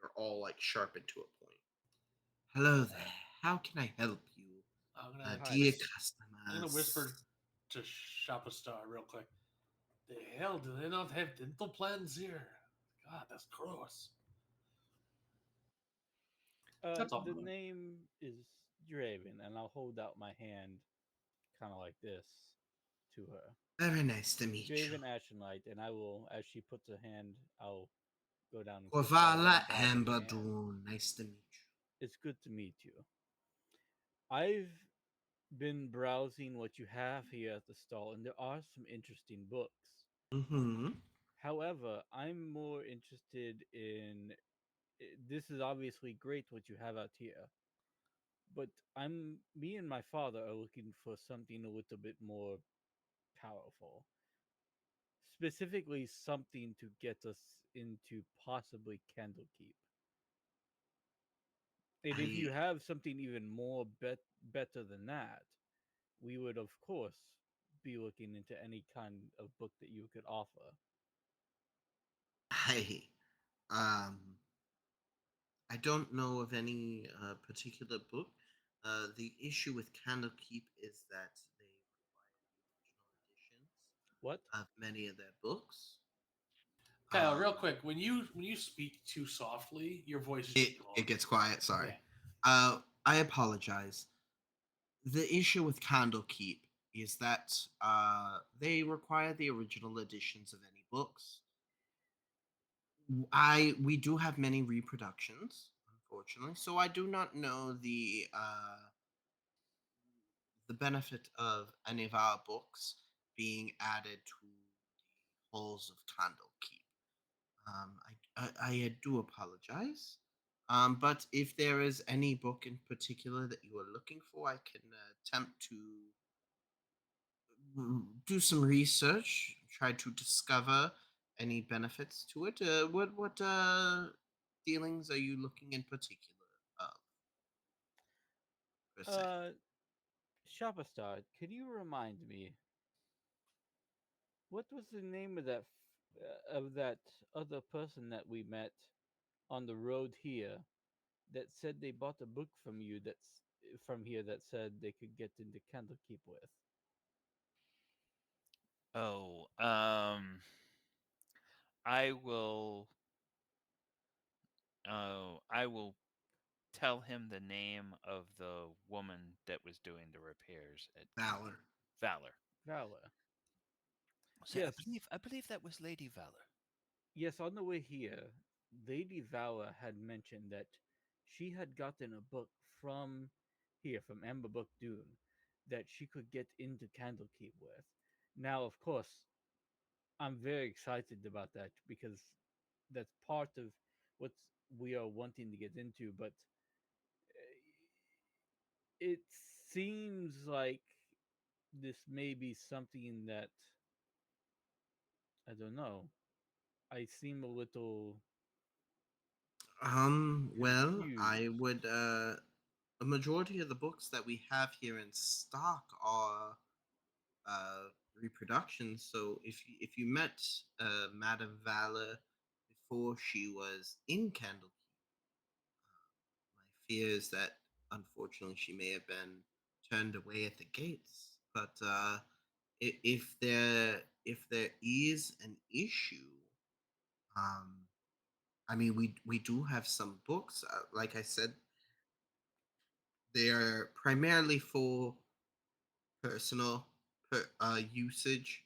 They're all like sharpened to a point. Hello there. How can I help you, I'm gonna. Hi dear there. I'm gonna whisper customers? to Shop Star real quick. The hell do they not have dental plans here? God, that's gross. That's all I'm The doing. name is Draven, and I'll hold out my hand, kind of like this, to her. Very nice to meet you. Draven Ashenlight, and I will, as she puts her hand, I'll go down and kiss her Corvala back of the hand. Ambadun. Nice to meet It's good to meet you. I've been browsing what you have here at the stall, and there are some interesting books. you. Mm-hmm. However, I'm more interested in. This is obviously great what you have out here, but me and my father are looking for something a little bit more powerful. Specifically, something to get us into possibly Candlekeep. And if you I have something even more better than that, we would, of course, be looking into any kind of book that you could offer. I um I don't know of any particular book. The issue with Candlekeep is that they require the original editions What? of many of their books. Kyle, real Um, quick, when you speak too softly, your voice is it just gone. it gets quiet. Sorry. Yeah. I apologize. The issue with Candlekeep is that they require the original editions of any books. We do have many reproductions, unfortunately, so I do not know the benefit of any of our books being added to the halls of Candlekeep. I do apologize. But if there is any book in particular that you are looking for, I can attempt to do some research, try to discover any benefits to it. What dealings are you looking in particular of, per se? Uh, Shopperstar, could you remind me what was the name of that other person that we met on the road here that said they bought a book from you that's from here that said they could get into Candlekeep with? Oh, I will. Oh, I will tell him the name of the woman that was doing the repairs at Valor. Valor. Valor. Say, Yes, I believe that was Lady Valor. yes. On the way here, Lady Valor had mentioned that she had gotten a book from here, from Amber Book Dune, that she could get into Candlekeep with. Now, of course, I'm very excited about that because that's part of what we are wanting to get into. But it seems like this may be something that I don't know. I seem a little Well, I confused. would. A majority of the books that we have here in stock are reproductions. So if you met Madame Valor before she was in Candlekeep, my fear is that unfortunately she may have been turned away at the gates. But if there is an issue, um, I mean we do have some books. Like I said, they are primarily for personal usage.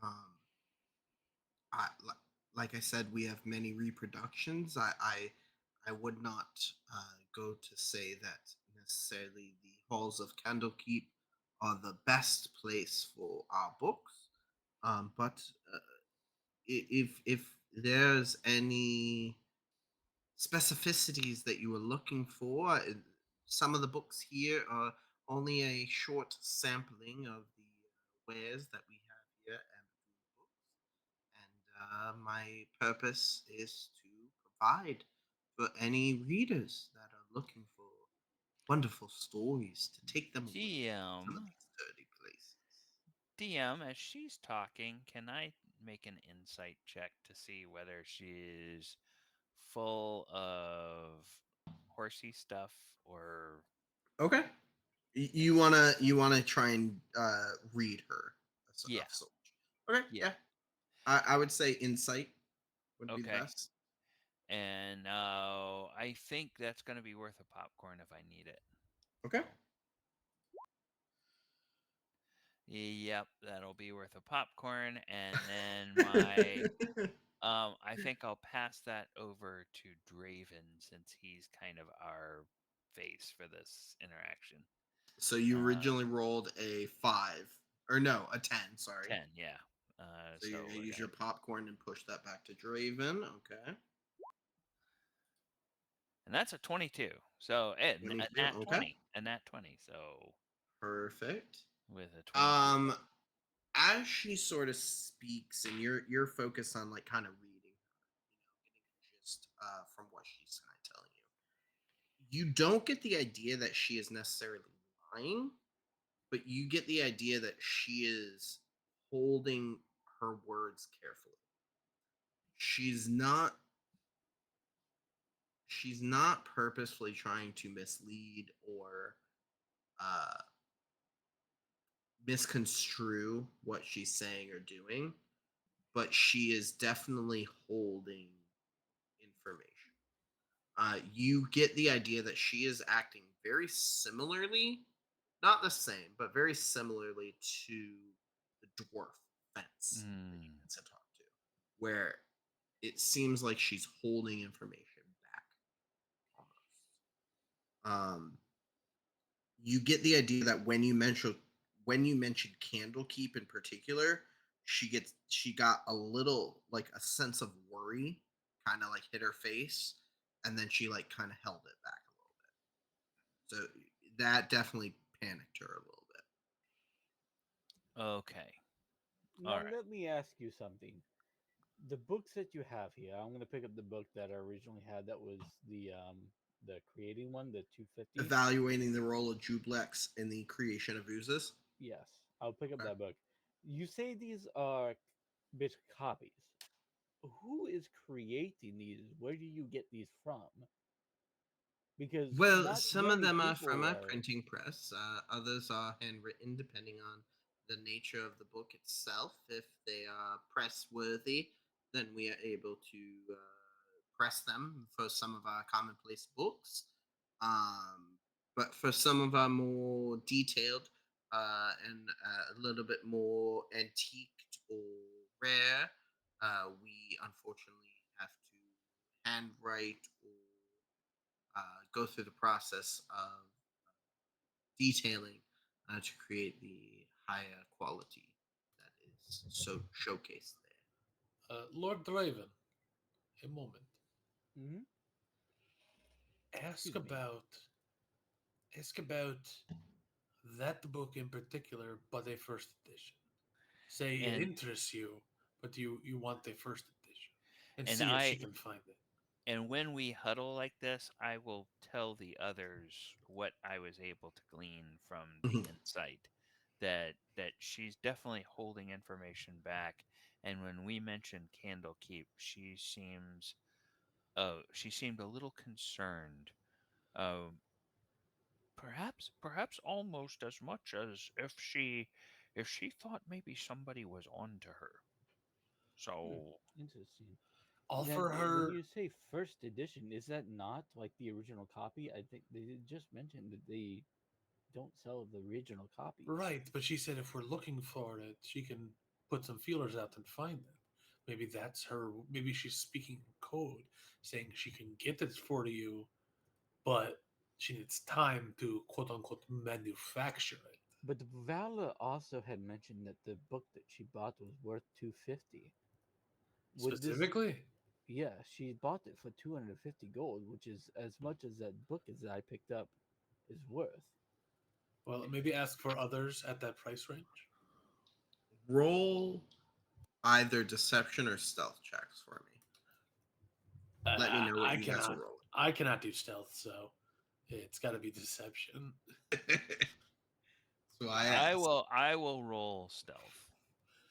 Um, like I said, we have many reproductions. I would not go to say that necessarily the halls of Candlekeep are the best place for our books. But if there's any specificities that you were looking for, some of the books here are only a short sampling of the wares that we have here at Books. And my purpose is to provide for any readers that are looking for wonderful stories to take them away from some of DM, these dirty places. DM, as she's talking, can I make an insight check to see whether she's full of horsey stuff or Okay. You wanna try and read her yeah, of sorts. Okay, yeah, yeah. I would say insight would be the okay. best. And I think that's going to be worth a popcorn if I need it. Okay. So, yep, that'll be worth a popcorn. And then I think I'll pass that over to Draven since he's kind of our face for this interaction. So you Uh, originally rolled a 5 or no, a 10, sorry. 10, yeah. So you're So gonna we're use gonna your popcorn and push that back to Draven. Okay. and that's a 22. So a 22. nat Okay. 20, a nat 20. So Perfect. with a 22. Um, as she sort of speaks, and you're focused on like kind of reading her, getting a gist from what she's kind of telling you. You don't get the idea that she is necessarily lying, but you get the idea that she is holding her words carefully. She's not she's not purposefully trying to mislead or uh, misconstrue what she's saying or doing, but she is definitely holding information. You get the idea that she is acting very similarly, not the same, but very similarly to the dwarf fence that you Mm, get to talk to, where it seems like she's holding information back almost. You get the idea that when you mentioned Candlekeep in particular, she got a little like a sense of worry, kind of like hit her face, and then she like kind of held it back a little bit. So that definitely panicked her a little bit. okay. All Now right. let me ask you something. The books that you have here, I'm gonna pick up the book that I originally had. That was the creating one, the 250. Evaluating the role of Jublex in the creation of oozes. Yes, I'll pick up Okay. that book. You say these are bit copies. Who is creating these? Where do you get these from? Because Well, not some of many them are from people a are. printing press. Others are handwritten, depending on the nature of the book itself. If they are press worthy, then we are able to press them for some of our commonplace books. Um, but for some of our more detailed and a little bit more antiqued or rare, we unfortunately have to handwrite or go through the process of detailing to create the higher quality that is so showcased Lord Draven, a moment. Hmm. Ask Excuse me. about ask about that book in particular, but a first edition. Say it And interests you, but you want a first edition, and and see if she I can find it. and when we huddle like this, I will tell the others what I was able to glean from there. the insight that she's definitely holding information back. And when we mentioned Candlekeep, she seemed a little concerned. Uh, perhaps almost as much as if she thought maybe somebody was on to her. Hmm, So interesting. Now, Offer when her you say first edition, is that not like the original copy? I think they just mentioned that they don't sell the original copies. right, but she said if we're looking for it, she can put some feelers out and find it. Maybe that's her. Maybe she's speaking in code, saying she can get it for you, but she needs time to quote unquote manufacture it. But Vala also had mentioned that the book that she bought was worth 250. Would this? Specifically, Yeah, she bought it for 250 gold, which is as much as that book as I picked up is worth. well, maybe ask for others at that price range. Roll either deception or stealth checks for me. Let me know what I you guys are cannot. rolling. I cannot do stealth, so it's got to be deception. So I asked I will roll stealth.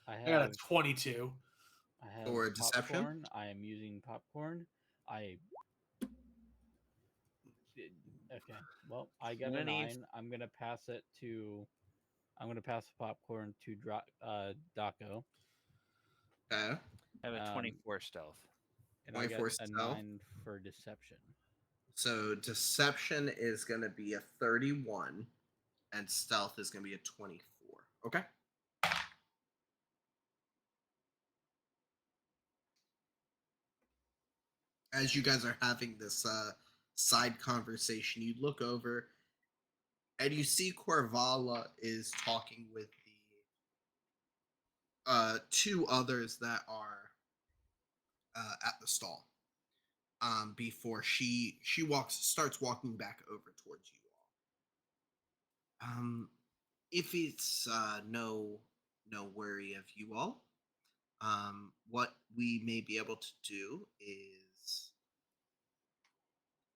I I got a have 22. I have for deception. popcorn. I am using popcorn. I okay. Well, I got a Twenty. 9. I'm gonna pass the popcorn to Daco. Okay. I have a Um, 24 stealth. and I got 24 a stealth. 9 for deception. So deception is going to be a 31, and stealth is going to be a 24. Okay. As you guys are having this side conversation, you look over and you see Corvala is talking with the two others that are at the stall. Before she starts walking back over towards you all. If it's no worry of you all, what we may be able to do is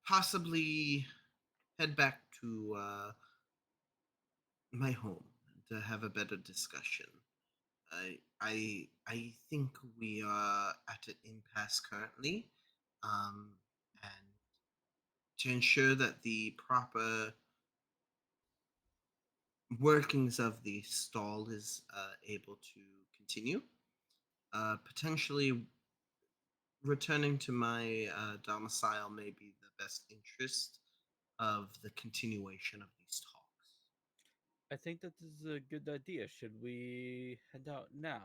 possibly head back to my home to have a better discussion. I think we are at an impasse currently, um, and to ensure that the proper workings of the stall is able to continue. Potentially returning to my domicile may be the best interest of the continuation of these talks. I think that this is a good idea. Should we head out now?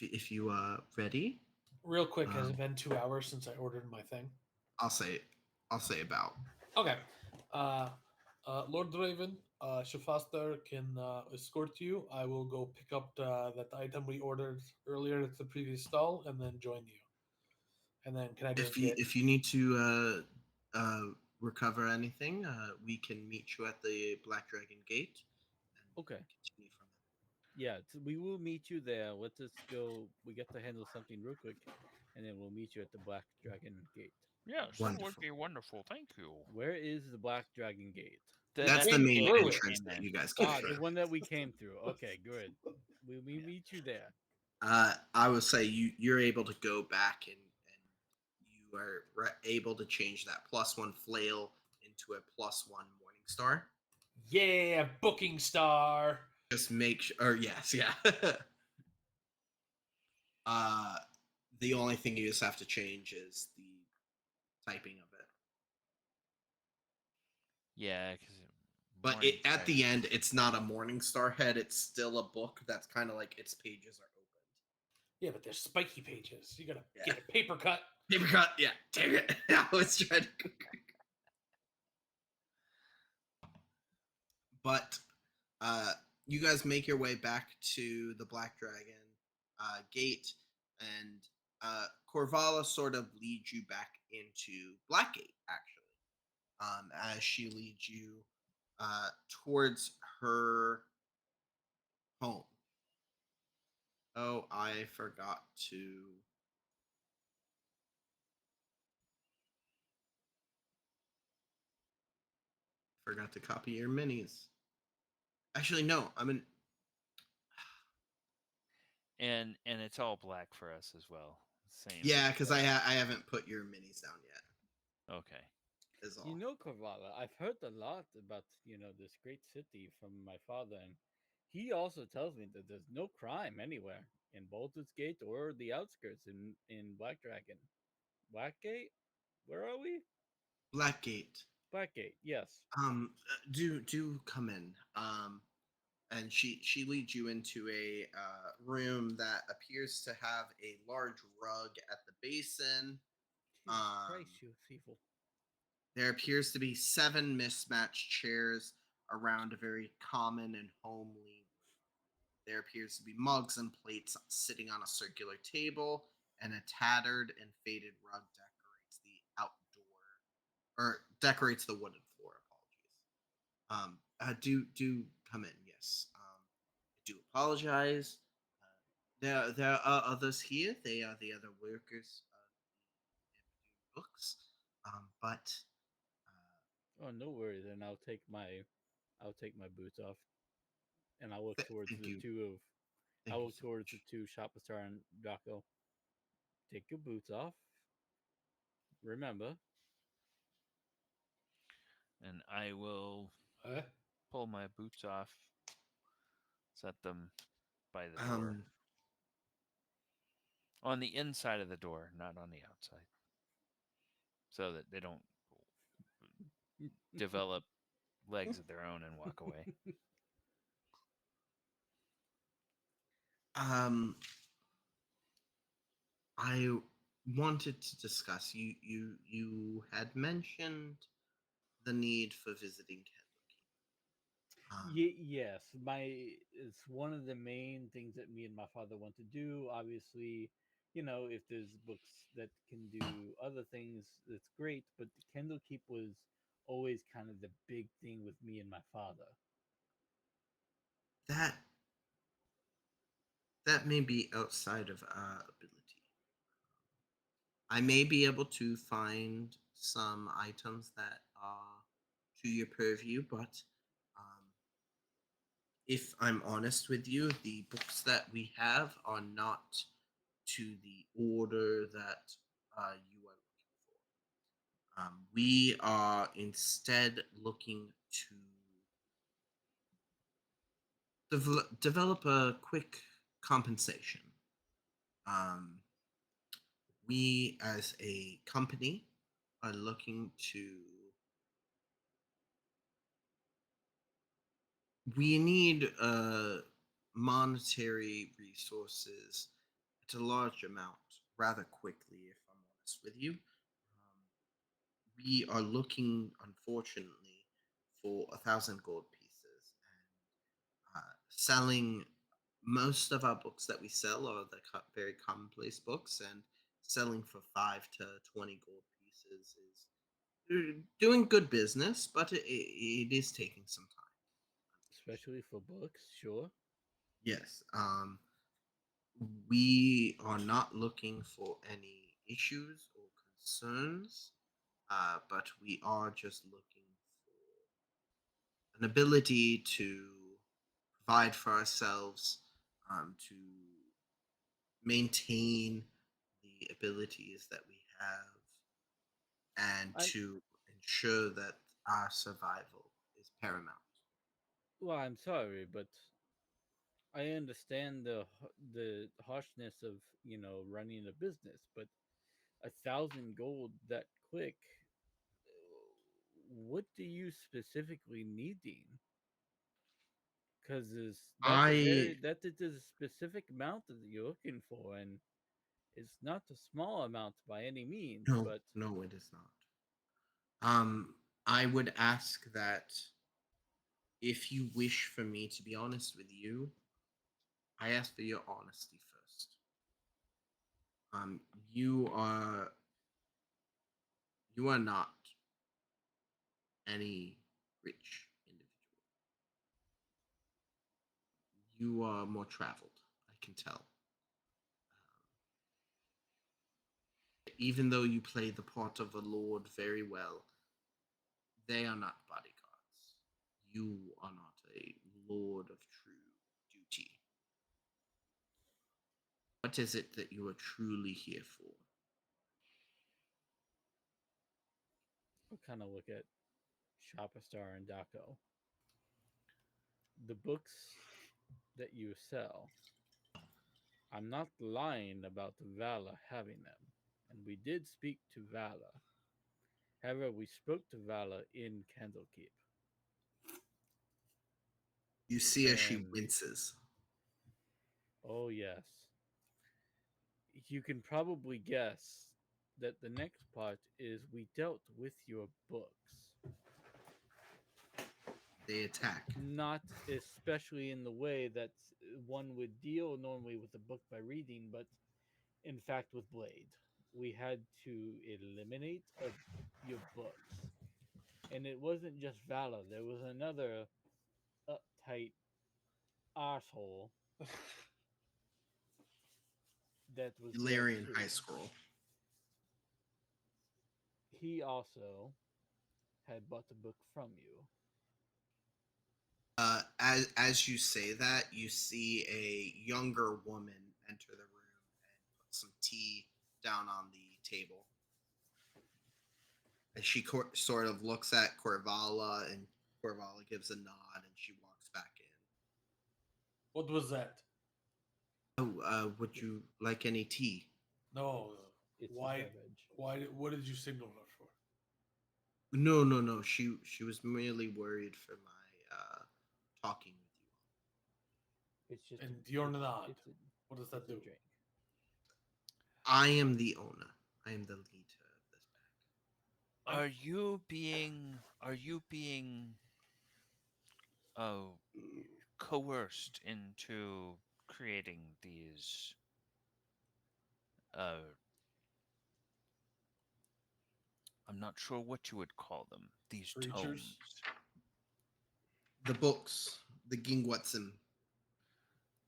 If you are ready, Real quick, has it um, been 2 hours since I ordered my thing? I'll say I'll say about. Okay. Uh, Lord Draven, Shafaster can escort you. I will go pick up that item we ordered earlier at the previous stall and then join you. And then can I drink it? If you need to recover anything, we can meet you at the Black Dragon Gate, and we Okay. can continue from Yeah, we will meet you there. Let us go. We get to handle something real quick, and then we'll meet you at the Black Dragon Gate. Yes, there. that would Wonderful. be wonderful. Thank you. Where is the Black Dragon Gate? That's the That's the main gate through we it. entrance came that in. you guys came Ah, the through. one that we came through. Okay, good. We meet you there. I would say you're able to go back and you are able to change that +1 flail into a +1 Morning Star. Yeah, booking star. Just make sure. Or yes, yeah. uh, the only thing you just have to change is the typing of it. Yeah, because But morning at star. the end, it's not a Morning Star head. It's still a book that's kind of like its pages are Yeah, but there's spiky pages. You gotta opened. get a paper cut. Yeah. Paper cut. Yeah. Dang it. I was trying to. But uh, you guys make your way back to the Black Dragon gate, and Corvala sort of leads you back into Blackgate, actually, as she leads you towards her home. Oh, I forgot to copy your minis. Actually, no. I'm in. And it's all black for us as well. Same. Yeah, because I haven't put your minis down yet. Okay. Is You all. know, Kavala, I've heard a lot about, this great city from my father, and he also tells me that there's no crime anywhere in Baldur's Gate or the outskirts in Black Dragon. Blackgate? Where are we? Blackgate. Blackgate, yes. Do come in. And she leads you into a room that appears to have a large rug at the basin. Jesus Um, Christ, she was evil. there appears to be 7 mismatched chairs around a very common and homely. There appears to be mugs and plates sitting on a circular table, and a tattered and faded rug decorates the outdoor or decorates the wooden floor. Apologies. Do come in. Yes. I do apologize. There are others here. They are the other workers of the books. But Oh, no worries. And I'll take my boots off, and I'll look towards thank the you, two of, thank I'll you look so towards the much. two Shopastar and Draco. Take your boots off. Remember, And I will pull my boots off, set them by the door. Um, On the inside of the door, not on the outside. So that they don't develop legs of their own and walk away. um, I wanted to discuss. You had mentioned the need for visiting Candlekeep. Yes, my it's one of the main things that me and my father want to do. Obviously, if there's books that can do other things, that's great. But Candlekeep was always kind of the big thing with me and my father. That that may be outside of our ability. I may be able to find some items that are to your purview, but um, if I'm honest with you, the books that we have are not to the order that you are looking for. We are instead looking to develop a quick compensation. Um, we, as a company, are looking to. We need monetary resources at a large amount rather quickly, if I'm honest with you. We are looking, unfortunately, for 1,000 gold pieces, and selling most of our books that we sell are the very commonplace books, and selling for 5 to 20 gold pieces is doing good business, but it is taking some time. Especially for books, sure. Yes. We are not looking for any issues or concerns, but we are just looking for an ability to provide for ourselves, to maintain the abilities that we have, and I'm to ensure that our survival is paramount. well, I'm sorry, but I understand the harshness of running a business, but 1,000 gold that quick. What do you specifically needing? Because I that is a specific amount that you're looking for, and it's not a small amount by any means. No, But no, it is not. I would ask that if you wish for me to be honest with you, I ask for your honesty first. Um, you are you are not any rich individual. You are more traveled. I can tell. Even though you play the part of a lord very well, they are not bodyguards. You are not a Lord of True Duty. What is it that you are truly here for? I'll kind of look at Shopastar and Daco. The books that you sell, I'm not lying about Vala having them. And we did speak to Vala. However, we spoke to Vala in Candlekeep. You see as she And, winces. oh, yes. You can probably guess that the next part is we dealt with your books. They attack. Not especially in the way that one would deal normally with a book by reading, but in fact with Blade. We had to eliminate your books. And it wasn't just Vala, there was another uptight asshole that was there Illyrian too. High Scroll. He also had bought the book from you. As you say that, you see a younger woman enter the room and put some tea down on the table. And she sort of looks at Corvala, and Corvala gives a nod, and she walks back in. What was that? Oh, would you like any tea? No. It's a Why? beverage. Why? What did you signal her for? No, no, no. She was merely worried for my talking with you. It's just And your it's, nod. it's a What does that it's a do? drink. I am the owner. I am the leader of this pack. Are you being oh coerced into creating these uh I'm not sure what you would call them, these Creatures. tomes? The books, the Gingwatsim.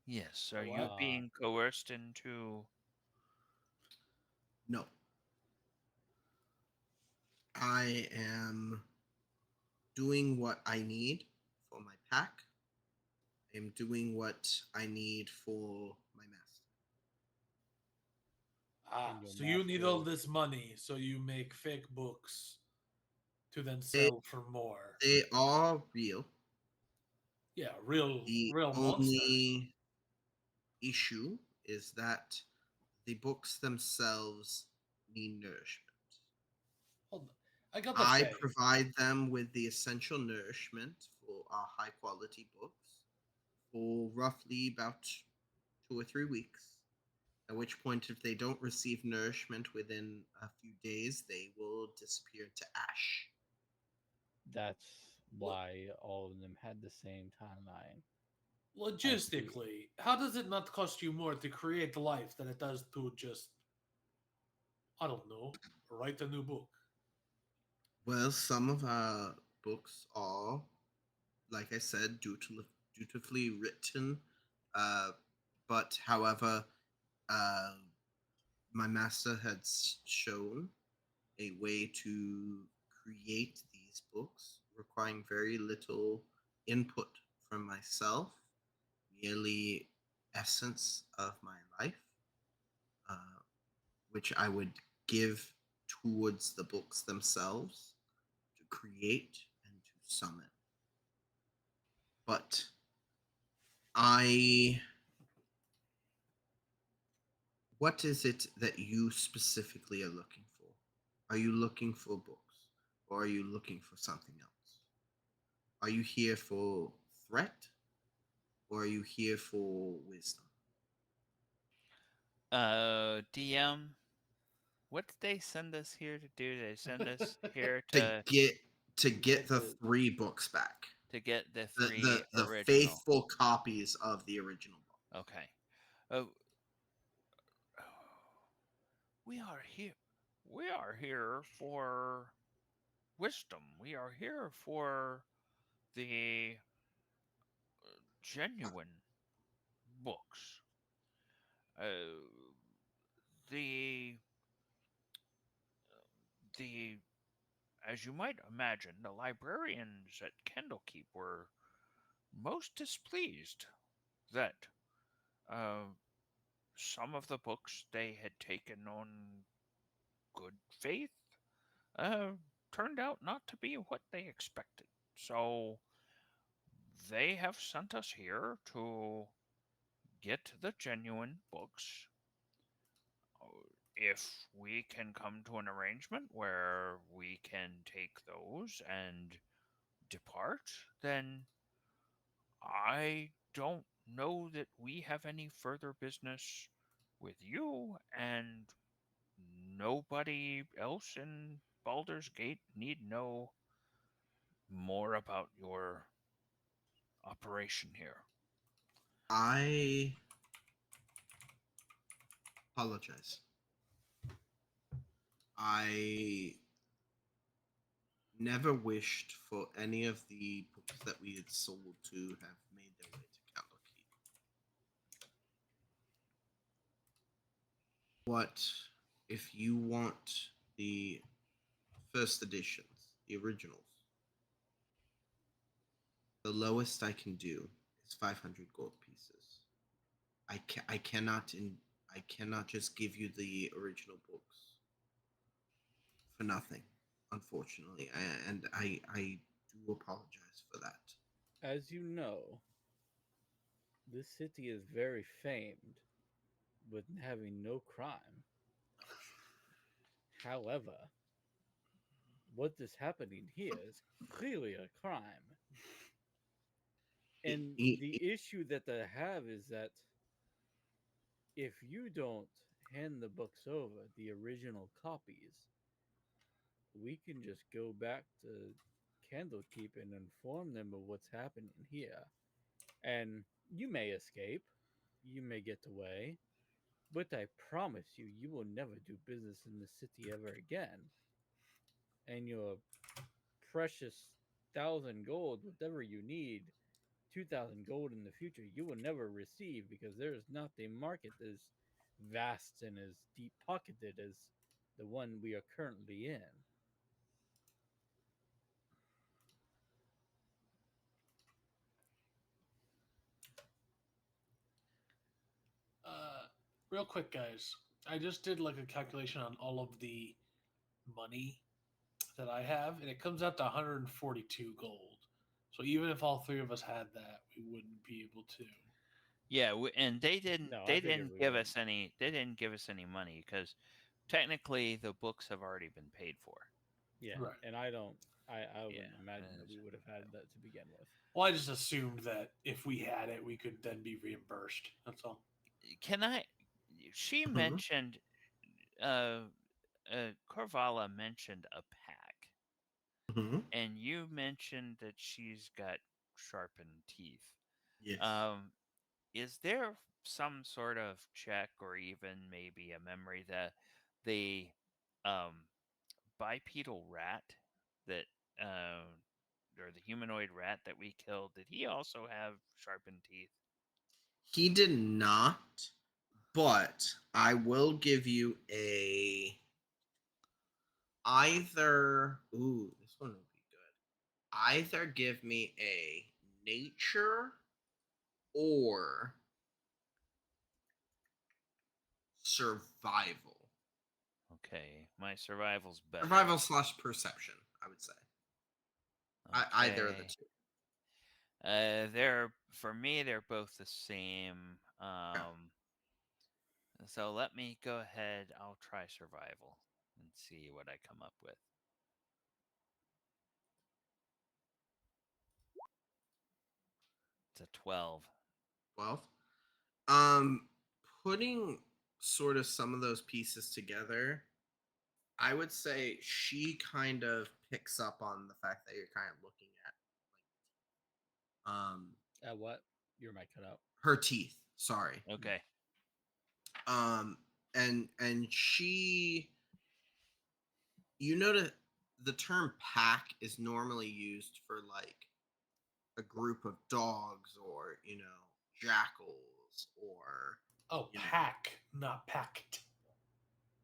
Yes, are The you what? being coerced into No, I am doing what I need for my pack. I am doing what I need for my master. Ah, And your so you need all master, this money so you make fake books to then They, sell for more. they are real. Yeah, real The real monsters. only issue is that the books themselves need nourishment. Hold on. I gotta I say, provide them with the essential nourishment for our high quality books for roughly about 2 or 3 weeks. At which point, if they don't receive nourishment within a few days, they will disappear to ash. that's lo- why all of them had the same timeline. I see. logistically, how does it not cost you more to create life than it does to just, I don't know, write a new book? Well, some of our books are, like I said, dutifully written. Uh, but however, uh, my master had shown a way to create these books requiring very little input from myself, merely essence of my life, uh, which I would give towards the books themselves to create and to summon. But I. What is it that you specifically are looking for? Are you looking for books? Or are you looking for something else? Are you here for threat? Or are you here for wisdom? DM, what did they send us here to do? They send us here To to get to To get get the the 3 books back. get the The three the, the original. faithful copies of the original book. Okay. Oh, we are here. We are here for wisdom. We are here for the genuine books. Uh, the the as you might imagine, the librarians at Candlekeep were most displeased that uh, some of the books they had taken on good faith uh, turned out not to be what they expected. So they have sent us here to get the genuine books. If we can come to an arrangement where we can take those and depart, then I don't know that we have any further business with you, and nobody else in Baldur's Gate need know more about your operation here. I apologize. I never wished for any of the books that we had sold to have made their way to Candlekeep. What if you want the first editions, the originals? The lowest I can do is 500 gold pieces. I cannot just give you the original books for nothing, unfortunately. I do apologize for that. As you know, this city is very famed with having no crime. However, what is happening here is clearly a crime. E- And e- the issue that they have is that if you don't hand the books over, the original copies, we can just go back to Candlekeep and inform them of what's happening here. And you may escape, you may get away, but I promise you, you will never do business in the city ever again. And your precious 1,000 gold, whatever you need, 2,000 gold in the future, you will never receive because there is not a market as vast and as deep pocketed as the one we are currently in. Uh, Real quick, guys. I just did like a calculation on all of the money that I have, and it comes out to 142 gold. So even if all three of us had that, we wouldn't be able to. Yeah, and they didn't No, I they figured didn't we give wouldn't. us any they didn't give us any money because technically the books have already been paid for. Yeah, Right. and I don't. I Yeah, wouldn't imagine that uh, we would have had that to begin with. Well, I just assumed that if we had it, we could then be reimbursed. That's all. can I? She Mhm. mentioned uh, Corvala mentioned a pack, Mhm. and you mentioned that she's got sharpened teeth. Yes. Um, is there some sort of check or even maybe a memory that the um, bipedal rat that uh, or the humanoid rat that we killed, did he also have sharpened teeth? He did not, but I will give you a either. Ooh, this one would be good. Either give me a nature or survival. Okay, my survival's better. Survival slash perception, I would say. Either of the Okay. two. They're for me. They're both the same. Okay. So let me go ahead. I'll try survival and see what I come up with. It's a 12. 12. Um, Putting sort of some of those pieces together, I would say she kind of picks up on the fact that you're kind of looking at At what? Your mic cut out. her teeth. Sorry. Okay. Um, and she, you notice the term pack is normally used for like a group of dogs or jackals or Oh, you know pack, not packed.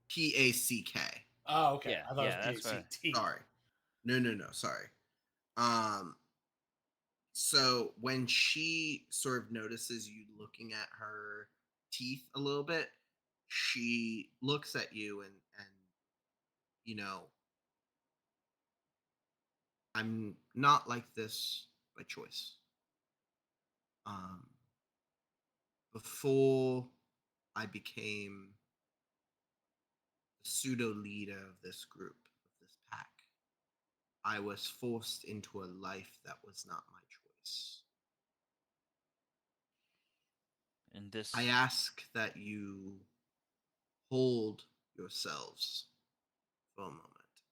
PACK. Oh, okay. Yeah, I thought it was yeah, that's what. PACT. Sorry. No, sorry. Um So when she sort of notices you looking at her teeth a little bit, she looks at you and you know, I'm not like this by choice. Um, Before I became the pseudo leader of this group, of this pack, I was forced into a life that was not my choice. And this, I ask that you hold yourselves for a moment.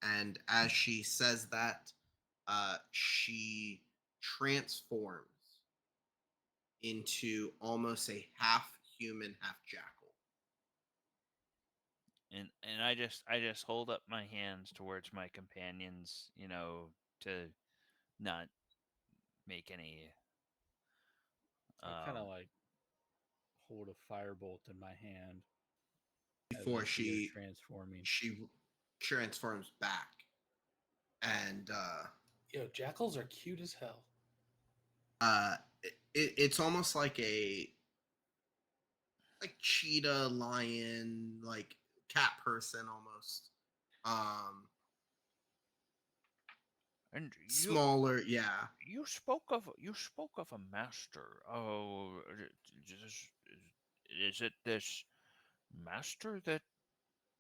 And as she says that, she transforms into almost a half human, half jackal. and I just hold up my hands towards my companions, to not make any. I kind Um, of like hold a firebolt in my hand as I Before see her transforming. she transforms back, and Yo, jackals are cute as hell. it's almost like a cheetah, lion, like cat person almost. Um, and Smaller, yeah. you spoke of a master. Oh, is it this master that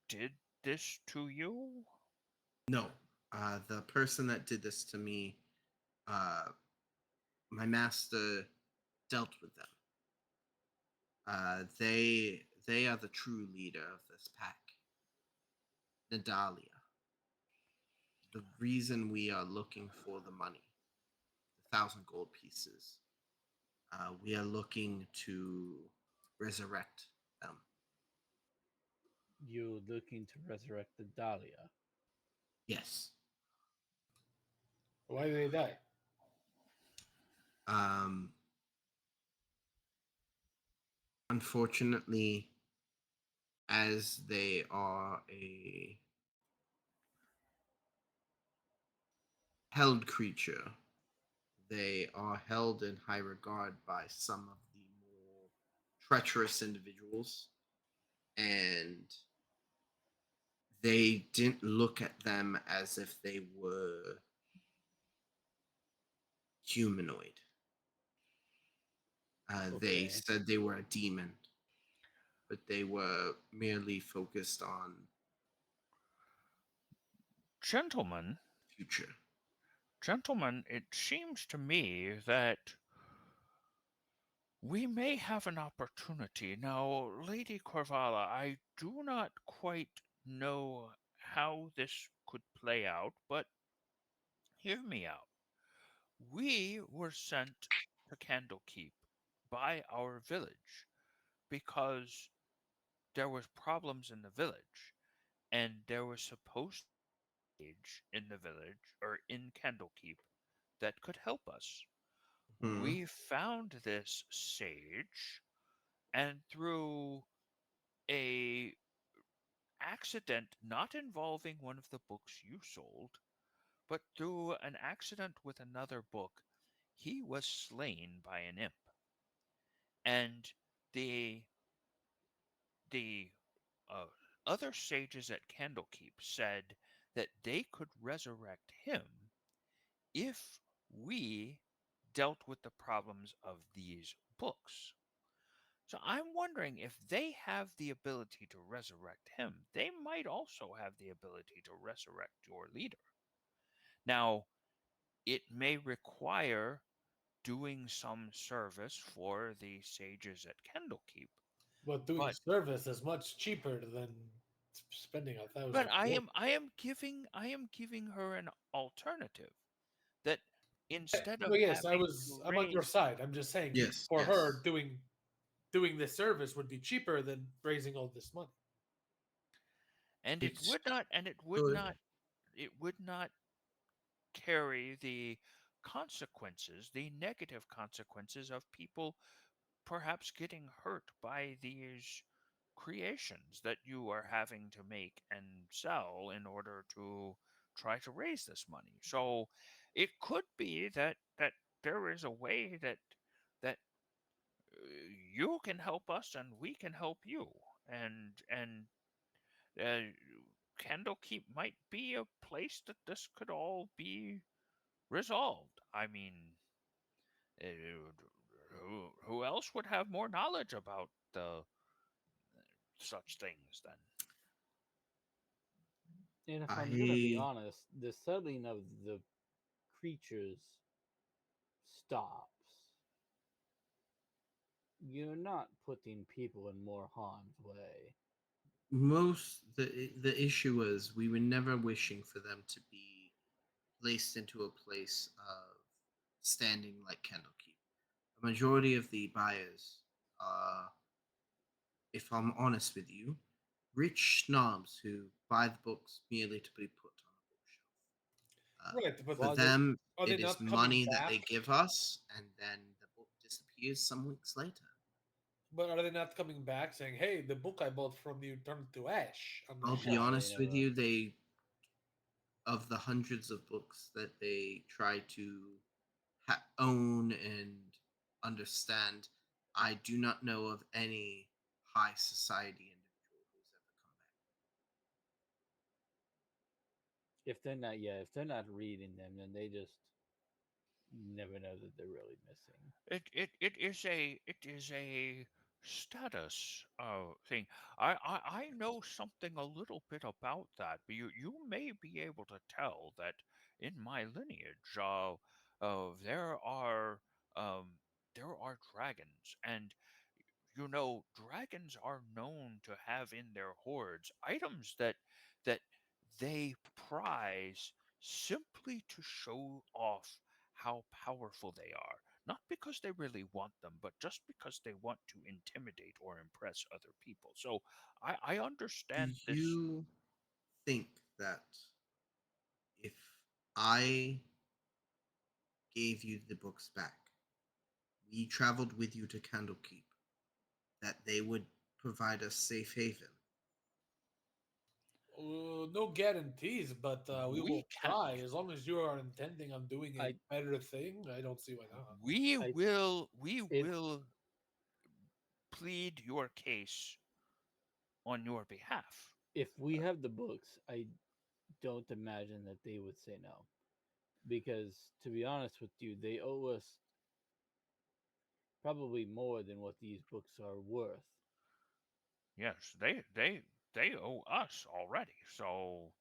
did this to you? No, the person that did this to me, uh, my master dealt with them. They are the true leader of this pack, Nadalia. The reason we are looking for the money, the 1,000 gold pieces, we are looking to resurrect them. You looking to resurrect the Dahlia. Yes. Why do they die? Um, Unfortunately, as they are a held creature, they are held in high regard by some of the more treacherous individuals, and they didn't look at them as if they were humanoid. They Okay. said they were a demon, but they were merely focused on Gentlemen, future. gentlemen, it seems to me that we may have an opportunity. Now, Lady Corvala, I do not quite know how this could play out, but hear me out. We were sent to Candlekeep by our village because there was problems in the village, and there was supposed to be a sage in the village or in Candlekeep that could help us. Hmm. We found this sage, and through a accident not involving one of the books you sold, but through an accident with another book, he was slain by an imp. And the the uh, other sages at Candlekeep said that they could resurrect him if we dealt with the problems of these books. So I'm wondering if they have the ability to resurrect him, they might also have the ability to resurrect your leader. Now, it may require doing some service for the sages at Candlekeep, But doing but service is much cheaper than spending a but thousand I gold. am I am giving her an alternative that instead of Well, yes, having to I'm on your raise. side. I'm just saying Yes, for her yes. doing this service would be cheaper than raising all this money. And it It's would not and good. it would not carry the consequences, the negative consequences of people perhaps getting hurt by these creations that you are having to make and sell in order to try to raise this money. So it could be that there is a way that you can help us and we can help you, and uh, Candlekeep might be a place that this could all be resolved. I mean, who else would have more knowledge about such things than? And if I'm gonna be I honest, the settling of the creatures stops. You're not putting people in more harm's way. most the issue was we were never wishing for them to be placed into a place of standing like Candlekeep. A majority of the buyers are, if I'm honest with you, rich snobs who buy the books merely to be put on a bookshelf. Right, but For While they, them, are they it is not coming money that they back? give us, and then the book disappears some weeks later. But are they not coming back saying, "Hey, the book I bought from you turned to ash on my I'll be shelf"? no, they honest with never. you, they of the hundreds of books that they try to own and understand, I do not know of any high society individual who's ever come back. If they're not, yeah, if they're not reading them, then they just never know that they're really missing. It is a status thing. I know something a little bit about that, but you may be able to tell that in my lineage, there are um there are dragons, and dragons are known to have in their hoards items that they prize simply to show off how powerful they are. Not because they really want them, but just because they want to intimidate or impress other people. So I Do understand this. you think that if I gave you the books back, we traveled with you to Candlekeep, that they would provide us safe haven? No guarantees, but we We will can try. As long as you are intending on doing a I, better thing, I don't see why not. I, we if will plead your case on your behalf. if we have the books, I don't imagine that they would say no. Because to be honest with you, they owe us probably more than what these books are worth. Yes, they owe us already. So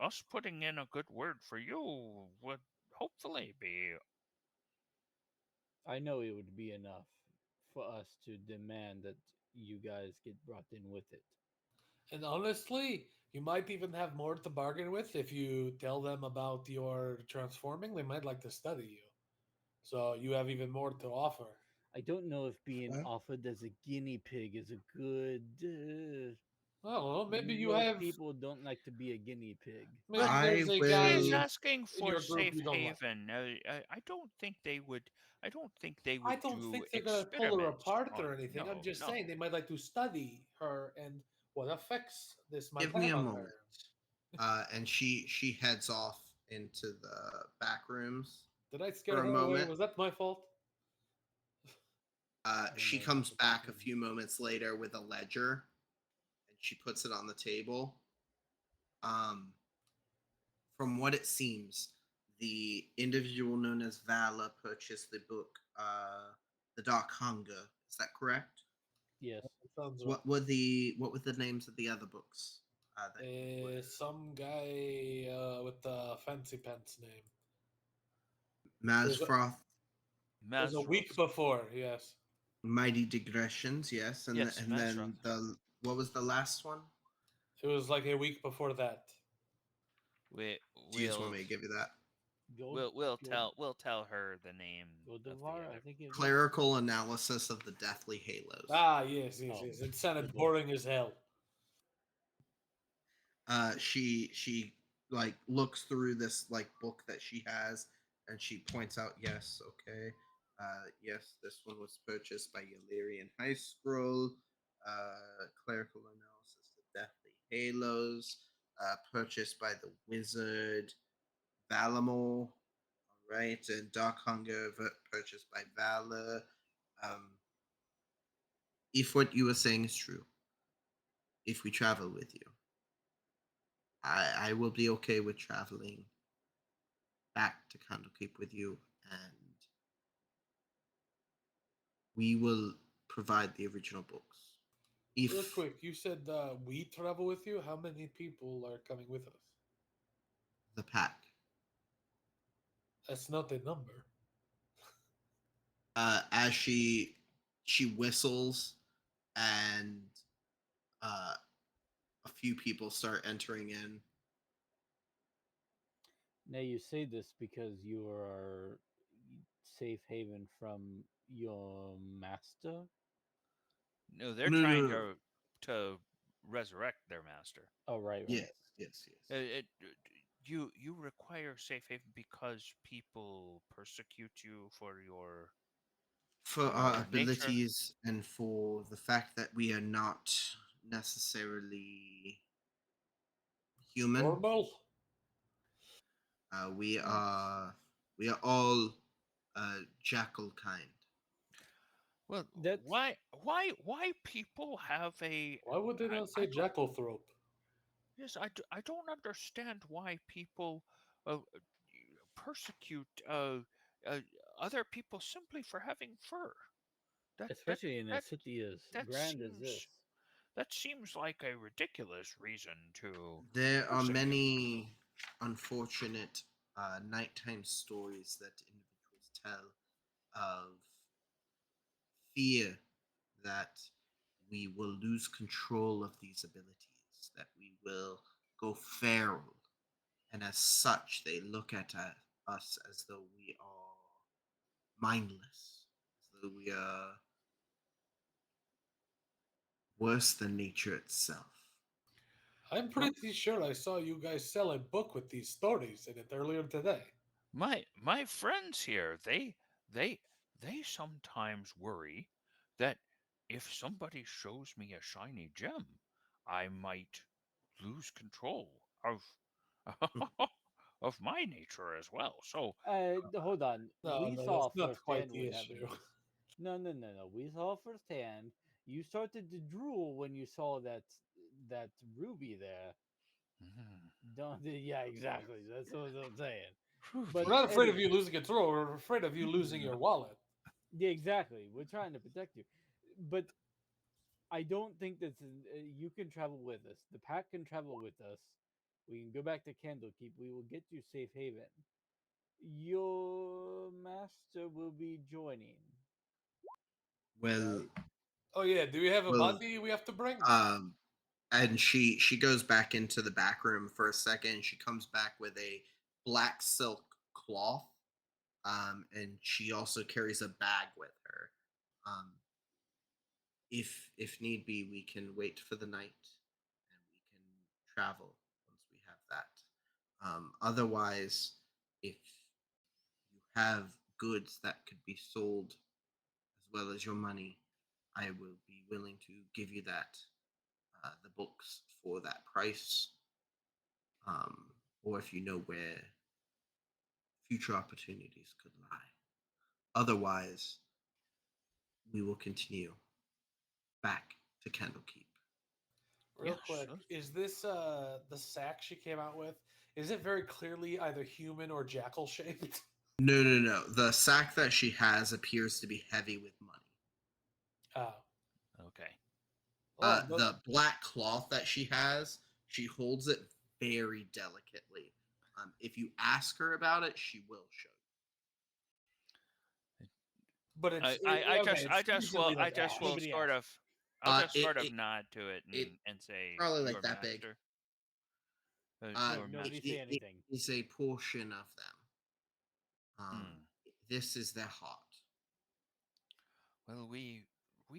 us putting in a good word for you would hopefully be. I know it would be enough for us to demand that you guys get brought in with it. And honestly, you might even have more to bargain with if you tell them about your transforming. They might like to study you. So you have even more to offer. I don't know if being Fair. offered as a guinea pig is a good. Well, maybe you Most have. people don't like to be a guinea pig. Maybe But I there's a he guy is will. asking in for your group safe you don't like. haven. I don't think they would. I don't think they I would don't do think they're gonna pull her experiments apart on or you. anything. I'm No, just saying no. they might like to study her and what effects this might Give me have a on moment. her. And she heads off into the back rooms Did I for scare a her away? moment. Was that my fault? I don't She know about comes the back back a room. few moments later with a ledger, and she puts it on the table. Um, from what it seems, the individual known as Vala purchased the book, "The Dark Hunger." Is that correct? Yes, Sounds right. What were the names of the other books that you were? Some guy with the fancy pants name. It was, Mazfroth, it was a week Mazfroth. before, yes. Mighty Digressions, yes, Yes, and Mazfroth. then what was the last one? It was like a week before that. We Do you just want will me to give you that? Gold, Gold, we'll tell her the name of the Goldovar. I other. think it was. Clerical analysis of the deathly halos. Ah, yes, yes, Oh, yes. It the sounded book. boring as hell. She like looks through this like book that she has, and she points out, yes, okay, yes, this one was purchased by Illyrian High Scroll. Clerical analysis of deathly halos, purchased by the wizard Valamor. All right? And Dark Hunger purchased by Valor. Um, if what you were saying is true, if we travel with you, I will be okay with traveling back to Candlekeep with you, and we will provide the original books. Real If quick, you said we travel with you. How many people are coming with us? the pack, That's not the number. as she whistles, and uh, a few people start entering in. Now you say this because you are safe haven from your master. No, they're No, no, trying no, no. to resurrect their master. Oh, right, Yes, right. yes, yes. You require safe haven because people persecute you For for our your nature. abilities and for the fact that we are not necessarily human. Normal. Uh, we Well, are we are all jackal kind. well, That's why people have a Why would they not I say don't jackalthrope? yes I don't understand why people persecute uh, other people simply for having fur. That that especially in a that city as that grand as this. seems like a ridiculous reason to There are persecute. many unfortunate nighttime stories that individuals tell of fear that we will lose control of these abilities, that we will go feral, and as such, they look at us as though we are mindless, as though we are worse than nature itself. I'm Well, pretty sure I saw you guys sell a book with these stories in it earlier today. my friends here, they they sometimes worry that if somebody shows me a shiny gem, I might lose control of of my nature as well. So, Hold on. No, We no, that's saw not quite firsthand the what issue. happened. No, no, no, no. We saw firsthand. You started to drool when you saw that ruby there. Don't. Yeah, exactly. That's what I'm saying. But We're Ruby. not afraid of you anyway, losing control. We're afraid of you losing your wallet. yeah, exactly. We're trying to protect you, but I don't think that you can travel with us. The pack can travel with us. We can go back to Candlekeep. We will get you safe haven. Your master will be joining, Well, right? Oh yeah, do we have a well, buddy we have to bring? um, and she goes back into the back room for a second. She comes back with a black silk cloth, and she also carries a bag with her. Um, if need be, we can wait for the night, and we can travel once we have that. Otherwise, if you have goods that could be sold as well as your money, I will be willing to give you that, the books for that price. Or if you know where future opportunities could lie. Otherwise, we will continue back to Candlekeep. Real Yes. quick, is this the sack she came out with? Is it very clearly either human or jackal shaped? No, no, no. The sack that she has appears to be heavy with money. Oh, Okay. oh, but The black cloth that she holds it very delicately. If you ask her about it, she will show okay. It's decently like will ash. Nobody asked. I'll you. just sort of nod to it It and say probably like your that big. master. Uh, Your it, Nobody master. say it anything. is a portion of them. Um, Hmm. this is their heart. Well, we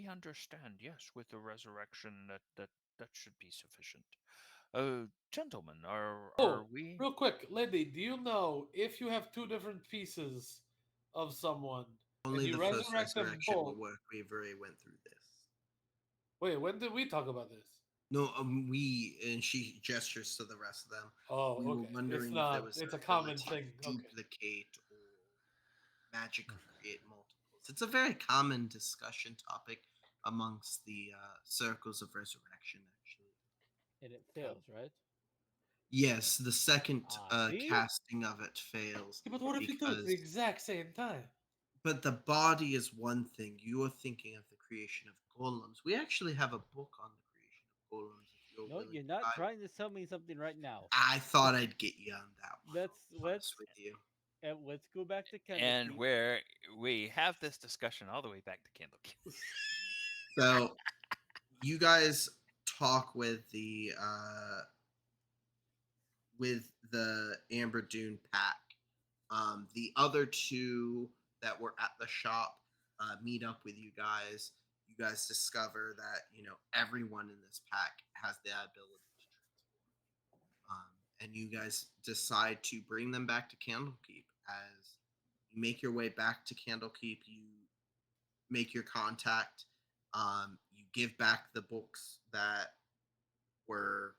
understand. Yes, with the resurrection, that should be sufficient. Gentlemen, are Oh, we? real quick, lady, do you know if you have two different pieces of someone and Only you the first resurrect them resurrection will both? work. We've already went through this. Wait, when did we talk about this? No, we and she gestures to the rest of them. Oh, We were okay. It's wondering if there not. was It's a an common ability thing. to Okay. duplicate or magic create multiples. It's a very common discussion topic amongst the circles of resurrection, actually. And it fails, right? Yes, the second See? casting of it fails Yeah, but what if you do it at the because, exact same time? but the body is one thing. You are thinking of the creation of golems. We actually have a book on the creation of golems. If you're No, willing you're to not dive, trying to tell me something right now. I thought I'd get you on that one. Let's I'll be honest with you. let's go back to And Candlekeep. where we have this discussion all the way back to Candlekeep. So you guys talk with the Amber Dune pack. The other two that were at the shop meet up with you guys. You guys discover that everyone in this pack has the ability to transform, and you guys decide to bring them back to Candlekeep. As you make your way back to Candlekeep, you make your contact. You give back the books that were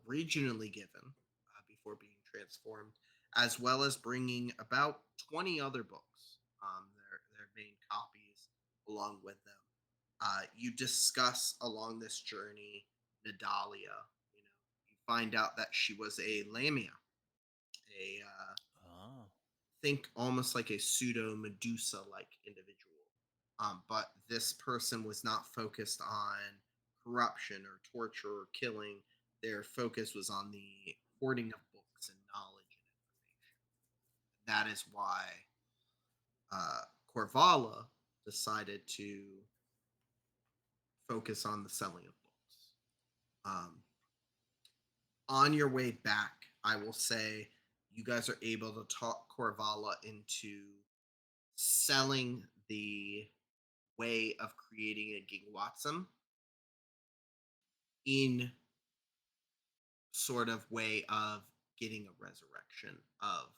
originally given before being transformed, as well as bringing about 20 other books, their main copies, along with them. You discuss along this journey Nadalia. You find out that she was a Lamia, a Oh. think almost like a pseudo Medusa like individual. But this person was not focused on corruption or torture or killing. Their focus was on the hoarding of books and knowledge and information. That is why Corvala decided to focus on the selling of books. On your way back, I will say you guys are able to talk Corvala into selling the way of creating a Gingwatsum in sort of way of getting a resurrection of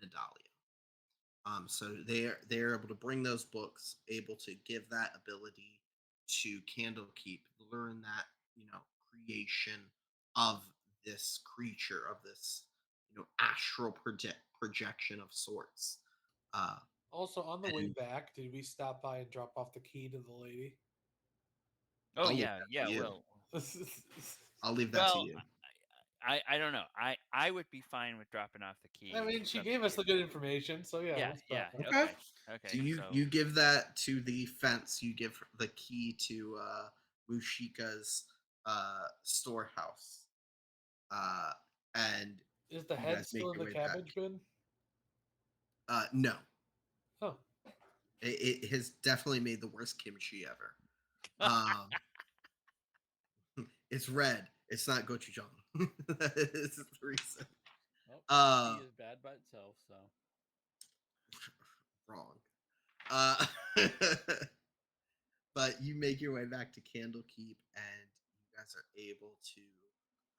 Nadalia. So they're able to bring those books, able to give that ability to Candlekeep, learn that creation of this creature, of this astral projection of sorts. Uh, Also, on the way and back, did we stop by and drop off the key to the lady? Oh I'll leave yeah, that yeah. to you. I'll leave that to Well, you. I don't know. I would be fine with dropping off the key. I mean, It's she up to gave us you. the good information, so yeah, Yeah, let's yeah. stop by. Okay. Okay, So okay. you give that to the fence. You give the key to Mushika's storehouse, uh, and Is the you head guys make still in your the way back. cabbage bin? No, Oh, it has definitely made the worst kimchi ever. Um, it's red. It's not gochujang. That is the reason. Well, Uh, kimchi is bad by itself, so wrong. But you make your way back to Candlekeep, and you guys are able to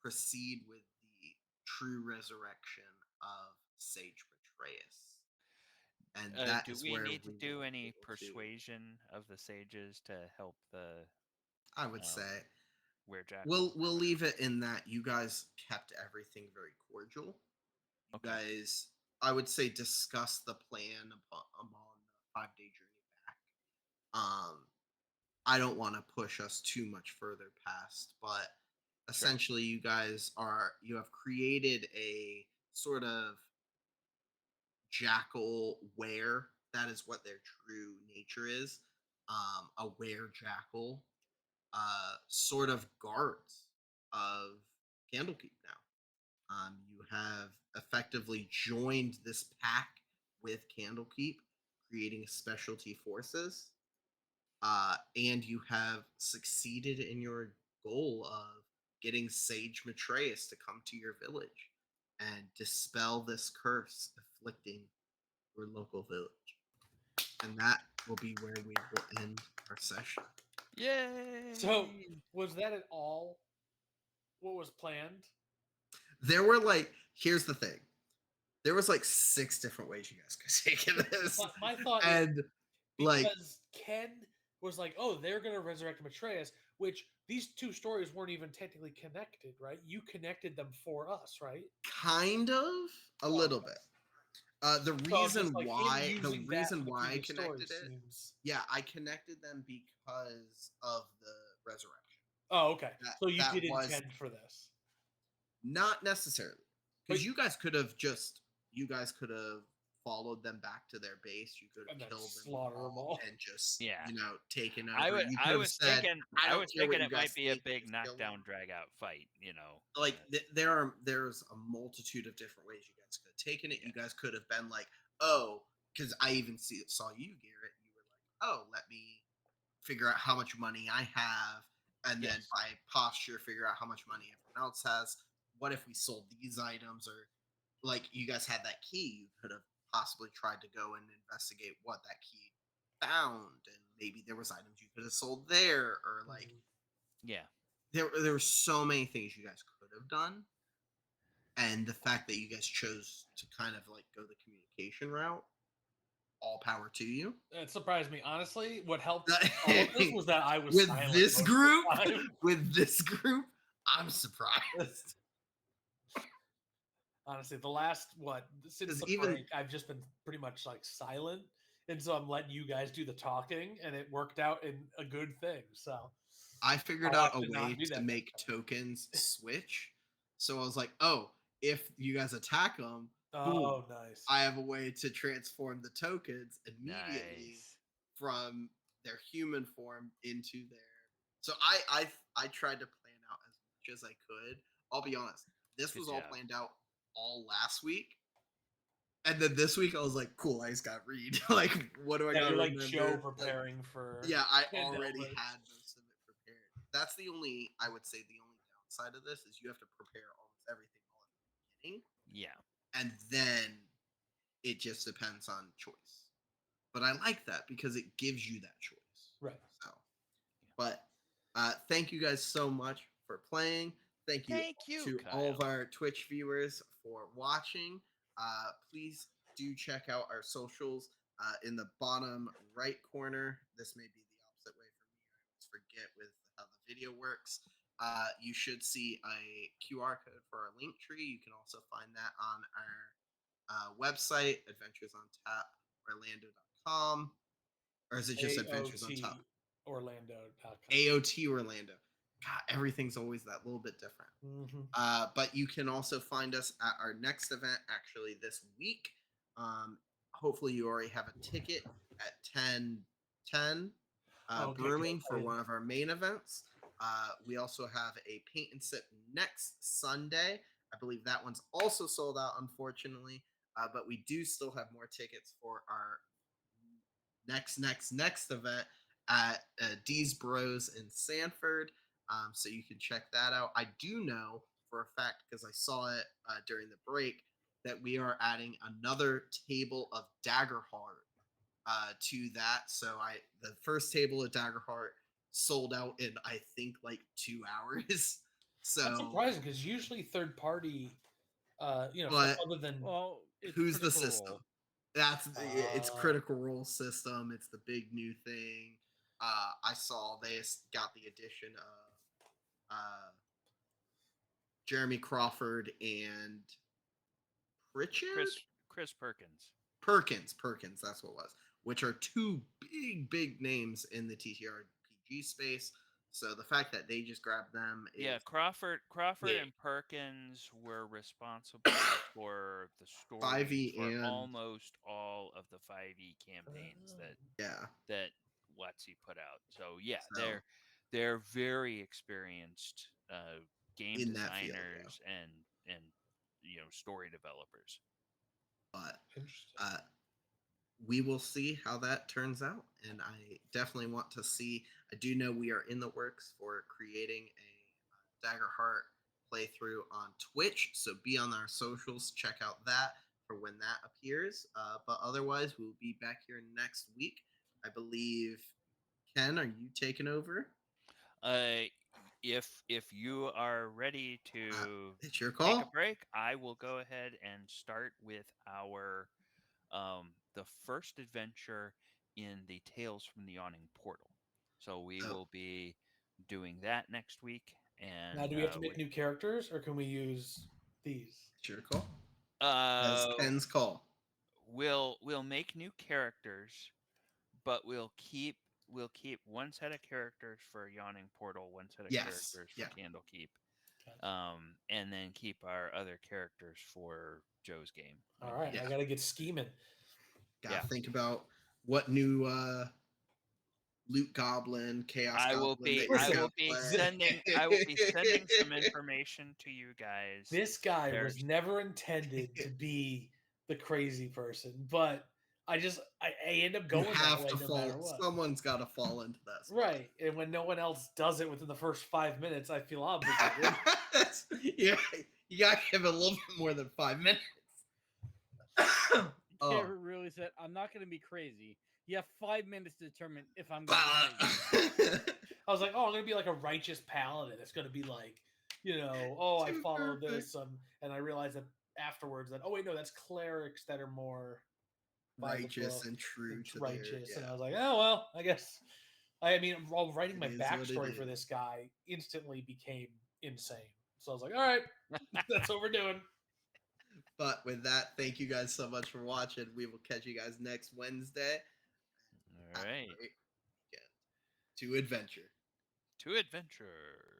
proceed with the true resurrection of Sage Betrayus. And that do is we where need to we will do be any able to, persuasion of the sages to help the I would um, say, werejackal? we'll leave it in that you guys kept everything very cordial. You Okay, guys, I would say, discuss the plan upon the 5-day journey back. I don't want to push us too much further past, but sure. essentially you have created a sort of jackal were. That is what their true nature is. A were jackal, sort of guards of Candlekeep now. You have effectively joined this pack with Candlekeep, creating specialty forces, and you have succeeded in your goal of getting Sage Matreus to come to your village and dispel this curse afflicting your local village. And that will be where we will end our session. Yay! so was that at all what was planned? There were here's the thing. There was 6 different ways you guys could have taken this. My thought is And like because Ken was like, "Oh, they're gonna resurrect Matreus," which these two stories weren't even technically connected, right? You connected them for us, right? kind of a little Okay. bit. The So I'm just reason like him why using that for the I previous story connected it, seems. yeah, I connected them because of the resurrection. Oh, okay. That So you that did was intend for this. not necessarily, But because you guys could have followed them back to their base. You could and then have killed them slaughter them all. and just Yeah. taken I over. was You could I have was said, thinking "I I don't was care what thinking you it might guys be a think, big just kill them." knockdown drag out fight, you know. Like uh, there's a multitude of different ways you guys could have taken it. Yeah. You guys could have been like, "Oh," because I even saw you, Garrett. You were like, "Oh, let me figure out how much money I have, and then Yes. by posture, figure out how much money everyone else has. What if we sold these items?" Or like you guys had that key, you could have possibly tried to go and investigate what that key found, and maybe there was items you could have sold there, or like Mhm. yeah. there were so many things you guys could have done. And the fact that you guys chose to kind of like go the communication route, all power to you. It surprised me honestly. What helped all of this was that I was with silent this most group, of the time. with this group, I'm surprised. Honestly, the last since Because the even break, I've just been pretty much like silent, and so I'm letting you guys do the talking, and it worked out in a good thing. So I figured I'll out have a to not way do to that next make time. tokens switch. So I was like, oh, if you guys attack them, boom, Oh, nice. I have a way to transform the tokens immediately Nice. from their human form into their. So I tried to plan out as much as I could. I'll be honest, this Good was all job. planned out all last week, and then this week I was like, cool, I just got read. Like, what do I Yeah, got to you're like Joe remember? Like, preparing for yeah, I already Candlekeep. had most of it prepared. That's the only, I would say, the only downside of this is you have to prepare almost everything all at the beginning, Yeah. and then it just depends on choice. But I like that because it gives you that choice. Right. So, but thank you guys so much for playing. Thank you Thank you, to all of Kyle. our Twitch viewers for watching. Please do check out our socials in the bottom right corner. This may be the opposite way for me. I always forget with how the video works. You should see a QR code for our link tree. You can also find that on our website, adventuresontap.orlando.com. Or is it just Adventures on Top? AOTorlando.com. AOT Orlando. God, everything's always that little bit different. Mm-hmm. But you can also find us at our next event, actually this week. Hopefully, you already have a ticket at 10:10 Okay, Brewing yes, I for one of our main events. We also have a paint and sip next Sunday. I believe that one's also sold out, unfortunately. But we do still have more tickets for our next event at D's Bros in Sanford. So you can check that out. I do know for a fact because I saw it during the break that we are adding another table of Daggerheart to that. So the first table of Daggerheart sold out in I think like 2 hours. That's So, surprising because usually third party, stuff but other than Well, it's who's the Critical system? Role. It's Critical Role system. It's the big new thing. I saw they got the addition of Jeremy Crawford and Pritchard Chris Perkins. Perkins. That's what it was. Which are two big names in the TTRPG space. So the fact that they just grabbed them Yeah, is Crawford big. and Perkins were responsible for the stories 5e for and almost all of the 5e campaigns yeah. that WotC put out. So yeah, So they're very experienced game in that field, yeah. designers and story developers. But interesting. we will see how that turns out. And I definitely want to see. I do know we are in the works for creating a Daggerheart playthrough on Twitch. So be on our socials, check out that for when that appears. But otherwise, we'll be back here next week. I believe, Ken, are you taking over? If you are ready to It's your take a call. break, I will go ahead and start with our the first adventure in the Tales from the Yawning Portal. So we Oh, will be doing that next week, Now, and do we have to make new characters, or can we use these? it's your call. That's uh, Ken's call. we'll make new characters, but we'll keep one set of characters for Yawning Portal, one set of Yes. characters for Yeah. Candlekeep, Okay. and then keep our other characters for Joe's game. All right, Yeah. I gotta get scheming. Gotta Yeah. think about what new loot goblin, chaos I will goblin that be you're Listen. gonna play. I will be sending some information to you guys. This guy There's- was never intended to be the crazy person, but I end up You going that have way to no fall. matter what. Someone's got to fall into that. Spot. Right, and when no one else does it within the first 5 minutes, I feel obligated. Yeah, you gotta give it a little bit more than 5 minutes. Oh. Garrett really said, "I'm not going to be crazy. You have 5 minutes to determine if I'm going to be crazy." I was like, oh, I'm gonna be like a righteous paladin. It's gonna be like, oh, I Too follow perfect. this, and I realized that afterwards that, oh wait, no, that's clerics that are more by the Righteous book. and true It's to righteous, their. and I was like, oh well, I guess. I mean, while writing It my is what it backstory for is. this guy, instantly became insane. So I was like, all right, that's what we're doing. But with that, thank you guys so much for watching. We will catch you guys next Wednesday. All Have a right. great weekend. To adventure. To adventure.